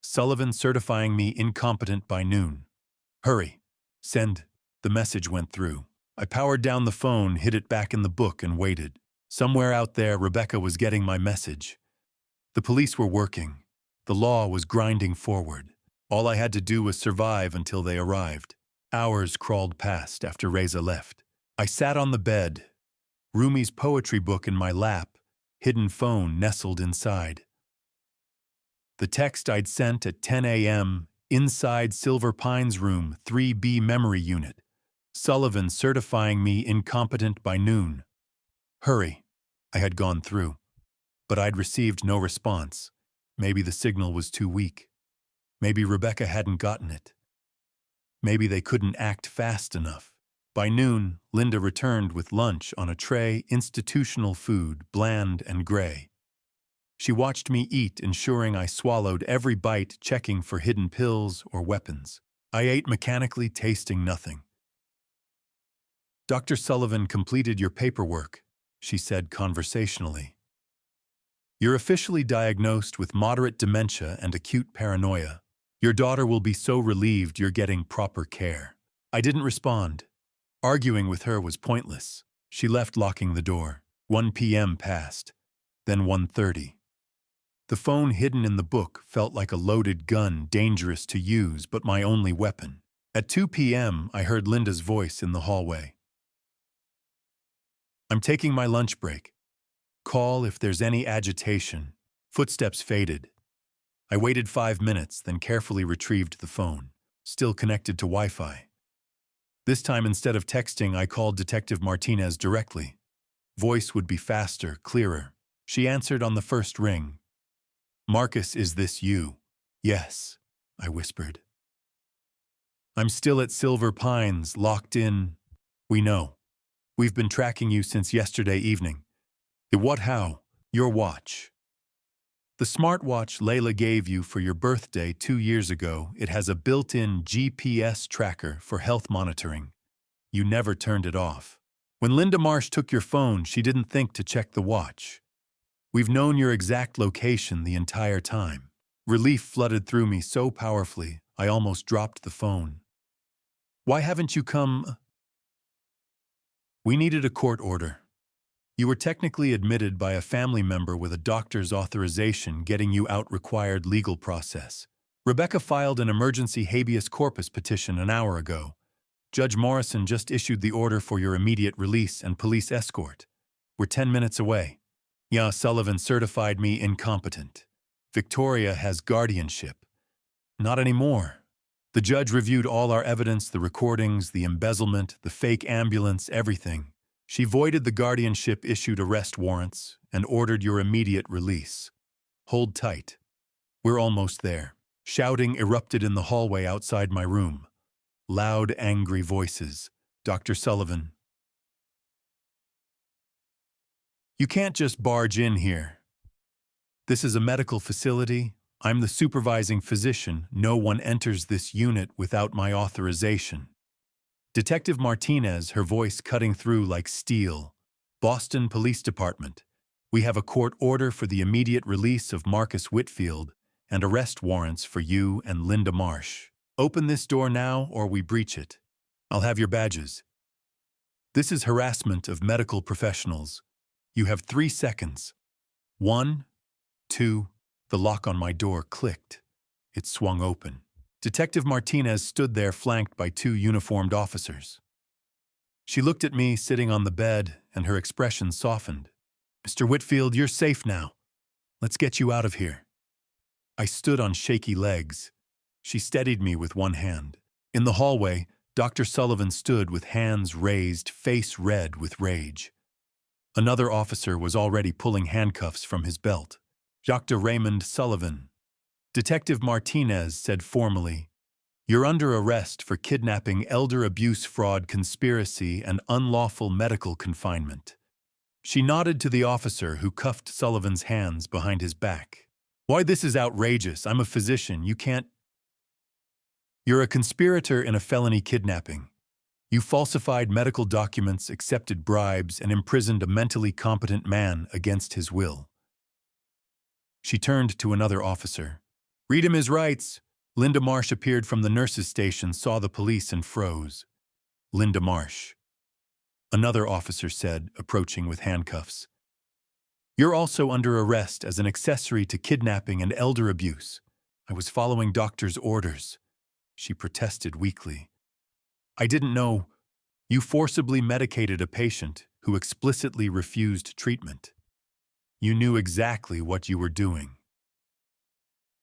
Sullivan certifying me incompetent by noon. Hurry. Send. The message went through. I powered down the phone, hid it back in the book, and waited. Somewhere out there, Rebecca was getting my message. The police were working. The law was grinding forward. All I had to do was survive until they arrived. Hours crawled past after Reza left. I sat on the bed, Rumi's poetry book in my lap, hidden phone nestled inside. The text I'd sent at 10 a.m., inside Silver Pine's room, 3B memory unit. Sullivan certifying me incompetent by noon. Hurry. I had gone through. But I'd received no response. Maybe the signal was too weak. Maybe Rebecca hadn't gotten it. Maybe they couldn't act fast enough. By noon, Linda returned with lunch on a tray, institutional food, bland and gray. She watched me eat, ensuring I swallowed every bite, checking for hidden pills or weapons. I ate mechanically, tasting nothing. Dr. Sullivan completed your paperwork, she said conversationally. You're officially diagnosed with moderate dementia and acute paranoia. Your daughter will be so relieved you're getting proper care. I didn't respond. Arguing with her was pointless. She left, locking the door. 1 p.m. passed, then 1:30. The phone hidden in the book felt like a loaded gun, dangerous to use, but my only weapon. At 2 p.m., I heard Linda's voice in the hallway. I'm taking my lunch break. Call if there's any agitation. Footsteps faded. I waited 5 minutes, then carefully retrieved the phone, still connected to Wi-Fi. This time, instead of texting, I called Detective Martinez directly. Voice would be faster, clearer. She answered on the first ring. Marcus, is this you? Yes, I whispered. I'm still at Silver Pines, locked in. We know. We've been tracking you since yesterday evening. What, how? Your watch. The smartwatch Layla gave you for your birthday 2 years ago, it has a built-in GPS tracker for health monitoring. You never turned it off. When Linda Marsh took your phone, she didn't think to check the watch. We've known your exact location the entire time. Relief flooded through me so powerfully, I almost dropped the phone. Why haven't you come? We needed a court order. You were technically admitted by a family member with a doctor's authorization. Getting you out required legal process. Rebecca filed an emergency habeas corpus petition an hour ago. Judge Morrison just issued the order for your immediate release and police escort. We're 10 minutes away. Yeah, Sullivan certified me incompetent. Victoria has guardianship. Not anymore. The judge reviewed all our evidence, the recordings, the embezzlement, the fake ambulance, everything. She voided the guardianship, issued arrest warrants, and ordered your immediate release. Hold tight. We're almost there. Shouting erupted in the hallway outside my room. Loud, angry voices. Dr. Sullivan. You can't just barge in here. This is a medical facility. I'm the supervising physician. No one enters this unit without my authorization. Detective Martinez, her voice cutting through like steel. Boston Police Department. We have a court order for the immediate release of Marcus Whitfield and arrest warrants for you and Linda Marsh. Open this door now or we breach it. I'll have your badges. This is harassment of medical professionals. You have 3 seconds. 1, 2, the lock on my door clicked. It swung open. Detective Martinez stood there flanked by 2 uniformed officers. She looked at me sitting on the bed and her expression softened. Mr. Whitfield, you're safe now. Let's get you out of here. I stood on shaky legs. She steadied me with one hand. In the hallway, Dr. Sullivan stood with hands raised, face red with rage. Another officer was already pulling handcuffs from his belt. Dr. Raymond Sullivan. Detective Martinez said formally, "You're under arrest for kidnapping, elder abuse, fraud, conspiracy, and unlawful medical confinement." She nodded to the officer who cuffed Sullivan's hands behind his back. "Why, this is outrageous. I'm a physician. You can't..." "You're a conspirator in a felony kidnapping. You falsified medical documents, accepted bribes, and imprisoned a mentally competent man against his will." She turned to another officer. "Read him his rights." Linda Marsh appeared from the nurse's station, saw the police, and froze. Linda Marsh. Another officer said, approaching with handcuffs. "You're also under arrest as an accessory to kidnapping and elder abuse. I was following doctor's orders." She protested weakly. "I didn't know. You forcibly medicated a patient who explicitly refused treatment. You knew exactly what you were doing.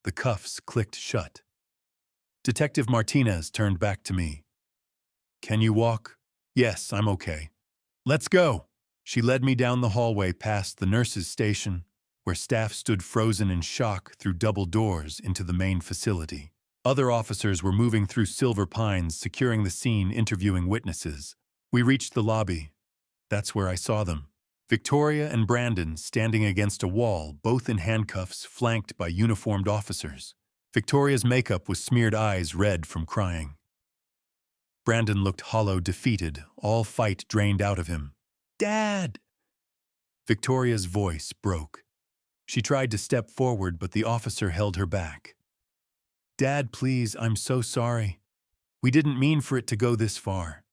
The cuffs clicked shut. Detective Martinez turned back to me. Can you walk? Yes, I'm okay. Let's go. She led me down the hallway past the nurses' station, where staff stood frozen in shock through double doors into the main facility. Other officers were moving through Silver Pines, securing the scene, interviewing witnesses. We reached the lobby. That's where I saw them. Victoria and Brandon standing against a wall, both in handcuffs, flanked by uniformed officers. Victoria's makeup was smeared eyes red from crying. Brandon looked hollow, defeated, all fight drained out of him. Dad! Victoria's voice broke. She tried to step forward, but the officer held her back. Dad, please, I'm so sorry. We didn't mean for it to go this far.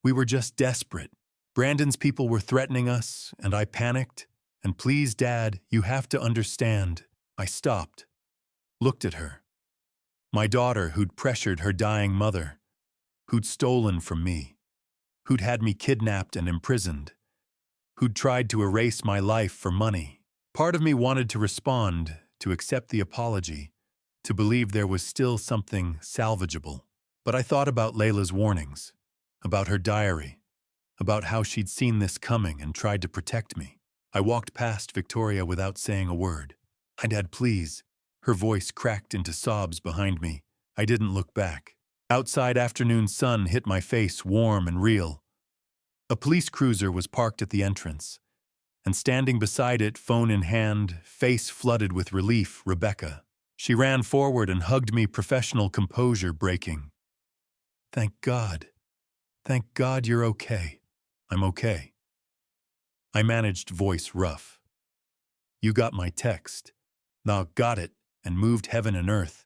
We were just desperate. Brandon's people were threatening us, and I panicked. And please, Dad, you have to understand. I stopped, looked at her. My daughter, who'd pressured her dying mother, who'd stolen from me, who'd had me kidnapped and imprisoned, who'd tried to erase my life for money. Part of me wanted to respond, to accept the apology, to believe there was still something salvageable. But I thought about Layla's warnings, about her diary, about how she'd seen this coming and tried to protect me. I walked past Victoria without saying a word. Dad, please. Her voice cracked into sobs behind me. I didn't look back. Outside afternoon sun hit my face, warm and real. A police cruiser was parked at the entrance, and standing beside it, phone in hand, face flooded with relief, Rebecca. She ran forward and hugged me, professional composure breaking. Thank God. Thank God you're okay. I'm okay. I managed, voice rough. You got my text. Now got it, and moved heaven and earth.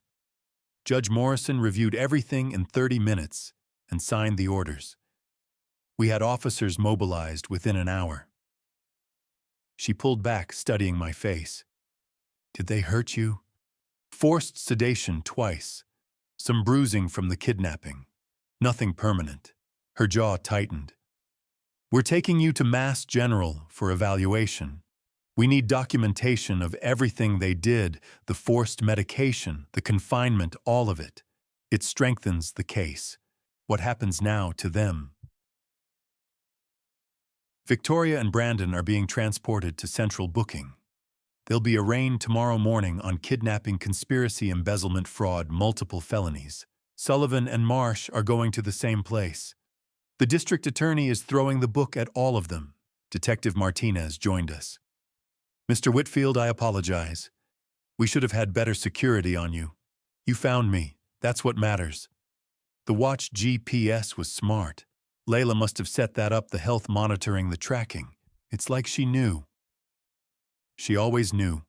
Judge Morrison reviewed everything in 30 minutes and signed the orders. We had officers mobilized within an hour. She pulled back, studying my face. Did they hurt you? Forced sedation twice. Some bruising from the kidnapping. Nothing permanent. Her jaw tightened. We're taking you to Mass General for evaluation. We need documentation of everything they did, the forced medication, the confinement, all of it. It strengthens the case. What happens now to them? Victoria and Brandon are being transported to central booking. They'll be arraigned tomorrow morning on kidnapping, conspiracy, embezzlement, fraud, multiple felonies. Sullivan and Marsh are going to the same place. The district attorney is throwing the book at all of them. Detective Martinez joined us. Mr. Whitfield, I apologize. We should have had better security on you. You found me. That's what matters. The watch GPS was smart. Layla must have set that up, the health monitoring, the tracking. It's like she knew. She always knew,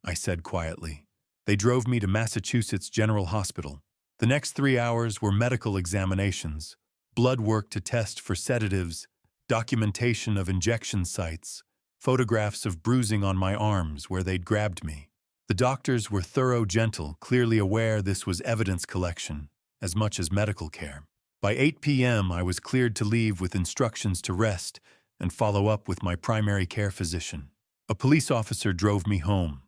I said quietly. They drove me to Massachusetts General Hospital. The next 3 hours were medical examinations, blood work to test for sedatives, documentation of injection sites, photographs of bruising on my arms where they'd grabbed me. The doctors were thorough, gentle, clearly aware this was evidence collection, as much as medical care. By 8 p.m., I was cleared to leave with instructions to rest and follow up with my primary care physician. A police officer drove me home.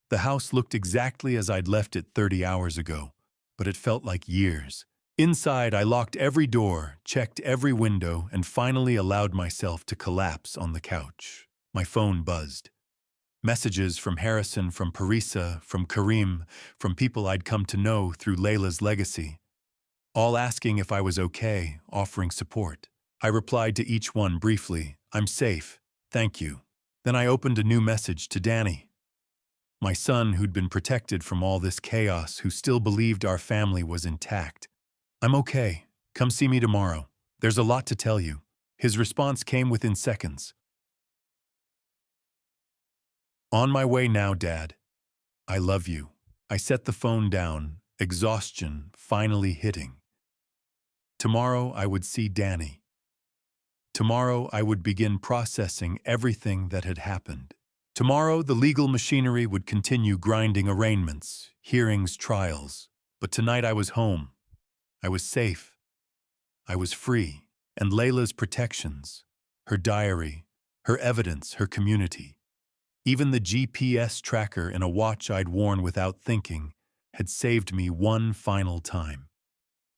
The house looked exactly as I'd left it 30 hours ago, but it felt like years. Inside, I locked every door, checked every window, and finally allowed myself to collapse on the couch. My phone buzzed. Messages from Harrison, from Parisa, from Kareem, from people I'd come to know through Layla's legacy. All asking if I was okay, offering support. I replied to each one briefly, I'm safe, thank you. Then I opened a new message to Danny, my son who'd been protected from all this chaos, who still believed our family was intact. I'm okay, come see me tomorrow. There's a lot to tell you. His response came within seconds. On my way now, Dad. I love you. I set the phone down, exhaustion finally hitting. Tomorrow I would see Danny. Tomorrow I would begin processing everything that had happened. Tomorrow the legal machinery would continue grinding arraignments, hearings, trials. But tonight I was home. I was safe. I was free. And Layla's protections, her diary, her evidence, her community. Even the GPS tracker in a watch I'd worn without thinking had saved me one final time.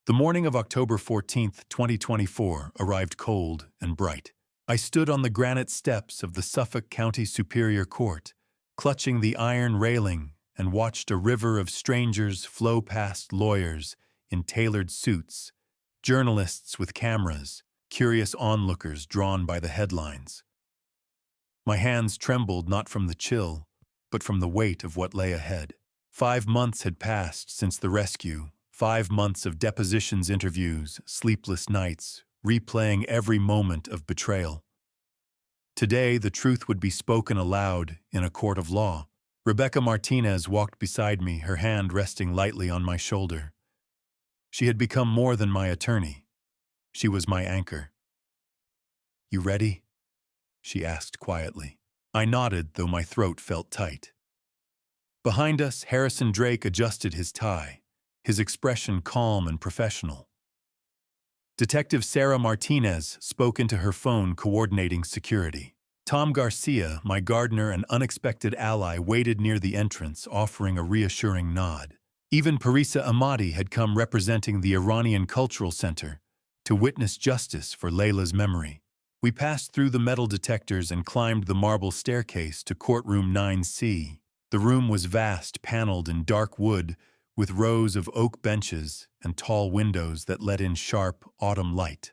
The morning of October 14th, 2024 arrived cold and bright. I stood on the granite steps of the Suffolk County Superior Court, clutching the iron railing, and watched a river of strangers flow past lawyers in tailored suits, journalists with cameras, curious onlookers drawn by the headlines. My hands trembled not from the chill, but from the weight of what lay ahead. 5 months had passed since the rescue, 5 months of depositions, interviews, sleepless nights, replaying every moment of betrayal. Today, the truth would be spoken aloud in a court of law. Rebecca Martinez walked beside me, her hand resting lightly on my shoulder. She had become more than my attorney. She was my anchor. "You ready?" she asked quietly. I nodded, though my throat felt tight. Behind us, Harrison Drake adjusted his tie, his expression calm and professional. Detective Sarah Martinez spoke into her phone, coordinating security. Tom Garcia, my gardener and unexpected ally, waited near the entrance, offering a reassuring nod. Even Parisa Ahmadi had come, representing the Iranian Cultural Center, to witness justice for Layla's memory. We passed through the metal detectors and climbed the marble staircase to courtroom 9C. The room was vast, paneled in dark wood, with rows of oak benches and tall windows that let in sharp autumn light.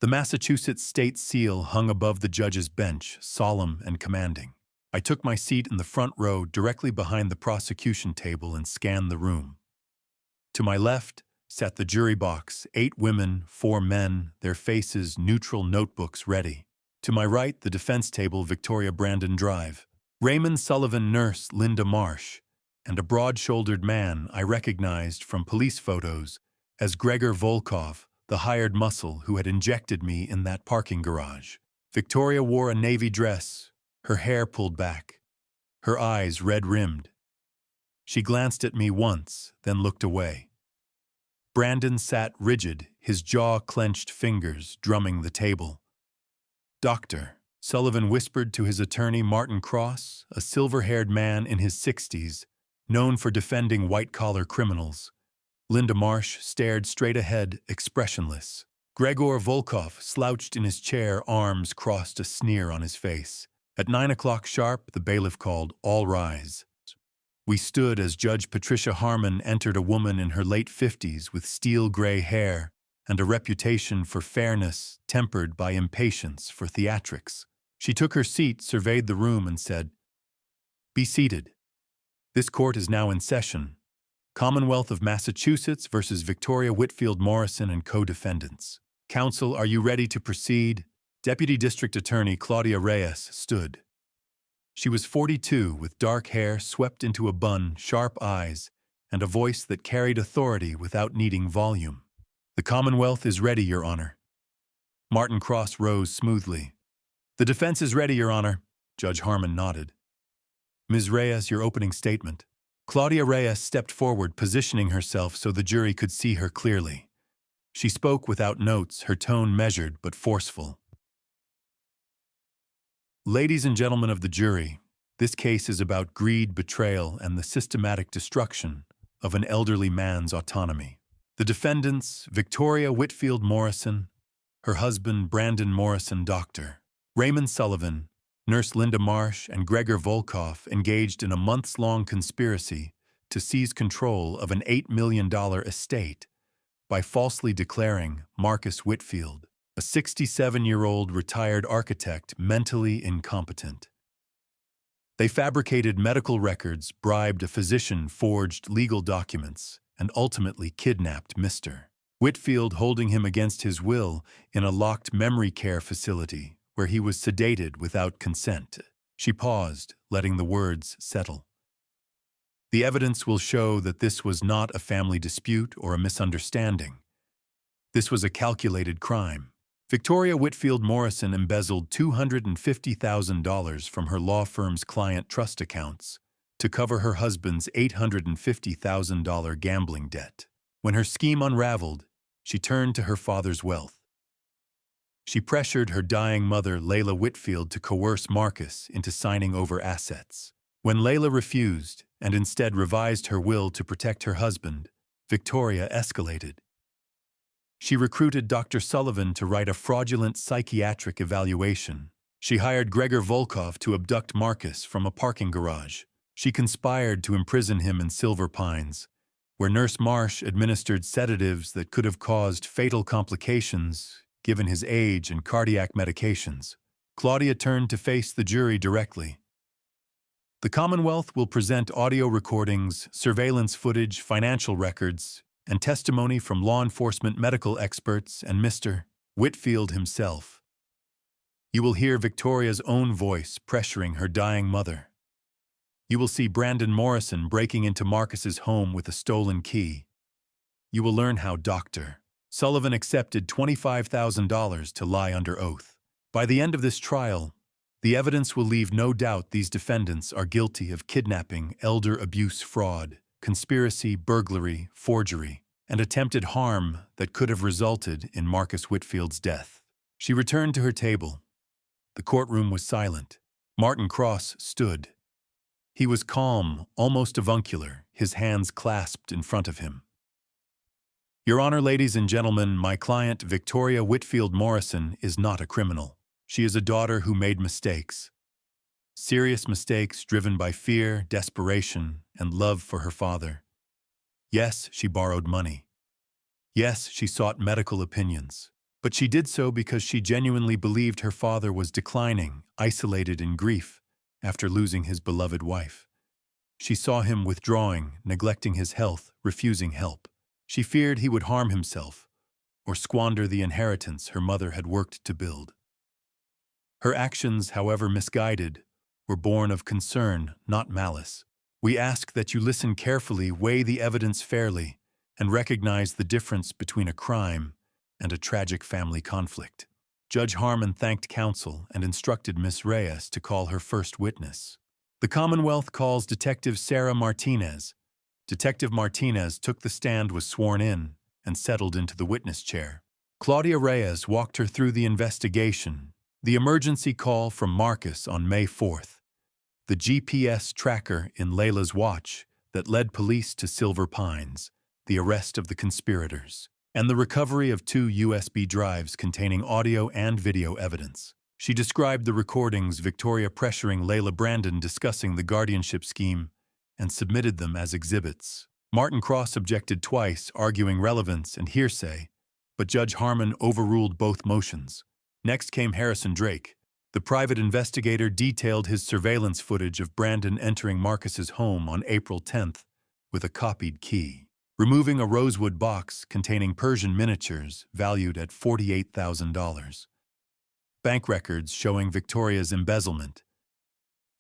The Massachusetts state seal hung above the judge's bench, solemn and commanding. I took my seat in the front row, directly behind the prosecution table, and scanned the room. To my left sat the jury box, 8 women, 4 men, their faces neutral, notebooks ready. To my right, the defense table, Victoria Brandon Drive, Raymond Sullivan, nurse Linda Marsh, and a broad-shouldered man I recognized from police photos as Gregor Volkov, the hired muscle who had injected me in that parking garage. Victoria wore a navy dress, her hair pulled back, her eyes red-rimmed. She glanced at me once, then looked away. Brandon sat rigid, his jaw clenched, fingers drumming the table. "Doctor," Sullivan whispered to his attorney, Martin Cross, a silver-haired man in his 60s, known for defending white-collar criminals. Linda Marsh stared straight ahead, expressionless. Gregor Volkov slouched in his chair, arms crossed, a sneer on his face. At 9 o'clock sharp, the bailiff called, "All rise." We stood as Judge Patricia Harmon entered, a woman in her late 50s with steel-gray hair and a reputation for fairness tempered by impatience for theatrics. She took her seat, surveyed the room, and said, "Be seated. This court is now in session. Commonwealth of Massachusetts versus Victoria Whitfield Morrison and co-defendants. Counsel, are you ready to proceed?" Deputy District Attorney Claudia Reyes stood. She was 42, with dark hair swept into a bun, sharp eyes, and a voice that carried authority without needing volume. "The Commonwealth is ready, Your Honor." Martin Cross rose smoothly. "The defense is ready, Your Honor." Judge Harmon nodded. "Ms. Reyes, your opening statement." Claudia Reyes stepped forward, positioning herself so the jury could see her clearly. She spoke without notes, her tone measured but forceful. "Ladies and gentlemen of the jury, this case is about greed, betrayal, and the systematic destruction of an elderly man's autonomy. The defendants, Victoria Whitfield Morrison, her husband Brandon Morrison, Dr. Raymond Sullivan, Nurse Linda Marsh, and Gregor Volkov, engaged in a months-long conspiracy to seize control of an $8 million estate by falsely declaring Marcus Whitfield, a 67-year-old retired architect, mentally incompetent. They fabricated medical records, bribed a physician, forged legal documents, and ultimately kidnapped Mr. Whitfield, holding him against his will in a locked memory care facility where he was sedated without consent. She paused, letting the words settle. "The evidence will show that this was not a family dispute or a misunderstanding. This was a calculated crime. Victoria Whitfield Morrison embezzled $250,000 from her law firm's client trust accounts to cover her husband's $850,000 gambling debt. When her scheme unraveled, she turned to her father's wealth. She pressured her dying mother, Layla Whitfield, to coerce Marcus into signing over assets. When Layla refused and instead revised her will to protect her husband, Victoria escalated. She recruited Dr. Sullivan to write a fraudulent psychiatric evaluation. She hired Gregor Volkov to abduct Marcus from a parking garage. She conspired to imprison him in Silver Pines, where Nurse Marsh administered sedatives that could have caused fatal complications given his age and cardiac medications. Claudia turned to face the jury directly. The Commonwealth will present audio recordings, surveillance footage, financial records, and testimony from law enforcement medical experts and Mr. Whitfield himself. You will hear Victoria's own voice pressuring her dying mother. You will see Brandon Morrison breaking into Marcus's home with a stolen key. You will learn how Dr. Sullivan accepted $25,000 to lie under oath. By the end of this trial, the evidence will leave no doubt these defendants are guilty of kidnapping, elder abuse, fraud, conspiracy, burglary, forgery, and attempted harm that could have resulted in Marcus Whitfield's death. She returned to her table. The courtroom was silent. Martin Cross stood. He was calm, almost avuncular, his hands clasped in front of him. Your Honor, ladies and gentlemen, my client, Victoria Whitfield Morrison, is not a criminal. She is a daughter who made mistakes. Serious mistakes driven by fear, desperation, and love for her father. Yes, she borrowed money. Yes, she sought medical opinions. But she did so because she genuinely believed her father was declining, isolated in grief, after losing his beloved wife. She saw him withdrawing, neglecting his health, refusing help. She feared he would harm himself or squander the inheritance her mother had worked to build. Her actions, however misguided, were born of concern, not malice. We ask that you listen carefully, weigh the evidence fairly, and recognize the difference between a crime and a tragic family conflict. Judge Harmon thanked counsel and instructed Miss Reyes to call her first witness. The Commonwealth calls Detective Sarah Martinez. Detective Martinez took the stand, was sworn in, and settled into the witness chair. Claudia Reyes walked her through the investigation, the emergency call from Marcus on May 4th, the GPS tracker in Layla's watch that led police to Silver Pines, the arrest of the conspirators, and the recovery of 2 USB drives containing audio and video evidence. She described the recordings, Victoria pressuring Layla Brandon discussing the guardianship scheme, and submitted them as exhibits. Martin Cross objected twice, arguing relevance and hearsay, but Judge Harmon overruled both motions. Next came Harrison Drake. The private investigator detailed his surveillance footage of Brandon entering Marcus's home on April 10th with a copied key, removing a rosewood box containing Persian miniatures valued at $48,000. Bank records showing Victoria's embezzlement.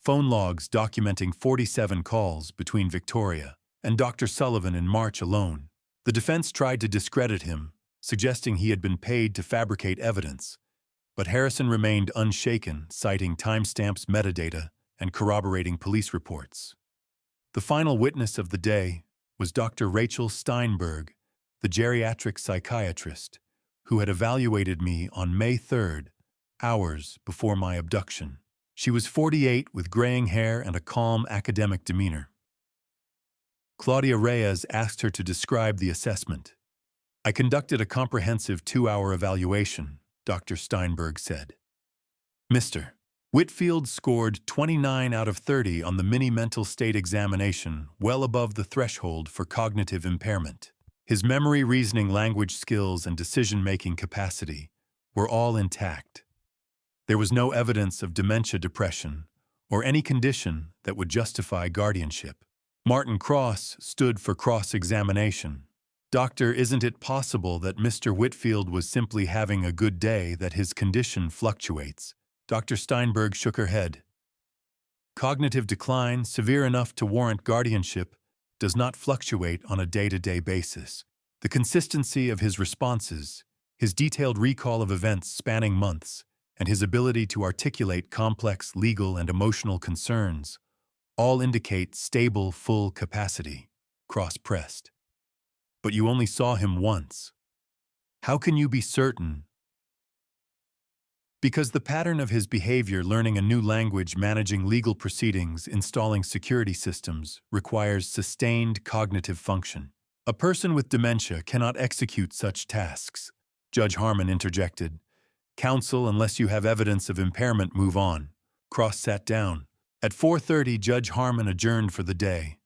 Phone logs documenting 47 calls between Victoria and Dr. Sullivan in March alone. The defense tried to discredit him, suggesting he had been paid to fabricate evidence, but Harrison remained unshaken, citing timestamps, metadata, and corroborating police reports. The final witness of the day was Dr. Rachel Steinberg, the geriatric psychiatrist, who had evaluated me on May 3rd, hours before my abduction. She was 48 with graying hair and a calm academic demeanor. Claudia Reyes asked her to describe the assessment. I conducted a comprehensive 2-hour evaluation, Dr. Steinberg said. Mr. Whitfield scored 29 out of 30 on the mini mental state examination, well above the threshold for cognitive impairment. His memory, reasoning, language skills, and decision-making capacity were all intact. There was no evidence of dementia, depression, or any condition that would justify guardianship. Martin Cross stood for cross-examination. Doctor, isn't it possible that Mr. Whitfield was simply having a good day, that his condition fluctuates? Dr. Steinberg shook her head. Cognitive decline, severe enough to warrant guardianship, does not fluctuate on a day-to-day basis. The consistency of his responses, his detailed recall of events spanning months, and his ability to articulate complex legal and emotional concerns all indicate stable, full capacity. Cross pressed. But you only saw him once. How can you be certain Because the pattern of his behavior, learning a new language, managing legal proceedings, installing security systems, requires sustained cognitive function. A person with dementia cannot execute such tasks. Judge Harmon interjected. Counsel, unless you have evidence of impairment, move on. Cross sat down. At 4:30, Judge Harmon adjourned for the day.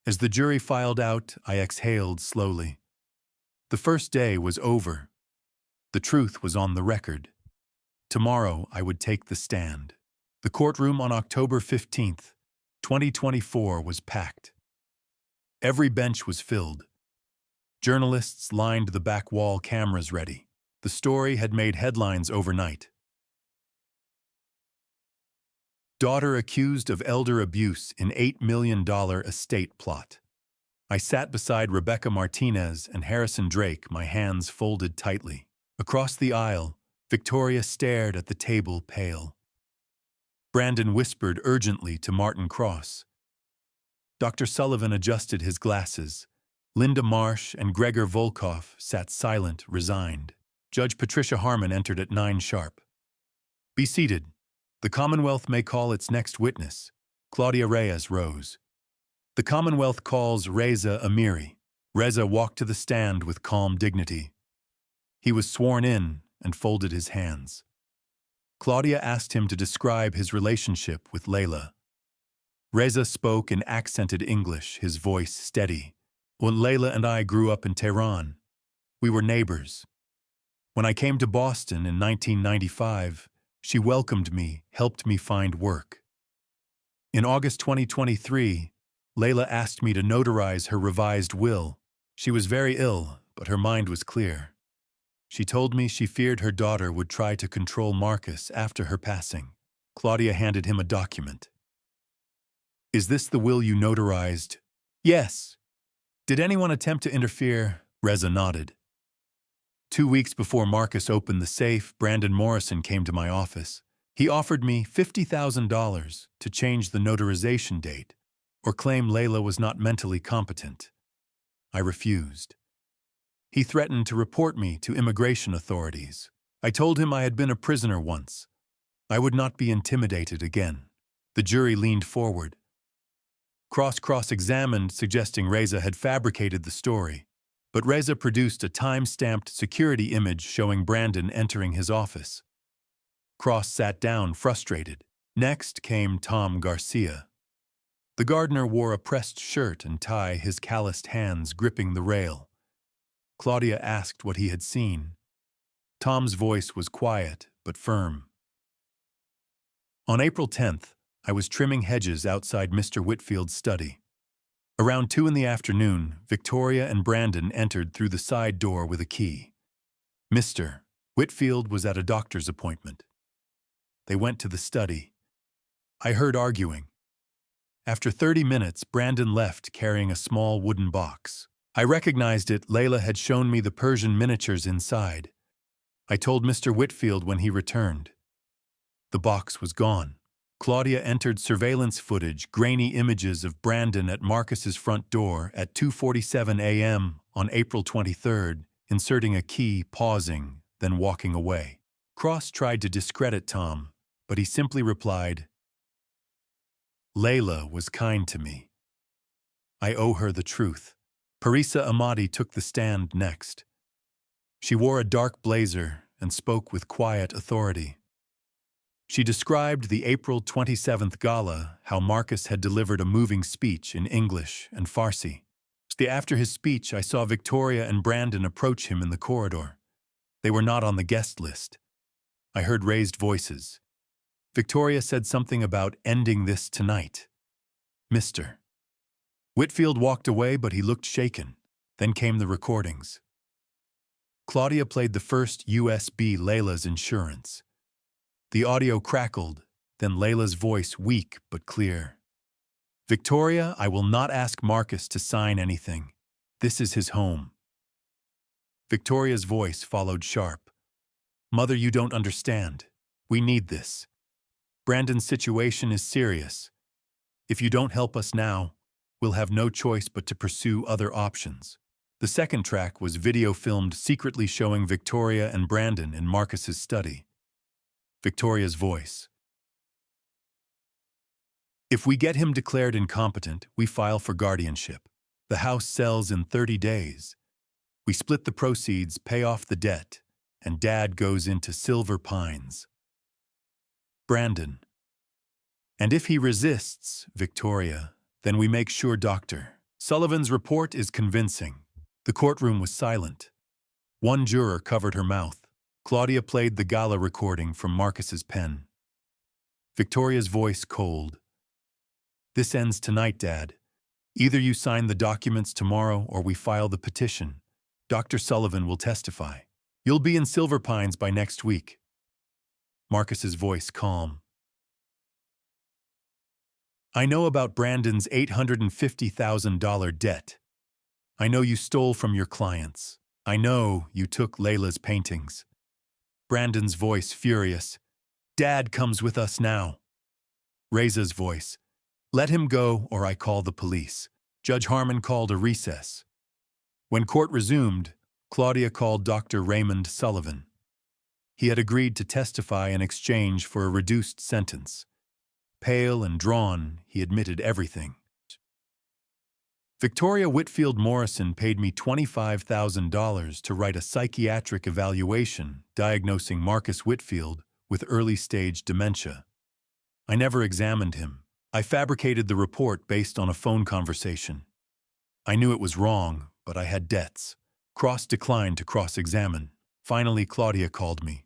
As the jury filed out, I exhaled slowly. The first day was over. The truth was on the record. Tomorrow, I would take the stand. The courtroom on October 15th, 2024 was packed. Every bench was filled. Journalists lined the back wall, cameras ready. The story had made headlines overnight. Daughter accused of elder abuse in $8 million estate plot. I sat beside Rebecca Martinez and Harrison Drake, my hands folded tightly. Across the aisle, Victoria stared at the table, pale. Brandon whispered urgently to Martin Cross. Dr. Sullivan adjusted his glasses. Linda Marsh and Gregor Volkov sat silent, resigned. Judge Patricia Harmon entered at 9 sharp. Be seated. The Commonwealth may call its next witness. Claudia Reyes rose. The Commonwealth calls Reza Amiri. Reza walked to the stand with calm dignity. He was sworn in and folded his hands. Claudia asked him to describe his relationship with Layla. Reza spoke in accented English, his voice steady. When Layla and I grew up in Tehran, we were neighbors. When I came to Boston in 1995, she welcomed me, helped me find work. In August 2023, Layla asked me to notarize her revised will. She was very ill, but her mind was clear. She told me she feared her daughter would try to control Marcus after her passing. Claudia handed him a document. Is this the will you notarized? Yes. Did anyone attempt to interfere? Reza nodded. 2 weeks before Marcus opened the safe, Brandon Morrison came to my office. He offered me $50,000 to change the notarization date or claim Layla was not mentally competent. I refused. He threatened to report me to immigration authorities. I told him I had been a prisoner once. I would not be intimidated again. The jury leaned forward. Cross-examined, suggesting Reza had fabricated the story. But Reza produced a time-stamped security image showing Brandon entering his office. Cross sat down, frustrated. Next came Tom Garcia. The gardener wore a pressed shirt and tie, his calloused hands gripping the rail. Claudia asked what he had seen. Tom's voice was quiet but firm. On April 10th, I was trimming hedges outside Mr. Whitfield's study. Around 2 in the afternoon, Victoria and Brandon entered through the side door with a key. Mr. Whitfield was at a doctor's appointment. They went to the study. I heard arguing. After 30 minutes, Brandon left carrying a small wooden box. I recognized it. Layla had shown me the Persian miniatures inside. I told Mr. Whitfield when he returned. The box was gone. Claudia entered surveillance footage, grainy images of Brandon at Marcus's front door at 2:47 a.m. on April 23rd, inserting a key, pausing, then walking away. Cross tried to discredit Tom, but he simply replied, Layla was kind to me. I owe her the truth. Parisa Ahmadi took the stand next. She wore a dark blazer and spoke with quiet authority. She described the April 27th gala, how Marcus had delivered a moving speech in English and Farsi. After his speech, I saw Victoria and Brandon approach him in the corridor. They were not on the guest list. I heard raised voices. Victoria said something about ending this tonight. Mr. Whitfield walked away, but he looked shaken. Then came the recordings. Claudia played the first USB Layla's insurance. The audio crackled, then Layla's voice weak but clear. Victoria, I will not ask Marcus to sign anything. This is his home. Victoria's voice followed sharp. Mother, you don't understand. We need this. Brandon's situation is serious. If you don't help us now, we'll have no choice but to pursue other options. The second track was video filmed secretly showing Victoria and Brandon in Marcus's study. Victoria's voice. If we get him declared incompetent, we file for guardianship. The house sells in 30 days. We split the proceeds, pay off the debt, and Dad goes into Silver Pines. Brandon. And if he resists, Victoria, then we make sure Dr. Sullivan's report is convincing. The courtroom was silent. One juror covered her mouth. Claudia played the gala recording from Marcus's pen. Victoria's voice cold. This ends tonight, Dad. Either you sign the documents tomorrow or we file the petition. Dr. Sullivan will testify. You'll be in Silver Pines by next week. Marcus's voice calm. I know about Brandon's $850,000 debt. I know you stole from your clients. I know you took Layla's paintings. Brandon's voice furious. Dad comes with us now. Reza's voice. Let him go or I call the police. Judge Harmon called a recess. When court resumed, Claudia called Dr. Raymond Sullivan. He had agreed to testify in exchange for a reduced sentence. Pale and drawn, he admitted everything. Victoria Whitfield Morrison paid me $25,000 to write a psychiatric evaluation diagnosing Marcus Whitfield with early-stage dementia. I never examined him. I fabricated the report based on a phone conversation. I knew it was wrong, but I had debts. Cross declined to cross-examine. Finally, Claudia called me.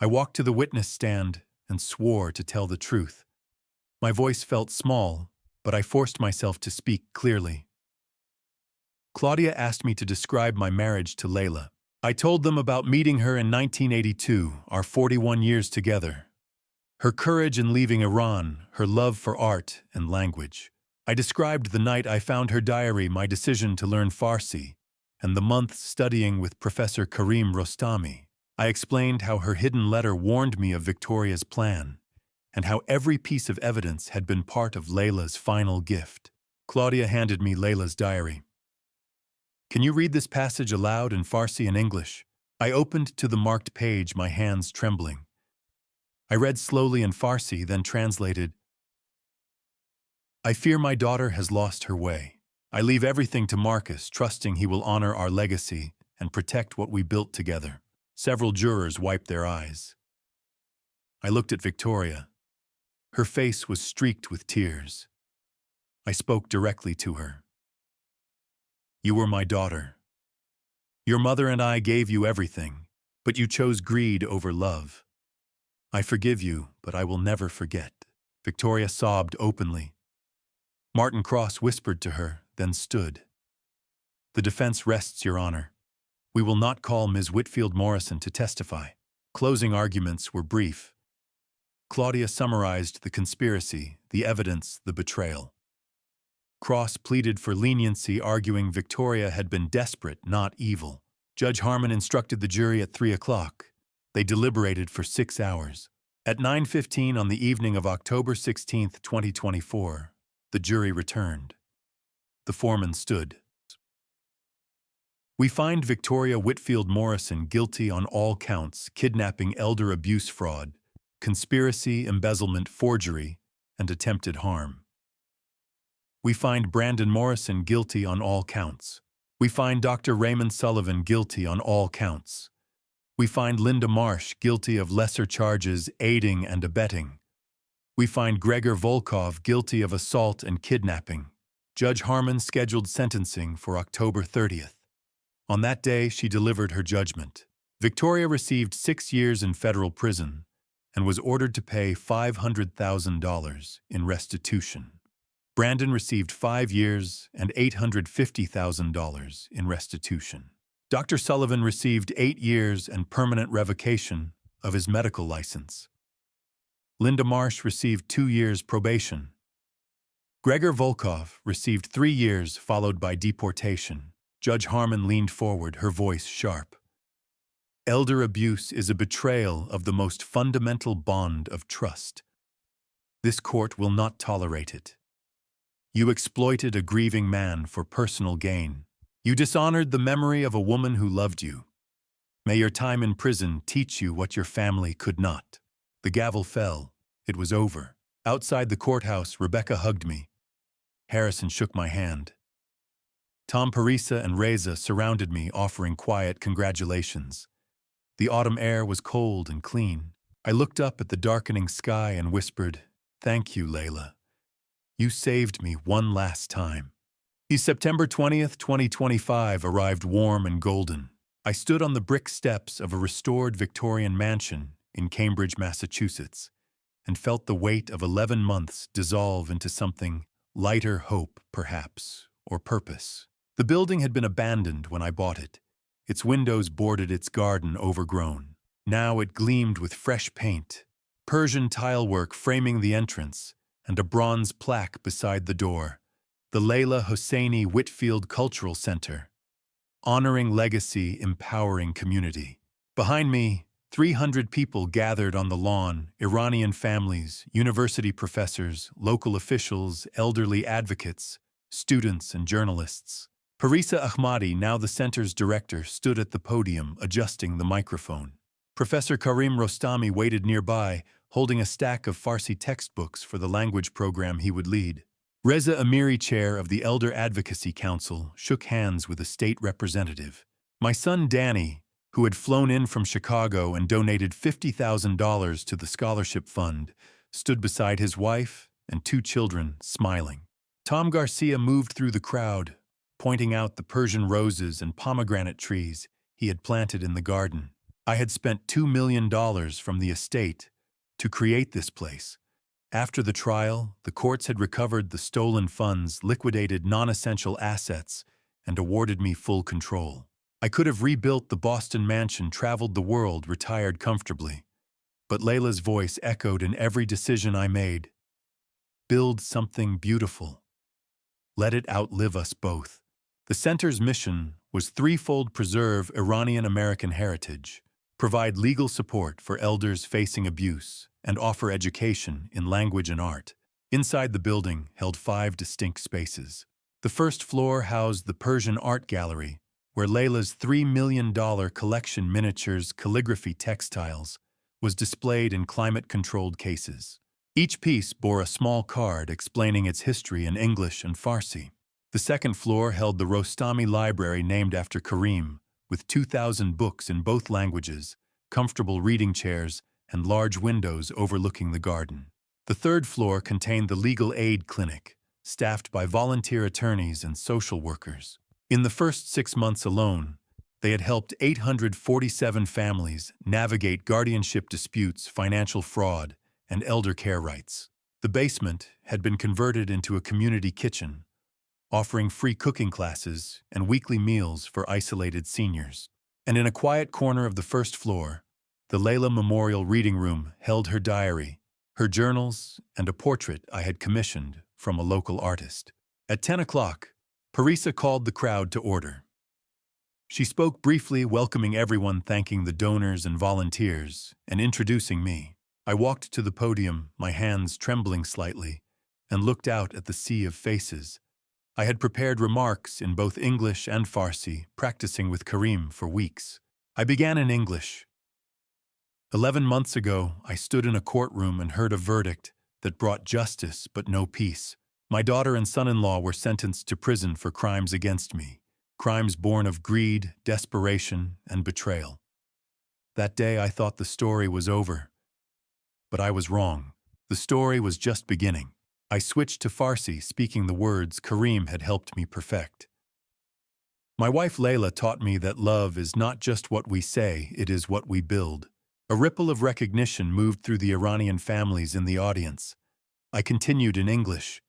I walked to the witness stand and swore to tell the truth. My voice felt small, but I forced myself to speak clearly. Claudia asked me to describe my marriage to Layla. I told them about meeting her in 1982, our 41 years together. Her courage in leaving Iran, her love for art and language. I described the night I found her diary, my decision to learn Farsi, and the months studying with Professor Karim Rostami. I explained how her hidden letter warned me of Victoria's plan, and how every piece of evidence had been part of Layla's final gift. Claudia handed me Layla's diary. Can you read this passage aloud in Farsi and English? I opened to the marked page, my hands trembling. I read slowly in Farsi, then translated. I fear my daughter has lost her way. I leave everything to Marcus, trusting he will honor our legacy and protect what we built together. Several jurors wiped their eyes. I looked at Victoria. Her face was streaked with tears. I spoke directly to her. You were my daughter. Your mother and I gave you everything, but you chose greed over love. I forgive you, but I will never forget. Victoria sobbed openly. Martin Cross whispered to her, then stood. The defense rests, Your Honor. We will not call Ms. Whitfield Morrison to testify. Closing arguments were brief. Claudia summarized the conspiracy, the evidence, the betrayal. Cross pleaded for leniency, arguing Victoria had been desperate, not evil. Judge Harmon instructed the jury at 3 o'clock. They deliberated for 6 hours. At 9:15 on the evening of October 16, 2024, the jury returned. The foreman stood. We find Victoria Whitfield Morrison guilty on all counts: kidnapping, elder abuse, fraud, conspiracy, embezzlement, forgery, and attempted harm. We find Brandon Morrison guilty on all counts. We find Dr. Raymond Sullivan guilty on all counts. We find Linda Marsh guilty of lesser charges, aiding and abetting. We find Gregor Volkov guilty of assault and kidnapping. Judge Harmon scheduled sentencing for October 30th. On that day, she delivered her judgment. Victoria received 6 years in federal prison and was ordered to pay $500,000 in restitution. Brandon received 5 years and $850,000 in restitution. Dr. Sullivan received 8 years and permanent revocation of his medical license. Linda Marsh received 2 years probation. Gregor Volkov received 3 years followed by deportation. Judge Harmon leaned forward, her voice sharp. Elder abuse is a betrayal of the most fundamental bond of trust. This court will not tolerate it. You exploited a grieving man for personal gain. You dishonored the memory of a woman who loved you. May your time in prison teach you what your family could not. The gavel fell. It was over. Outside the courthouse, Rebecca hugged me. Harrison shook my hand. Tom, Parisa, and Reza surrounded me, offering quiet congratulations. The autumn air was cold and clean. I looked up at the darkening sky and whispered, "Thank you, Layla. You saved me one last time." September 20th, 2025 arrived warm and golden. I stood on the brick steps of a restored Victorian mansion in Cambridge, Massachusetts, and felt the weight of 11 months dissolve into something lighter, hope, perhaps, or purpose. The building had been abandoned when I bought it. Its windows bordered its garden, overgrown. Now it gleamed with fresh paint, Persian tilework framing the entrance, and a bronze plaque beside the door. The Layla Hosseini Whitfield Cultural Center. Honoring legacy, empowering community. Behind me, 300 people gathered on the lawn, Iranian families, university professors, local officials, elderly advocates, students and journalists. Parisa Ahmadi, now the center's director, stood at the podium, adjusting the microphone. Professor Karim Rostami waited nearby, holding a stack of Farsi textbooks for the language program he would lead. Reza Amiri, chair of the Elder Advocacy Council, shook hands with a state representative. My son Danny, who had flown in from Chicago and donated $50,000 to the scholarship fund, stood beside his wife and 2 children, smiling. Tom Garcia moved through the crowd, pointing out the Persian roses and pomegranate trees he had planted in the garden. I had spent $2 million from the estate to create this place. After the trial, the courts had recovered the stolen funds, liquidated non-essential assets, and awarded me full control. I could have rebuilt the Boston mansion, traveled the world, retired comfortably. But Layla's voice echoed in every decision I made. Build something beautiful. Let it outlive us both. The center's mission was threefold: preserve Iranian American heritage, provide legal support for elders facing abuse, and offer education in language and art. Inside the building held 5 distinct spaces. The first floor housed the Persian Art Gallery, where Layla's $3 million collection, miniatures, calligraphy, textiles, was displayed in climate-controlled cases. Each piece bore a small card explaining its history in English and Farsi. The second floor held the Rostami Library, named after Karim, with 2,000 books in both languages, comfortable reading chairs, and large windows overlooking the garden. The third floor contained the legal aid clinic, staffed by volunteer attorneys and social workers. In the first 6 months alone, they had helped 847 families navigate guardianship disputes, financial fraud, and elder care rights. The basement had been converted into a community kitchen, offering free cooking classes and weekly meals for isolated seniors. And in a quiet corner of the first floor, the Layla Memorial Reading Room held her diary, her journals, and a portrait I had commissioned from a local artist. At 10 o'clock, Parisa called the crowd to order. She spoke briefly, welcoming everyone, thanking the donors and volunteers, and introducing me. I walked to the podium, my hands trembling slightly, and looked out at the sea of faces. I had prepared remarks in both English and Farsi, practicing with Karim for weeks. I began in English. 11 months ago, I stood in a courtroom and heard a verdict that brought justice but no peace. My daughter and son-in-law were sentenced to prison for crimes against me, crimes born of greed, desperation, and betrayal. That day I thought the story was over. But I was wrong. The story was just beginning. I switched to Farsi, speaking the words Karim had helped me perfect. My wife Layla taught me that love is not just what we say, it is what we build. A ripple of recognition moved through the Iranian families in the audience. I continued in English.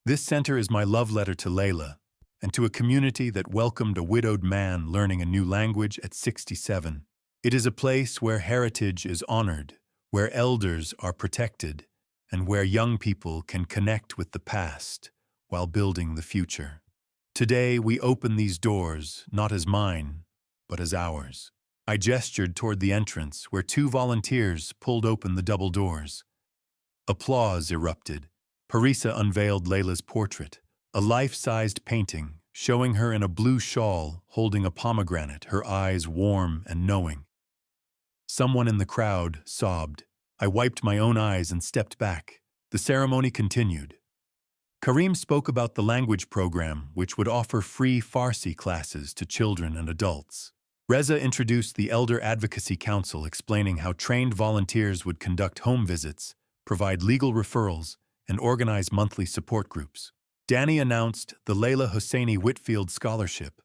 This center is my love letter to Layla, and to a community that welcomed a widowed man learning a new language at 67. It is a place where heritage is honored, where elders are protected, and where young people can connect with the past while building the future. Today, we open these doors, not as mine, but as ours. I gestured toward the entrance, where 2 volunteers pulled open the double doors. Applause erupted. Parisa unveiled Layla's portrait, a life-sized painting showing her in a blue shawl holding a pomegranate, her eyes warm and knowing. Someone in the crowd sobbed. I wiped my own eyes and stepped back. The ceremony continued. Karim spoke about the language program, which would offer free Farsi classes to children and adults. Reza introduced the Elder Advocacy Council, explaining how trained volunteers would conduct home visits, provide legal referrals, and organize monthly support groups. Danny announced the Layla Hosseini Whitfield Scholarship,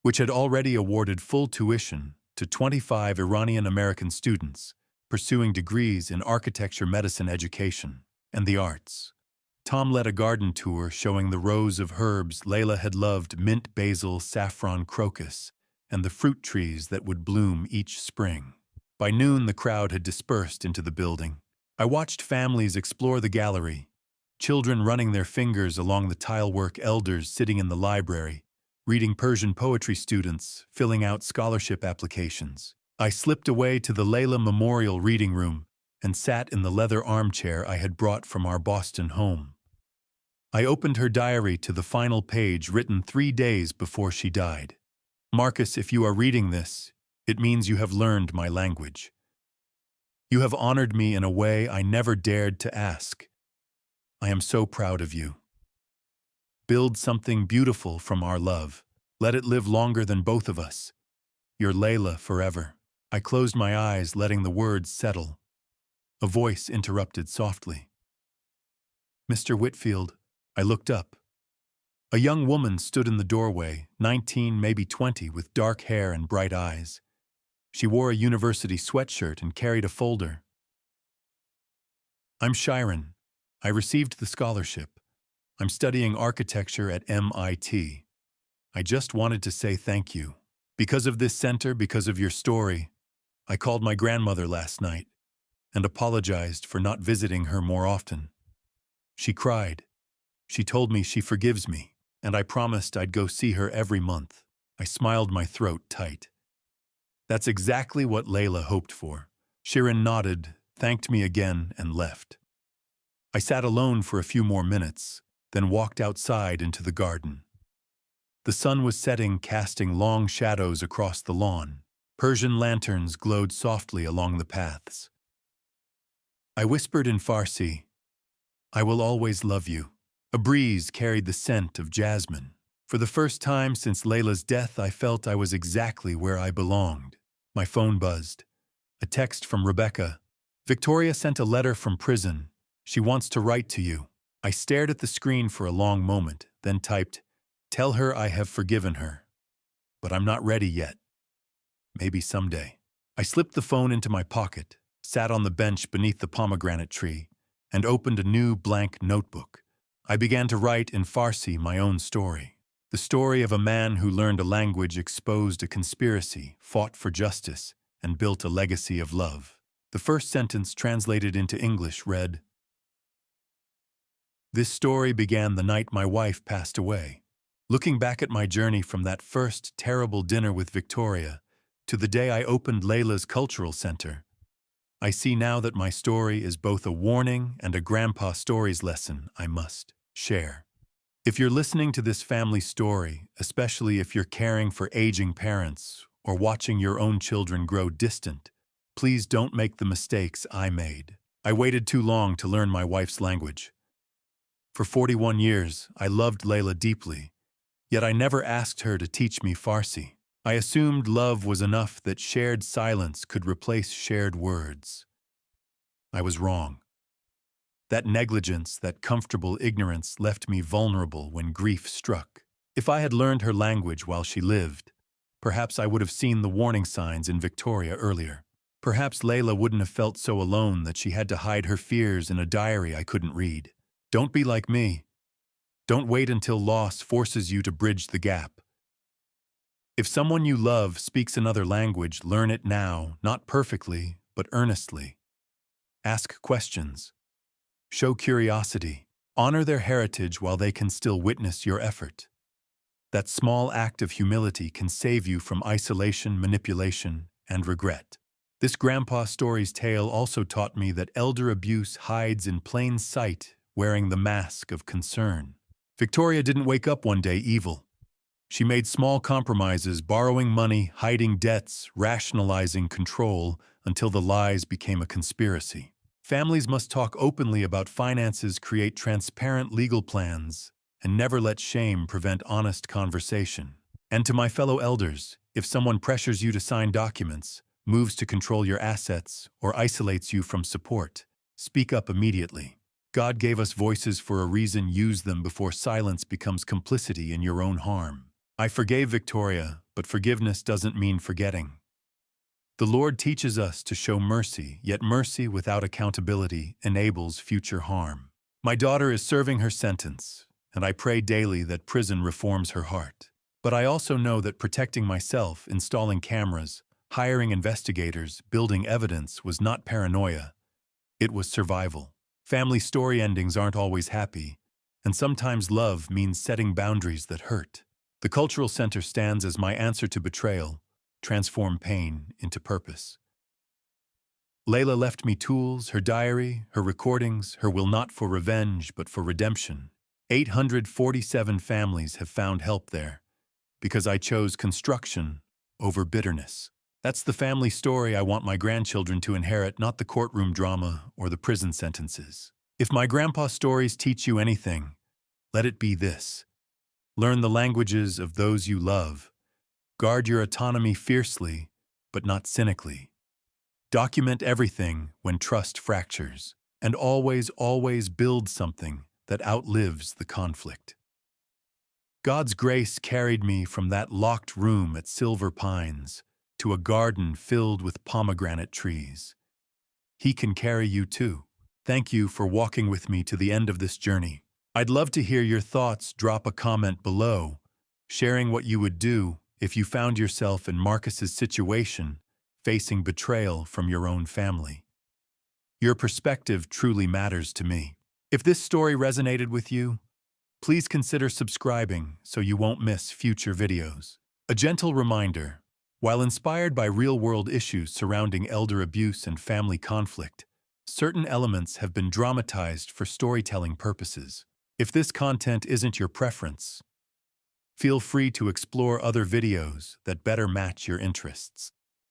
which had already awarded full tuition to 25 Iranian-American students pursuing degrees in architecture, medicine, education, and the arts. Tom led a garden tour showing the rows of herbs Layla had loved: mint, basil, saffron, crocus, and the fruit trees that would bloom each spring. By noon, the crowd had dispersed into the building. I watched families explore the gallery, children running their fingers along the tilework, elders sitting in the library, reading Persian poetry, students filling out scholarship applications. I slipped away to the Layla Memorial Reading Room and sat in the leather armchair I had brought from our Boston home. I opened her diary to the final page, written 3 days before she died. Marcus, if you are reading this, it means you have learned my language. You have honored me in a way I never dared to ask. I am so proud of you. Build something beautiful from our love. Let it live longer than both of us. Your Layla forever. I closed my eyes, letting the words settle. A voice interrupted softly. Mr. Whitfield. I looked up. A young woman stood in the doorway, 19, maybe 20, with dark hair and bright eyes. She wore a university sweatshirt and carried a folder. I'm Shirin. I received the scholarship. I'm studying architecture at MIT. I just wanted to say thank you. Because of this center, because of your story, I called my grandmother last night and apologized for not visiting her more often. She cried. She told me she forgives me, and I promised I'd go see her every month. I smiled, my throat tight. That's exactly what Layla hoped for. Shirin nodded, thanked me again, and left. I sat alone for a few more minutes, then walked outside into the garden. The sun was setting, casting long shadows across the lawn. Persian lanterns glowed softly along the paths. I whispered in Farsi, I will always love you. A breeze carried the scent of jasmine. For the first time since Layla's death, I felt I was exactly where I belonged. My phone buzzed. A text from Rebecca. Victoria sent a letter from prison. She wants to write to you. I stared at the screen for a long moment, then typed, tell her I have forgiven her. But I'm not ready yet. Maybe someday. I slipped the phone into my pocket, sat on the bench beneath the pomegranate tree, and opened a new blank notebook. I began to write in Farsi my own story. The story of a man who learned a language, exposed a conspiracy, fought for justice, and built a legacy of love. The first sentence, translated into English, read, This story began the night my wife passed away. Looking back at my journey from that first terrible dinner with Victoria to the day I opened Layla's Cultural Center, I see now that my story is both a warning and a grandpa stories lesson I must share. If you're listening to this family story, especially if you're caring for aging parents or watching your own children grow distant, please don't make the mistakes I made. I waited too long to learn my wife's language. For 41 years, I loved Layla deeply, yet I never asked her to teach me Farsi. I assumed love was enough, that shared silence could replace shared words. I was wrong. That negligence, that comfortable ignorance left me vulnerable when grief struck. If I had learned her language while she lived, perhaps I would have seen the warning signs in Victoria earlier. Perhaps Layla wouldn't have felt so alone that she had to hide her fears in a diary I couldn't read. Don't be like me. Don't wait until loss forces you to bridge the gap. If someone you love speaks another language, learn it now, not perfectly, but earnestly. Ask questions. Show curiosity. Honor their heritage while they can still witness your effort. That small act of humility can save you from isolation, manipulation, and regret. This grandpa story's tale also taught me that elder abuse hides in plain sight, wearing the mask of concern. Victoria didn't wake up one day evil. She made small compromises, borrowing money, hiding debts, rationalizing control, until the lies became a conspiracy. Families must talk openly about finances, create transparent legal plans, and never let shame prevent honest conversation. And to my fellow elders, if someone pressures you to sign documents, moves to control your assets, or isolates you from support, speak up immediately. God gave us voices for a reason. Use them before silence becomes complicity in your own harm. I forgave Victoria, but forgiveness doesn't mean forgetting. The Lord teaches us to show mercy, yet mercy without accountability enables future harm. My daughter is serving her sentence, and I pray daily that prison reforms her heart. But I also know that protecting myself, installing cameras, hiring investigators, building evidence was not paranoia. It was survival. Family story endings aren't always happy, and sometimes love means setting boundaries that hurt. The cultural center stands as my answer to betrayal, transform pain into purpose. Layla left me tools, her diary, her recordings, her will not for revenge but for redemption. 847 families have found help there, because I chose construction over bitterness. That's the family story I want my grandchildren to inherit, not the courtroom drama or the prison sentences. If my grandpa's stories teach you anything, let it be this. Learn the languages of those you love. Guard your autonomy fiercely, but not cynically. Document everything when trust fractures. And always, always build something that outlives the conflict. God's grace carried me from that locked room at Silver Pines to a garden filled with pomegranate trees. He can carry you too. Thank you for walking with me to the end of this journey. I'd love to hear your thoughts. Drop a comment below, sharing what you would do if you found yourself in Marcus's situation, facing betrayal from your own family. Your perspective truly matters to me. If this story resonated with you, please consider subscribing so you won't miss future videos. A gentle reminder, while inspired by real-world issues surrounding elder abuse and family conflict, certain elements have been dramatized for storytelling purposes. If this content isn't your preference, feel free to explore other videos that better match your interests.